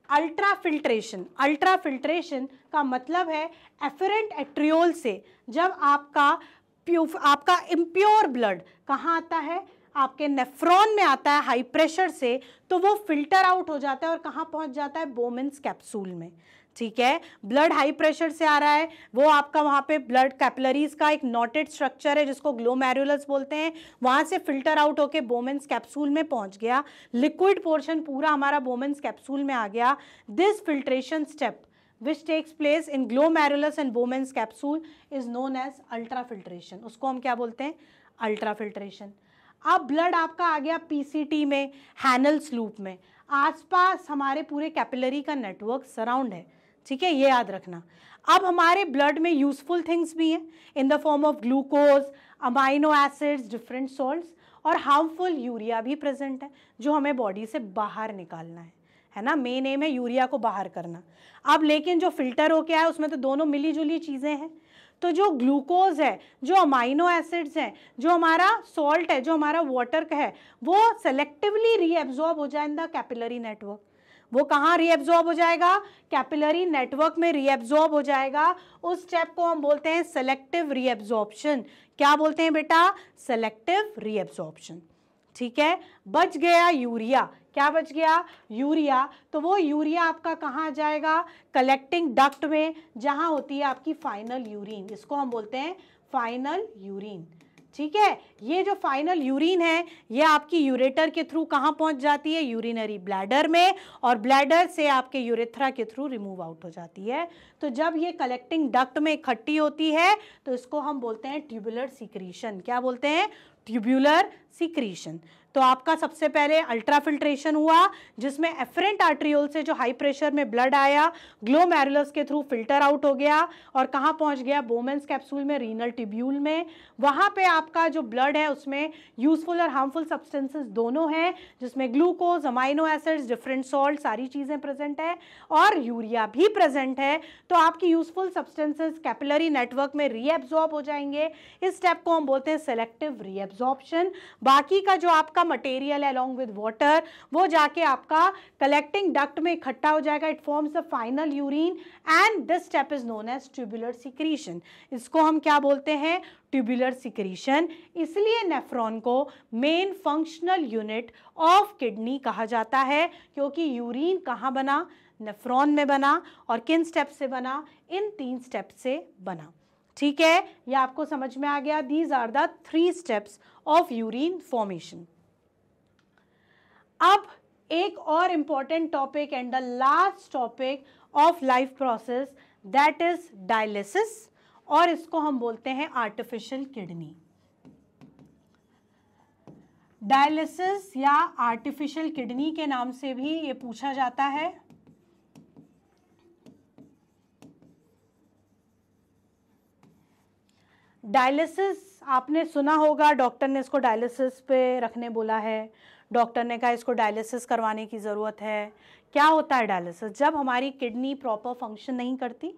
अल्ट्रा फिल्ट्रेशन। अल्ट्रा फिल्ट्रेशन का मतलब है एफरेंट एट्रियोल से जब आपका इम्प्योर ब्लड कहाँ आता है? आपके नेफ्रॉन में आता है हाई प्रेशर से, तो वो फिल्टर आउट हो जाता है और कहाँ पहुंच जाता है? बोमेन्स कैप्सूल में। ठीक है, ब्लड हाई प्रेशर से आ रहा है, वो आपका वहाँ पे ब्लड कैपिलरीज का एक नॉटेड स्ट्रक्चर है जिसको ग्लोमेरुलस बोलते हैं, वहाँ से फिल्टर आउट होके बोमेन्स कैप्सूल में पहुँच गया, लिक्विड पोर्शन पूरा हमारा बोमेन्स कैप्सूल में आ गया। This filtration step which takes place in glomerulus and Bowman's capsule is known as ultrafiltration। उसको हम क्या बोलते हैं? अल्ट्राफिल्ट्रेशन। अब ब्लड आपका आ गया पीसीटी में, हैनल्स लूप में, आसपास हमारे पूरे कैपिलरी का नेटवर्क सराउंड है। ठीक है, ये याद रखना। अब हमारे ब्लड में यूजफुल थिंग्स भी हैं इन the form of glucose, amino acids, different salts, और हार्मफुल यूरिया भी प्रेजेंट है जो हमें बॉडी से बाहर निकालना है ना। मेन एम है यूरिया को बाहर करना। अब लेकिन जो फिल्टर होके आया उसमें तो दोनों मिली जुली चीज़ें हैं, तो जो ग्लूकोज है, जो अमाइनो एसिड्स हैं, जो हमारा सॉल्ट है, जो हमारा वाटर का है, वो सेलेक्टिवली रीएब्जॉर्ब हो जाए इन द कैपिलरी नेटवर्क। वो कहाँ रीएब्जॉर्ब हो जाएगा? कैपिलरी नेटवर्क में रीएब्जॉर्ब हो जाएगा। उस स्टेप को हम बोलते हैं सेलेक्टिव रीएब्जॉर्प्शन। क्या बोलते हैं बेटा? Selective reabsorption. ठीक है, बच गया यूरिया। क्या बच गया? यूरिया। तो वो यूरिया आपका कहाँ जाएगा? कलेक्टिंग डक्ट में, जहाँ होती है आपकी फाइनल यूरिन। इसको हम बोलते हैं फाइनल यूरिन। ठीक है, ये जो फाइनल यूरिन है ये आपकी यूरेटर के थ्रू कहाँ पहुँच जाती है? यूरिनरी ब्लैडर में, और ब्लैडर से आपके यूरेथ्रा के थ्रू रिमूव आउट हो जाती है। तो जब ये कलेक्टिंग डक्ट में इकट्ठी होती है तो इसको हम बोलते हैं ट्यूबुलर सीक्रीशन। क्या बोलते हैं? Tubular secretion. तो आपका सबसे पहले अल्ट्रा फिल्ट्रेशन हुआ जिसमें एफरेंट आर्ट्रियोल से जो हाई प्रेशर में ब्लड आया, ग्लोमेरुलस के थ्रू फिल्टर आउट हो गया और कहाँ पहुँच गया? बोमेन्स कैप्सूल में, रीनल ट्यूब्यूल में। वहाँ पे आपका जो ब्लड है उसमें यूजफुल और हार्मफुल सब्सटेंसेस दोनों हैं, जिसमें glucose, amino acids, different salt, सारी चीज़ें प्रेजेंट है, और यूरिया भी प्रेजेंट है। तो आपकी यूजफुल सब्सटेंसेस कैपिलरी नेटवर्क में रीएब्जॉर्ब हो जाएंगे। इस स्टेप को हम बोलते हैं सेलेक्टिव रीएब्जॉर्प्शन। बाकी का जो आपका मटेरियल अलोंग विद वाटर वो जाके आपका कलेक्टिंग डक्ट में इकट्ठा हो जाएगा। It forms the final urine and this step is known as tubular secretion. इसको हम क्या बोलते हैं? Tubular secretion. इसलिए नेफ्रॉन को main functional unit of kidney कहा जाता है, क्योंकि यूरिन कहाँ बना? नेफ्रॉन में बना। और किन स्टेप से बना? इन 3 स्टेप से बना। ठीक है, ये आपको समझ में आ गया। These are the 3 steps of urine formation. अब एक और important topic and the last topic of life process, that is dialysis, और इसको हम बोलते हैं आर्टिफिशियल किडनी। डायलिसिस या आर्टिफिशियल किडनी के नाम से भी ये पूछा जाता है। डायलिसिस आपने सुना होगा, डॉक्टर ने इसको डायलिसिस पे रखने बोला है, डॉक्टर ने कहा इसको डायलिसिस करवाने की ज़रूरत है। क्या होता है डायलिसिस? जब हमारी किडनी प्रॉपर फंक्शन नहीं करती,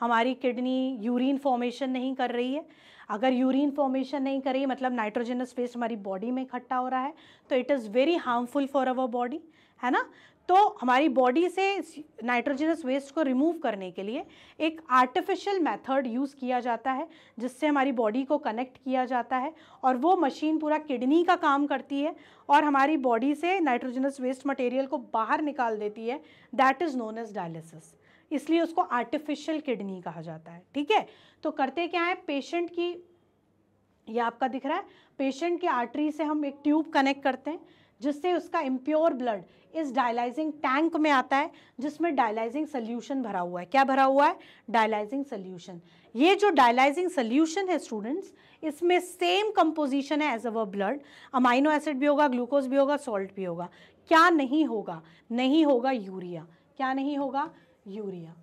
हमारी किडनी यूरिन फॉर्मेशन नहीं कर रही है, अगर यूरिन फॉर्मेशन नहीं कर रही है मतलब नाइट्रोजनस वेस्ट हमारी बॉडी में इकट्ठा हो रहा है, तो it is very harmful for our body, है ना। तो हमारी बॉडी से नाइट्रोजनस वेस्ट को रिमूव करने के लिए एक आर्टिफिशियल मेथड यूज़ किया जाता है, जिससे हमारी बॉडी को कनेक्ट किया जाता है और वो मशीन पूरा किडनी का काम करती है और हमारी बॉडी से नाइट्रोजनस वेस्ट मटेरियल को बाहर निकाल देती है। That is known as dialysis, इसलिए उसको आर्टिफिशियल किडनी कहा जाता है। ठीक है, तो करते क्या है, पेशेंट की, ये आपका दिख रहा है, पेशेंट के आर्टरी से हम एक ट्यूब कनेक्ट करते हैं, जिससे उसका इम्प्योर ब्लड इस डायलाइजिंग टैंक में आता है, जिसमें डायलाइजिंग सोल्यूशन भरा हुआ है। क्या भरा हुआ है? Dialyzing solution. ये जो डायलाइजिंग सोल्यूशन है स्टूडेंट्स, इसमें सेम कंपोजिशन है as our blood, amino acid भी होगा, ग्लूकोज भी होगा, सॉल्ट भी होगा। क्या नहीं होगा? नहीं होगा यूरिया। क्या नहीं होगा? यूरिया।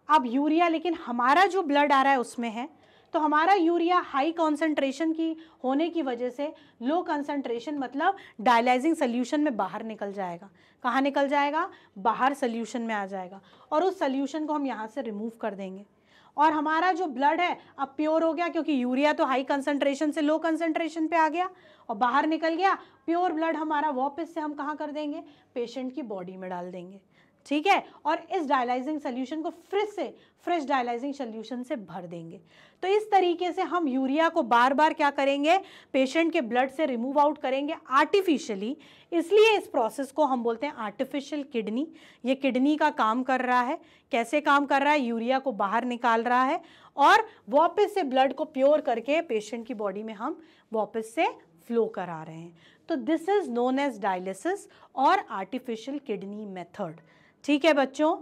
अब यूरिया, लेकिन हमारा जो ब्लड आ रहा है उसमें है, तो हमारा यूरिया हाई कॉन्सेंट्रेशन की होने की वजह से लो कंसंट्रेशन मतलब डायलाइजिंग सोल्यूशन में बाहर निकल जाएगा। कहाँ निकल जाएगा? बाहर सोल्यूशन में आ जाएगा, और उस सोल्यूशन को हम यहाँ से रिमूव कर देंगे और हमारा जो ब्लड है अब प्योर हो गया, क्योंकि यूरिया तो हाई कंसंट्रेशन से लो कंसंट्रेशन पे आ गया और बाहर निकल गया। प्योर ब्लड हमारा वापस से हम कहाँ कर देंगे? पेशेंट की बॉडी में डाल देंगे। ठीक है, और इस डायलाइजिंग सोल्यूशन को फिर से फ्रेश डायलाइजिंग सोल्यूशन से भर देंगे। तो इस तरीके से हम यूरिया को बार बार क्या करेंगे? पेशेंट के ब्लड से रिमूव आउट करेंगे आर्टिफिशियली। इसलिए इस प्रोसेस को हम बोलते हैं आर्टिफिशियल किडनी। ये किडनी का काम कर रहा है। कैसे काम कर रहा है? यूरिया को बाहर निकाल रहा है और वापस से ब्लड को प्योर करके पेशेंट की बॉडी में हम वापस से फ्लो करा रहे हैं। तो this is known as dialysis और आर्टिफिशियल किडनी मेथड। ठीक है बच्चों,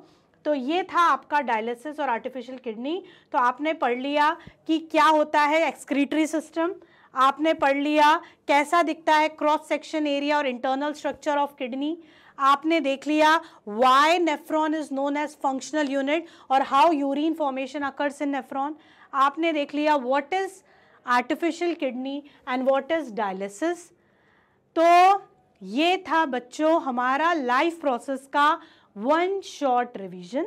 तो ये था आपका डायलिसिस और आर्टिफिशियल किडनी। तो आपने पढ़ लिया कि क्या होता है एक्सक्रीटरी सिस्टम, आपने पढ़ लिया कैसा दिखता है क्रॉस सेक्शन एरिया और इंटरनल स्ट्रक्चर ऑफ किडनी, आपने देख लिया why nephron is known as functional unit और how urine formation occurs in nephron, आपने देख लिया what is artificial kidney and what is dialysis. तो ये था बच्चों हमारा लाइफ प्रोसेस का वन शॉर्ट रिवीजन,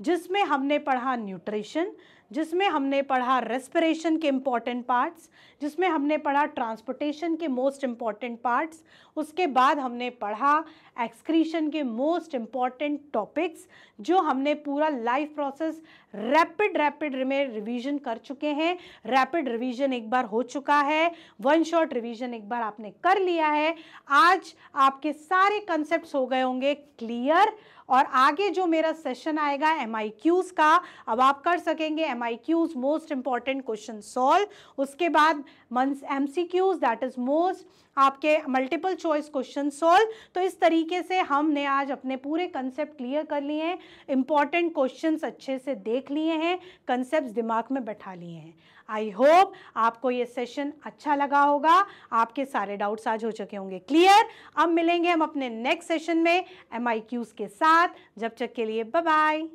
जिसमें हमने पढ़ा न्यूट्रिशन, जिसमें हमने पढ़ा रेस्पिरेशन के इम्पॉर्टेंट पार्ट्स, जिसमें हमने पढ़ा ट्रांसपोर्टेशन के मोस्ट इम्पॉर्टेंट पार्ट्स, उसके बाद हमने पढ़ा एक्सक्रीशन के मोस्ट इम्पॉर्टेंट टॉपिक्स, जो हमने पूरा लाइफ प्रोसेस रैपिड में रिवीजन कर चुके हैं। रैपिड रिवीजन एक बार हो चुका है, वन शॉट रिवीजन एक बार आपने कर लिया है। आज आपके सारे कंसेप्ट्स हो गए होंगे क्लियर, और आगे जो मेरा सेशन आएगा MIQs का, अब आप कर सकेंगे MIQs most important question solve, उसके बाद MCQs दैट इज मोस्ट आपके मल्टीपल चॉइस क्वेश्चन सॉल्व। तो इस तरीके से हमने आज अपने पूरे कंसेप्ट क्लियर कर लिए हैं, इंपॉर्टेंट क्वेश्चंस अच्छे से देख लिए हैं, कंसेप्ट्स दिमाग में बैठा लिए हैं। आई होप आपको ये सेशन अच्छा लगा होगा, आपके सारे डाउट्स आज हो चुके होंगे क्लियर। अब मिलेंगे हम अपने नेक्स्ट सेशन में MIQs के साथ, जब तक के लिए बाय बाय।